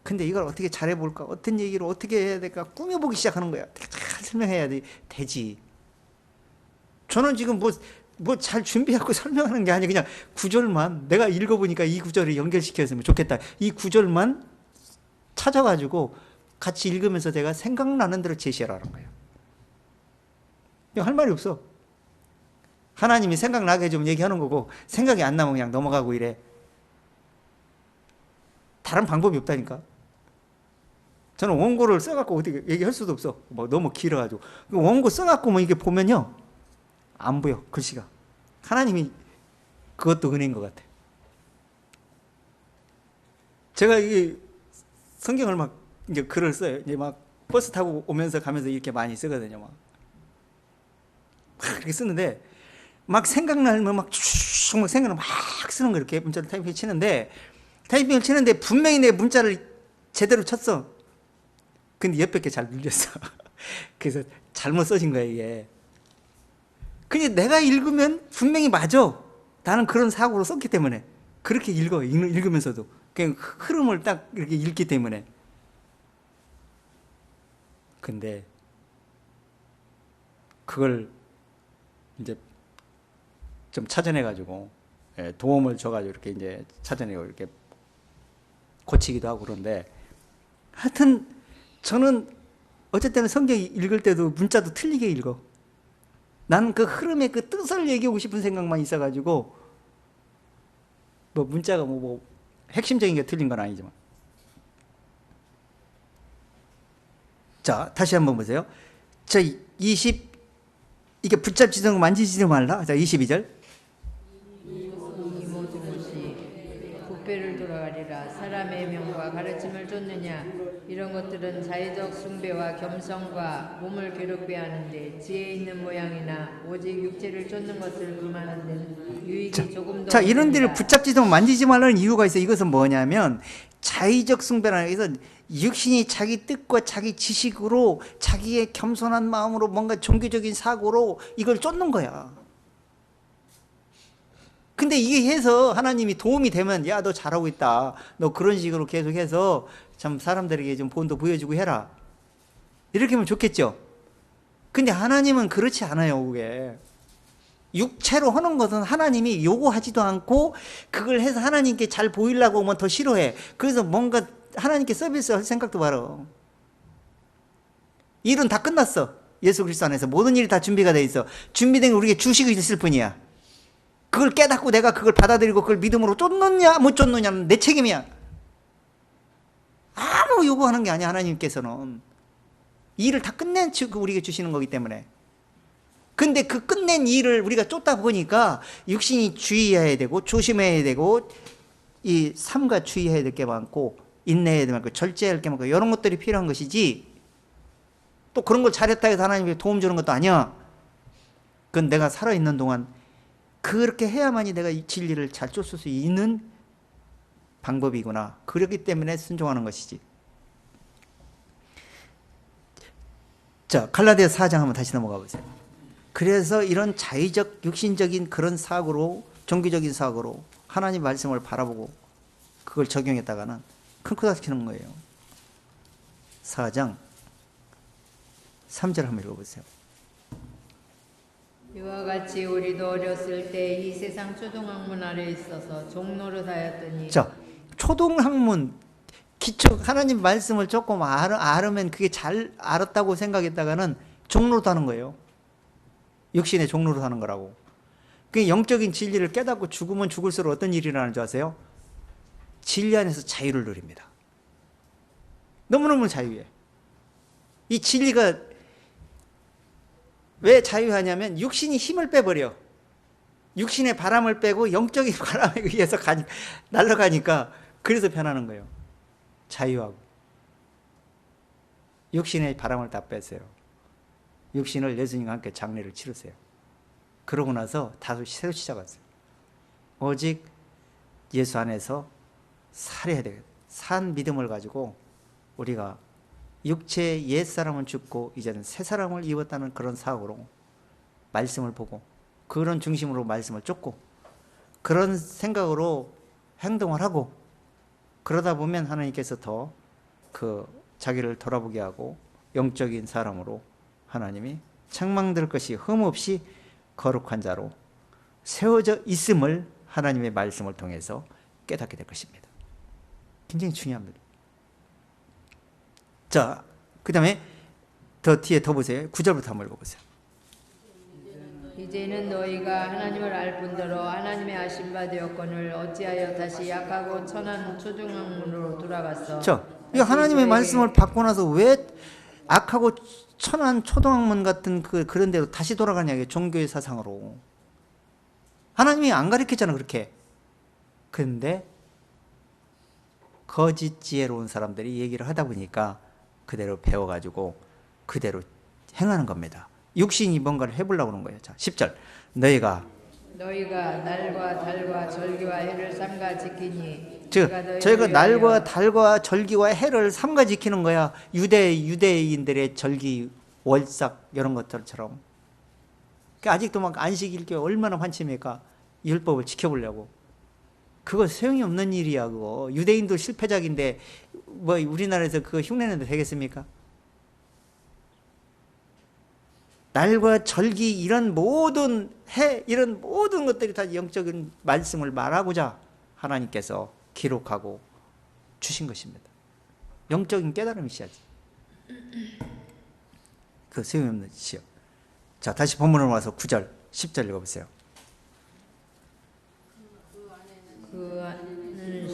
근데 이걸 어떻게 잘해볼까? 어떤 얘기를 어떻게 해야 될까? 꾸며보기 시작하는 거야. 잘 설명해야 되지. 저는 지금 뭐 잘 준비하고 설명하는 게 아니라 그냥 구절만, 내가 읽어보니까 이 구절을 연결시켰으면 좋겠다. 이 구절만 찾아가지고 같이 읽으면서 제가 생각나는 대로 제시하라는 거예요. 할 말이 없어. 하나님이 생각나게 좀 얘기하는 거고, 생각이 안 나면 그냥 넘어가고 이래. 다른 방법이 없다니까. 저는 원고를 써갖고 어떻게 얘기할 수도 없어. 뭐 너무 길어가지고. 원고 써갖고 뭐 이게 보면요, 안 보여, 글씨가. 하나님이 그것도 은혜인 것 같아. 제가 이 성경을 막 이제 글을 써요. 이제 막 버스 타고 오면서 가면서 이렇게 많이 쓰거든요. 막 이렇게 쓰는데, 막 생각나면 막 생각나면 막 쓰는 거, 이렇게 문자를 타이핑 타이핑을 치는데 분명히 내 문자를 제대로 쳤어. 근데 옆에 게 잘 눌렸어. 그래서 잘못 써진 거야, 이게. 근데 내가 읽으면 분명히 맞아. 나는 그런 사고로 썼기 때문에. 그렇게 읽으면서도. 그냥 흐름을 딱 이렇게 읽기 때문에. 근데 그걸 이제 좀 찾아내가지고, 도움을 줘가지고 이렇게 이제 찾아내고 이렇게 고치기도 하고 그런데, 하여튼 저는 어쨌든 성경 읽을 때도 문자도 틀리게 읽어. 나는 그 흐름의 그 뜻을 얘기하고 싶은 생각만 있어가지고, 뭐 문자가 뭐 핵심적인 게 틀린 건 아니지만. 자, 다시 한번 보세요. 자, 이게 붙잡지도 만지지도 말라. 자, 22절. 이 모든 것이 부패를 돌아가리라. 사람의 명과 가르침을 쫓느냐. 이런 것들은 자의적 숭배와 겸손과 몸을 괴롭게 하는데, 지혜 있는 모양이나 오직 육체를 쫓는 것을 금하는 데는 유익이 조금도 자, 이런 데를 없느니라. 붙잡지도 만지지 말라는 이유가 있어요. 이것은 뭐냐면, 자의적 숭배라는 게, 그래서 육신이 자기 뜻과 자기 지식으로, 자기의 겸손한 마음으로, 뭔가 종교적인 사고로 이걸 쫓는 거야. 근데 이게 해서 하나님이 도움이 되면, 야, 너 잘하고 있다, 너 그런 식으로 계속해서 참 사람들에게 좀 본도 보여주고 해라, 이렇게 하면 좋겠죠. 근데 하나님은 그렇지 않아요. 그게 육체로 하는 것은 하나님이 요구하지도 않고, 그걸 해서 하나님께 잘 보이려고 하면 더 싫어해. 그래서 뭔가 하나님께 서비스 할 생각도 말어. 일은 다 끝났어. 예수 그리스도 안에서 모든 일이 다 준비가 돼 있어. 준비된 거 우리에게 주시고 있을 뿐이야. 그걸 깨닫고 내가 그걸 받아들이고 그걸 믿음으로 쫓느냐 못 쫓느냐는 내 책임이야. 아무 요구하는 게 아니야. 하나님께서는 일을 다 끝낸 우리에게 주시는 거기 때문에. 근데 그 끝낸 일을 우리가 쫓다 보니까 육신이 주의해야 되고 조심해야 되고, 이 삶과 주의해야 될 게 많고, 인내해야 될 게 많고, 절제해야 될 게 많고, 이런 것들이 필요한 것이지, 또 그런 걸 잘했다 해서 하나님이 도움 주는 것도 아니야. 그건 내가 살아있는 동안 그렇게 해야만이 내가 이 진리를 잘 쫓을 수 있는 방법이구나. 그렇기 때문에 순종하는 것이지. 자, 갈라디아서 4장 한번 다시 넘어가 보세요. 그래서 이런 자의적 육신적인 그런 사고로, 종교적인 사고로 하나님 말씀을 바라보고 그걸 적용했다가는 큰 코 다치는 거예요. 4장 3절 한번 읽어보세요. 이와 같이 우리도 어렸을 때 이 세상 초등학문 아래 있어서 종노릇하였더니. 자, 초등학문 기초 하나님 말씀을 조금 알으면 그게 잘 알았다고 생각했다가는 종노릇하는 거예요. 육신의 종노릇하는 거라고. 그 영적인 진리를 깨닫고 죽으면 죽을수록 어떤 일이 일어나는 줄 아세요? 진리 안에서 자유를 누립니다. 너무너무 자유해. 이 진리가 왜 자유하냐면 육신이 힘을 빼버려. 육신의 바람을 빼고 영적인 바람에 의해서 날아가니까 그래서 변하는 거예요. 자유하고. 육신의 바람을 다 뺐어요. 육신을 예수님과 함께 장례를 치르세요. 그러고 나서 다시 새로 시작하세요. 오직 예수 안에서 살아야 되겠다. 산 믿음을 가지고 우리가 육체의 옛사람은 죽고 이제는 새 사람을 입었다는 그런 사고로 말씀을 보고 그런 중심으로 말씀을 쫓고 그런 생각으로 행동을 하고 그러다 보면 하나님께서 더 그 자기를 돌아보게 하고 영적인 사람으로 하나님이 책망될 것이 흠없이 거룩한 자로 세워져 있음을 하나님의 말씀을 통해서 깨닫게 될 것입니다. 굉장히 중요합니다. 자, 그 다음에 더 뒤에 더 보세요. 9절부터 한번 읽어보세요. 이제는 너희가 하나님을 알 뿐더러 하나님의 아신 바 되었거늘 어찌하여 다시 약하고 천한 초등학문으로 돌아갔어. 자, 이 하나님의 말씀을 받고 나서 왜 악하고 천한 초등학문 같은 그런 데로 다시 돌아가냐, 종교의 사상으로. 하나님이 안 가르쳤잖아, 그렇게. 근데 거짓 지혜로운 사람들이 얘기를 하다 보니까 그대로 배워가지고 그대로 행하는 겁니다. 육신이 뭔가를 해보려고 하는 거예요. 자, 10절. 너희가 날과 달과 절기와 해를 삼가 지키니. 저희가 날과 달과 절기와 해를 삼가 지키는 거야. 유대인들의 절기, 월삭 이런 것들처럼. 아직도 막 안식일교회 얼마나 환치입니까? 율법을 지켜보려고. 그거 소용이 없는 일이야. 그거 유대인도 실패작인데 뭐 우리나라에서 그거 흉내내도 되겠습니까? 날과 절기 이런 모든 해 이런 모든 것들이 다 영적인 말씀을 말하고자 하나님께서 기록하고 주신 것입니다. 영적인 깨달음이 있어야지. 그 소용이 없는 짓이요. 자, 다시 본문으로 와서 9절 10절 읽어보세요. 그 안은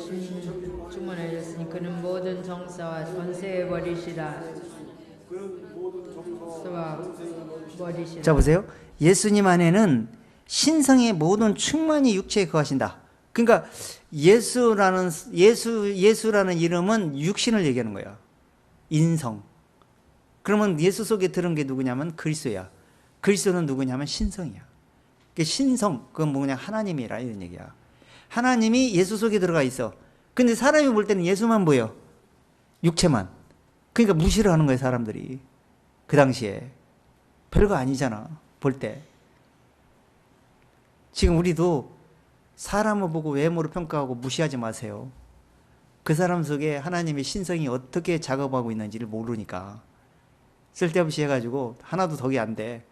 충만하였으니 그는 모든 정사와 권세에 버리시라. 자, 보세요. 예수님 안에는 신성의 모든 충만이 육체에 거하신다. 그러니까 예수라는 이름은 육신을 얘기하는 거야. 인성. 그러면 예수 속에 들은 게 누구냐면 그리스도야. 그리스도는 누구냐면 신성이야. 신성, 그건 뭐냐, 하나님이라 이런 얘기야. 하나님이 예수 속에 들어가 있어. 근데 사람이 볼 때는 예수만 보여. 육체만. 그러니까 무시를 하는 거예요, 사람들이. 그 당시에. 별거 아니잖아, 볼 때. 지금 우리도 사람을 보고 외모를 평가하고 무시하지 마세요. 그 사람 속에 하나님의 신성이 어떻게 작업하고 있는지를 모르니까. 쓸데없이 해가지고 하나도 덕이 안 돼.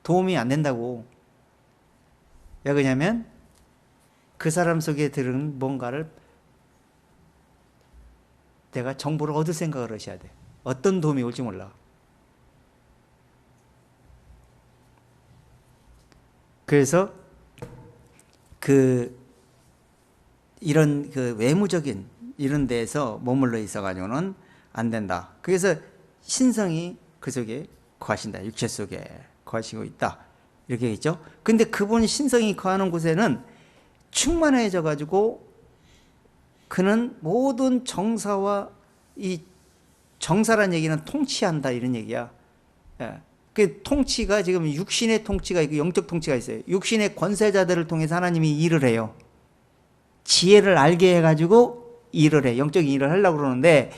도움이 안 된다고. 왜 그러냐면 그 사람 속에 들은 뭔가를 내가 정보를 얻을 생각을 하셔야 돼. 어떤 도움이 올지 몰라. 그래서 이런 외무적인 이런 데에서 머물러 있어가지고는 안 된다. 그래서 신성이 그 속에 거하신다. 육체 속에 거하시고 있다. 이렇게 있죠. 근데 그분 신성이 거하는 곳에는 충만해져 가지고 그는 모든 정사와 이 정사란 얘기는 통치한다 이런 얘기야. 예. 그 통치가 지금 육신의 통치가 있고 영적 통치가 있어요. 육신의 권세자들을 통해서 하나님이 일을 해요. 지혜를 알게 해가지고 일을 해. 영적인 일을 하려고 그러는데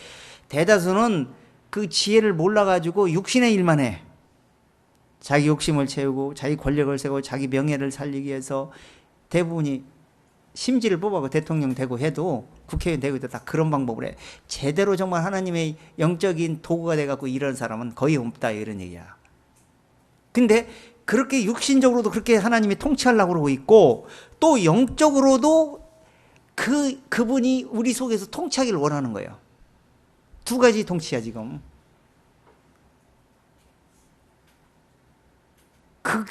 대다수는 그 지혜를 몰라가지고 육신의 일만 해. 자기 욕심을 채우고 자기 권력을 세우고 자기 명예를 살리기 위해서 대부분이 심지를 뽑아고 대통령 되고 해도 국회의원 되고 해도 다 그런 방법을 해. 제대로 정말 하나님의 영적인 도구가 돼갖고 이런 사람은 거의 없다 이런 얘기야. 근데 그렇게 육신적으로도 그렇게 하나님이 통치하려고 그러고 있고 또 영적으로도 그분이 우리 속에서 통치하기를 원하는 거예요. 두 가지 통치야 지금.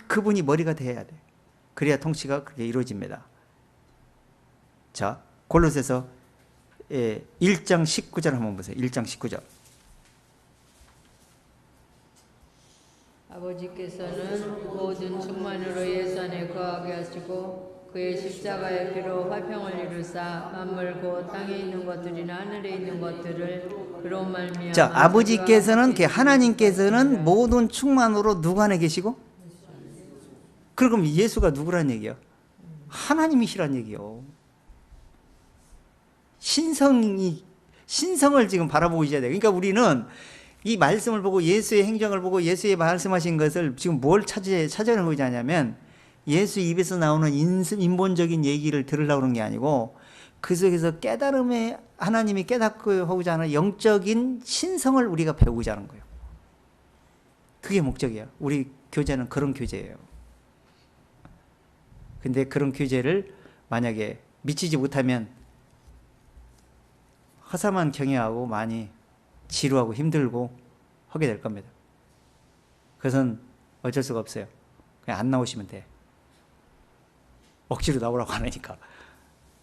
그분이 머리가 돼야 돼. 그래야 통치가 그렇게 이루어집니다. 자, 골로새서 1장 19절 한번 보세요. 1장 19절. 아버지께서는 모든 충만으로 예수 안에 거하게 하시고 그의 십자가의 피로 화평을 이루사 만물 곧 땅에 있는 것들이나 하늘에 있는 것들을 그로 말미암아 자, 아버지께서는 하나님께서는 모든 충만으로 누구 안에 계시고? 그럼 예수가 누구란 얘기야? 하나님이시란 얘기요. 신성을 지금 바라보고 있어야 돼. 그러니까 우리는 이 말씀을 보고 예수의 행정을 보고 예수의 말씀하신 것을 지금 뭘 찾아내는 거지 하냐면 예수 입에서 나오는 인본적인 얘기를 들으려고 그런 게 아니고 그 속에서 깨달음에 하나님이 깨닫고 하고자 하는 영적인 신성을 우리가 배우고자 하는 거예요. 그게 목적이에요. 우리 교제는 그런 교제예요. 근데 그런 교제를 만약에 미치지 못하면 허사만 경외하고 많이 지루하고 힘들고 하게 될 겁니다. 그것은 어쩔 수가 없어요. 그냥 안 나오시면 돼. 억지로 나오라고 하니까.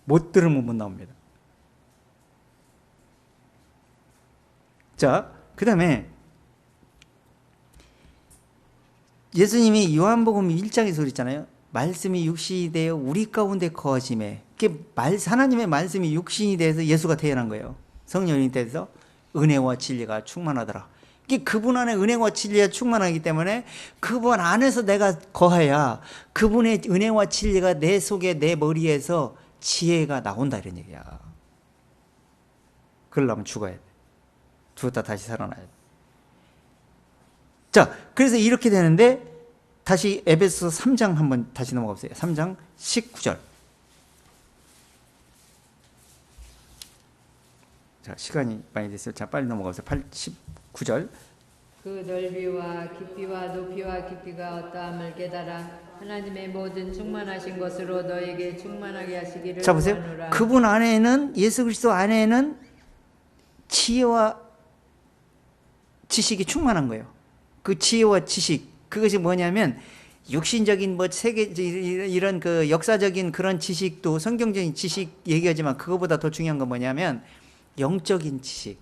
못 들으면 못 나옵니다. 자, 그 다음에 예수님이 요한복음 1장에서 그랬잖아요. 말씀이 육신이 되어 우리 가운데 거하심에, 하나님의 말씀이 육신이 돼서 예수가 태어난 거예요. 성령이 돼서 은혜와 진리가 충만하더라. 그분 안에 은혜와 진리가 충만하기 때문에 그분 안에서 내가 거해야 그분의 은혜와 진리가 내 속에 내 머리에서 지혜가 나온다 이런 얘기야. 그러려면 죽어야 돼. 죽었다 다시 살아나야 돼. 자, 그래서 이렇게 되는데 다시 에베소 3장 한번 다시 넘어가 보세요. 3장 19절. 자, 시간이 많이 됐어요. 자, 빨리 넘어가 보세요. 19절. 그 넓이와 깊이와 높이와 깊이가 어떠함을 깨달아 하나님의 모든 충만하신 것으로 너에게 충만하게 하시기를 자, 보세요. 원하노라. 그분 안에는, 예수 그리스도 안에는 지혜와 지식이 충만한 거예요. 그 지혜와 지식, 그것이 뭐냐면 육신적인 뭐 세계 이런 그 역사적인 그런 지식도 성경적인 지식 얘기하지만 그거보다 더 중요한 건 뭐냐면 영적인 지식.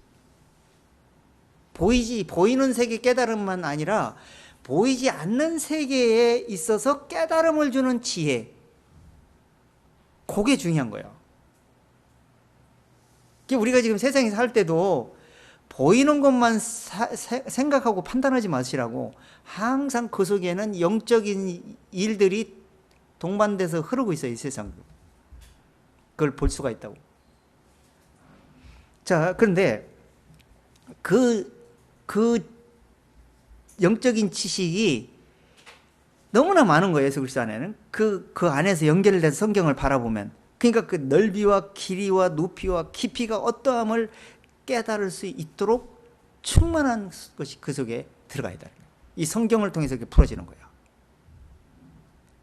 보이는 세계 깨달음만 아니라 보이지 않는 세계에 있어서 깨달음을 주는 지혜. 그게 중요한 거예요. 우리가 지금 세상에 살 때도 보이는 것만 생각하고 판단하지 마시라고. 항상 그 속에는 영적인 일들이 동반돼서 흐르고 있어요, 이 세상도. 그걸 볼 수가 있다고. 자, 그런데 그 영적인 지식이 너무나 많은 거예요, 예수 그리스도 안에는. 그 안에서 연결된 성경을 바라보면. 그러니까 그 넓이와 길이와 높이와 깊이가 어떠함을 깨달을 수 있도록 충만한 것이 그 속에 들어가야 돼. 이 성경을 통해서 이렇게 풀어지는 거예요.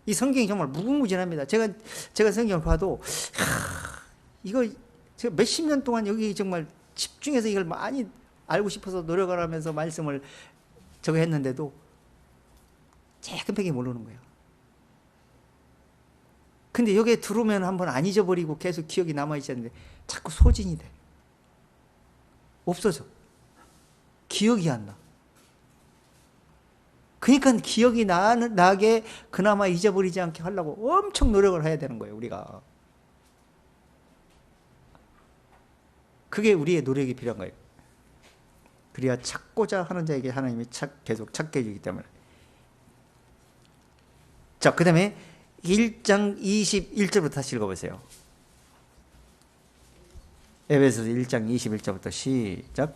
이 성경이 정말 무궁무진합니다. 제가 성경을 봐도 이거 제가 몇십 년 동안 여기 정말 집중해서 이걸 많이 알고 싶어서 노력을 하면서 말씀을 저거 했는데도 조금밖에 모르는 거예요. 근데 여기에 들어오면 한번 안 잊어버리고 계속 기억이 남아있었는데 자꾸 소진이 돼. 없어져. 기억이 안 나. 그러니까 기억이 나게 그나마 잊어버리지 않게 하려고 엄청 노력을 해야 되는 거예요, 우리가. 그게 우리의 노력이 필요한 거예요. 그래야 찾고자 하는 자에게 하나님이 계속 찾게 해주기 때문에. 자, 그 다음에 1장 21절부터 다시 읽어보세요. 에베소서 1장 21절부터 시작.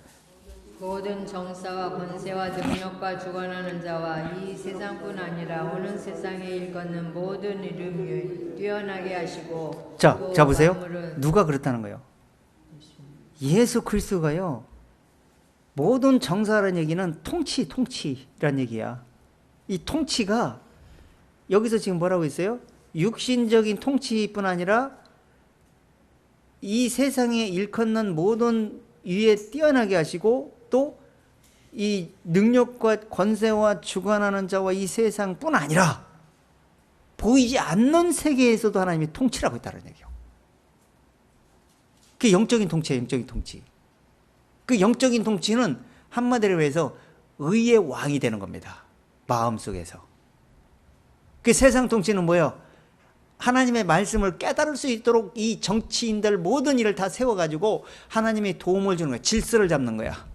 모든 정사와 권세와 능력과 주관하는 자와 이 세상뿐 아니라 오는 세상에 일컫는 모든 이름 위에 뛰어나게 하시고. 자, 또 자 보세요. 만물은 누가 그렇다는 거예요? 예수 그리스도가요. 모든 정사라는 얘기는 통치란 얘기야. 이 통치가 여기서 지금 뭐라고 있어요? 육신적인 통치뿐 아니라 이 세상에 일컫는 모든 위에 뛰어나게 하시고 또 이 능력과 권세와 주관하는 자와 이 세상뿐 아니라 보이지 않는 세계에서도 하나님이 통치를 하고 있다는 얘기예요. 그게 영적인 통치예요. 영적인 통치. 그 영적인 통치는 한마디로 해서 의의 왕이 되는 겁니다. 마음속에서. 그 세상 통치는 뭐예요? 하나님의 말씀을 깨달을 수 있도록 이 정치인들 모든 일을 다 세워가지고 하나님의 도움을 주는 거야. 질서를 잡는 거야.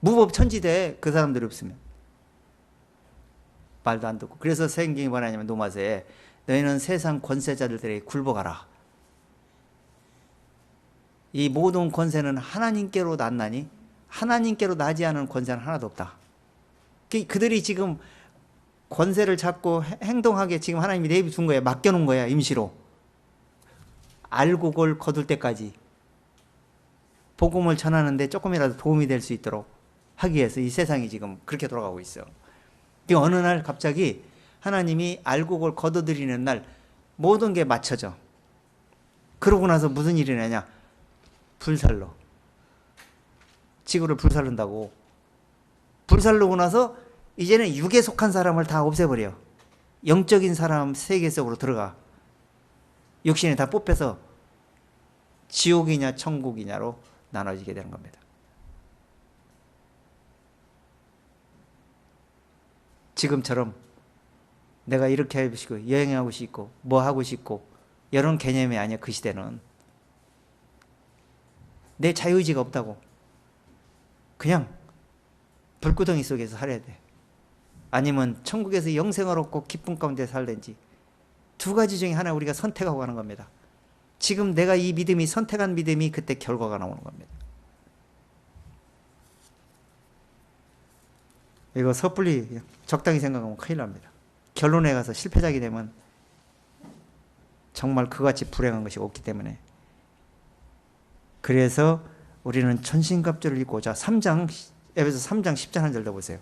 무법천지돼. 그 사람들이 없으면. 말도 안 듣고. 그래서 성경이 뭐냐면 노마서에 너희는 세상 권세자들에게 굴복하라. 이 모든 권세는 하나님께로 났나니 하나님께로 나지 않은 권세는 하나도 없다. 그들이 지금 권세를 잡고 행동하게 지금 하나님이 내비둔 거야. 맡겨놓은 거야. 임시로. 알고 그걸 거둘 때까지 복음을 전하는데 조금이라도 도움이 될 수 있도록 하기 위해서 이 세상이 지금 그렇게 돌아가고 있어. 어느 날 갑자기 하나님이 알고 그걸 거둬들이는 날 모든 게 맞춰져. 그러고 나서 무슨 일이 나냐? 불살로. 지구를 불살른다고. 불살르고 나서 이제는 육에 속한 사람을 다 없애버려. 영적인 사람 세계 속으로 들어가. 육신이 다 뽑혀서 지옥이냐 천국이냐로 나눠지게 되는 겁니다. 지금처럼 내가 이렇게 하고 싶고 여행하고 싶고 뭐 하고 싶고 이런 개념이 아니야. 그 시대는 내 자유의지가 없다고. 그냥 불구덩이 속에서 살아야 돼. 아니면 천국에서 영생을 얻고 기쁨 가운데 살든지. 두 가지 중에 하나 우리가 선택하고 가는 겁니다. 지금 내가 이 믿음이 선택한 믿음이 그때 결과가 나오는 겁니다. 이거 섣불리 적당히 생각하면 큰일 납니다. 결론에 가서 실패작이 되면 정말 그같이 불행한 것이 없기 때문에. 그래서 우리는 전신갑주를 입고. 자, 3장 에베소 3장 10절 한 절 더 보세요.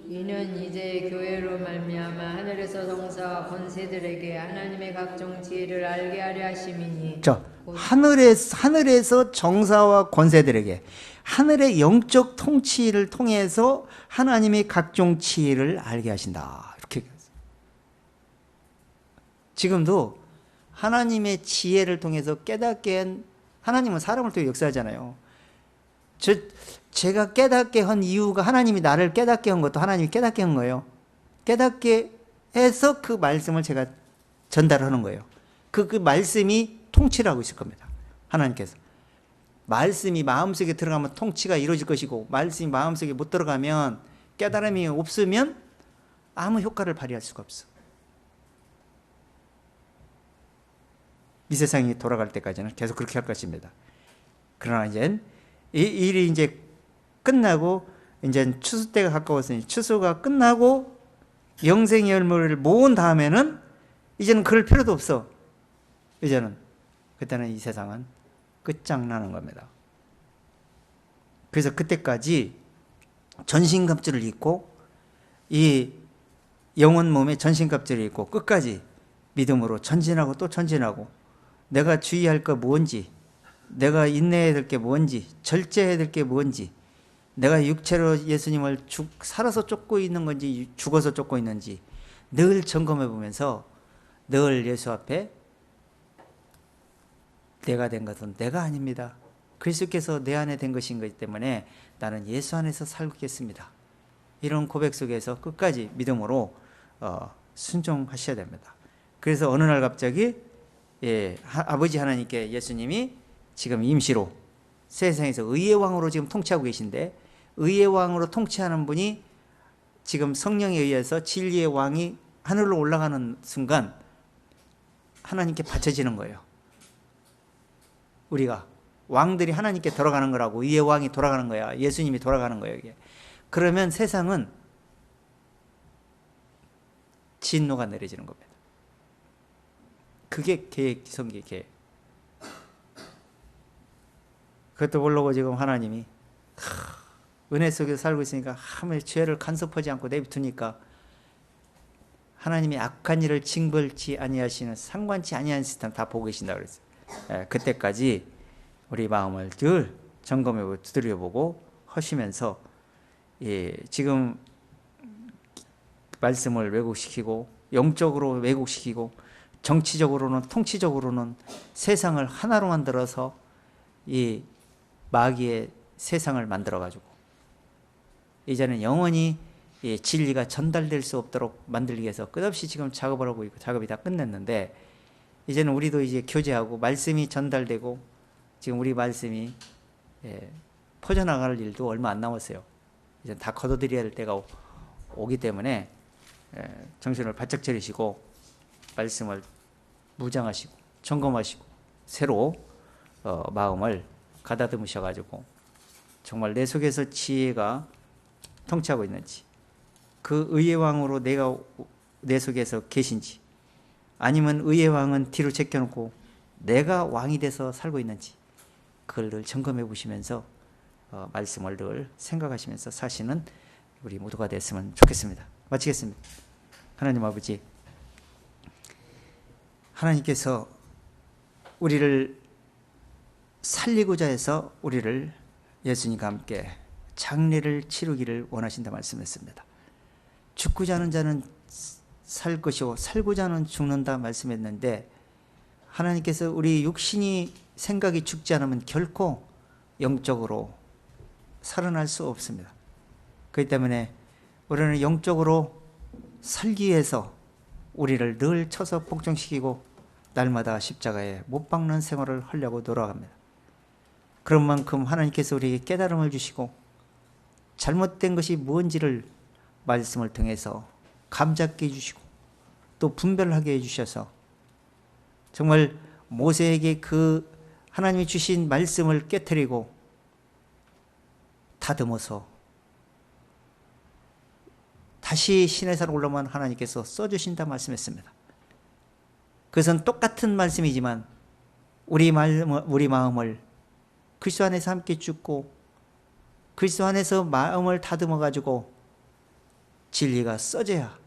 이는 이제 교회로 말미암아 하늘에서 정사와 권세들에게 하나님의 각종 지혜를 알게 하려 하심이니. 자, 하늘에서 정사와 권세들에게 하늘의 영적 통치를 통해서 하나님의 각종 지혜를 알게 하신다. 이렇게 얘기했어요. 지금도 하나님의 지혜를 통해서 깨닫게 한, 하나님은 사람을 통해 역사하잖아요. 제가 깨닫게 한 이유가 하나님이 나를 깨닫게 한 것도 하나님이 깨닫게 한 거예요. 깨닫게 해서 그 말씀을 제가 전달하는 거예요. 그 말씀이 통치를 하고 있을 겁니다. 하나님께서. 말씀이 마음속에 들어가면 통치가 이루어질 것이고, 말씀이 마음속에 못 들어가면, 깨달음이 없으면 아무 효과를 발휘할 수가 없어. 이 세상이 돌아갈 때까지는 계속 그렇게 할 것입니다. 그러나 이제 이 일이 이제 끝나고 이제 추수 때가 가까웠으니 추수가 끝나고 영생의 열매를 모은 다음에는 이제는 그럴 필요도 없어. 이제는 그때는 이 세상은 끝장나는 겁니다. 그래서 그때까지 전신갑주를 입고 이 영혼 몸에 전신갑주를 입고 끝까지 믿음으로 전진하고 또 전진하고, 내가 주의할 거 뭔지, 내가 인내해야 될 게 뭔지, 절제해야 될 게 뭔지, 내가 육체로 예수님을 살아서 쫓고 있는 건지 죽어서 쫓고 있는지 늘 점검해 보면서 늘 예수 앞에 내가 된 것은 내가 아닙니다. 그리스도께서 내 안에 된 것인 것이기 때문에 나는 예수 안에서 살고 있겠습니다. 이런 고백 속에서 끝까지 믿음으로 순종하셔야 됩니다. 그래서 어느 날 갑자기 아버지 하나님께 예수님이 지금 임시로 세상에서 의의 왕으로 지금 통치하고 계신데, 의의 왕으로 통치하는 분이 지금 성령에 의해서 진리의 왕이 하늘로 올라가는 순간 하나님께 바쳐지는 거예요. 우리가 왕들이 하나님께 돌아가는 거라고, 의의 왕이 돌아가는 거야. 예수님이 돌아가는 거예요. 이게. 그러면 세상은 진노가 내려지는 겁니다. 그게 계획, 성계 계획. 그것도 모르고 지금 하나님이 은혜 속에서 살고 있으니까 하면 죄를 간섭하지 않고 내비두니까 하나님이 악한 일을 징벌치 아니하시는, 상관치 아니하는 시스템 다 보고 계신다 그랬어요. 그때까지 우리 마음을 늘 점검해보고 두드려보고 하시면서 지금 말씀을 왜곡시키고 영적으로 왜곡시키고 정치적으로는 통치적으로는 세상을 하나로 만들어서 이 마귀의 세상을 만들어가지고 이제는 영원히 진리가 전달될 수 없도록 만들기 위해서 끝없이 지금 작업을 하고 있고, 작업이 다 끝냈는데 이제는 우리도 이제 교제하고 말씀이 전달되고 지금 우리 말씀이 퍼져나갈 일도 얼마 안 남았어요. 이제 다 거둬들여야 할 때가 오기 때문에 정신을 바짝 차리시고 말씀을 무장하시고 점검하시고 새로 마음을 가다듬으셔가지고 정말 내 속에서 지혜가 통치하고 있는지, 그 의의 왕으로 내가 내 속에서 계신지, 아니면 의의 왕은 뒤로 제껴놓고 내가 왕이 돼서 살고 있는지, 그걸 늘 점검해 보시면서 말씀을 늘 생각하시면서 사시는 우리 모두가 됐으면 좋겠습니다. 마치겠습니다. 하나님 아버지, 하나님께서 우리를 살리고자 해서 우리를 예수님과 함께 장례를 치르기를 원하신다 말씀했습니다. 죽고자 하는 자는 살 것이고 살고자 하는 죽는다 말씀했는데, 하나님께서 우리 육신이 생각이 죽지 않으면 결코 영적으로 살아날 수 없습니다. 그렇기 때문에 우리는 영적으로 살기 위해서 우리를 늘 쳐서 복종시키고 날마다 십자가에 못 박는 생활을 하려고 노력합니다. 그런 만큼 하나님께서 우리에게 깨달음을 주시고 잘못된 것이 뭔지를 말씀을 통해서 감잡게 해주시고 또 분별하게 해주셔서 정말 모세에게 그 하나님이 주신 말씀을 깨트리고 다듬어서 다시 시내산으로 올라오면 하나님께서 써주신다 말씀했습니다. 그것은 똑같은 말씀이지만 우리 마음을 그리스도 안에서 함께 죽고 그리스도 안에서 마음을 다듬어 가지고 진리가 써져야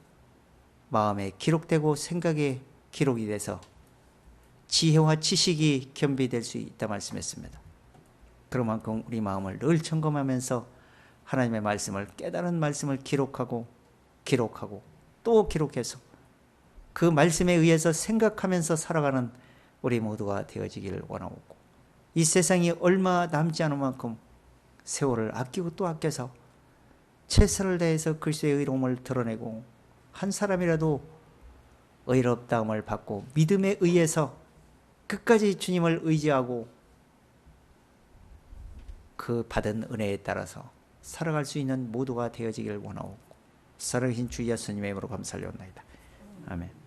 마음에 기록되고 생각에 기록이 돼서 지혜와 지식이 겸비될 수 있다 말씀했습니다. 그런 만큼 우리 마음을 늘 점검하면서 하나님의 말씀을, 깨달은 말씀을 기록하고 또 기록해서 그 말씀에 의해서 생각하면서 살아가는 우리 모두가 되어지기를 원하고, 이 세상이 얼마 남지 않은 만큼 세월을 아끼고 또 아껴서 최선을 다해서 그리스도의 의로움을 드러내고 한 사람이라도 의롭다함을 받고 믿음에 의해서 끝까지 주님을 의지하고 그 받은 은혜에 따라서 살아갈 수 있는 모두가 되어지기를 원하고, 살아계신 주 예수님의 이름으로 감사를 드립니다. 아멘.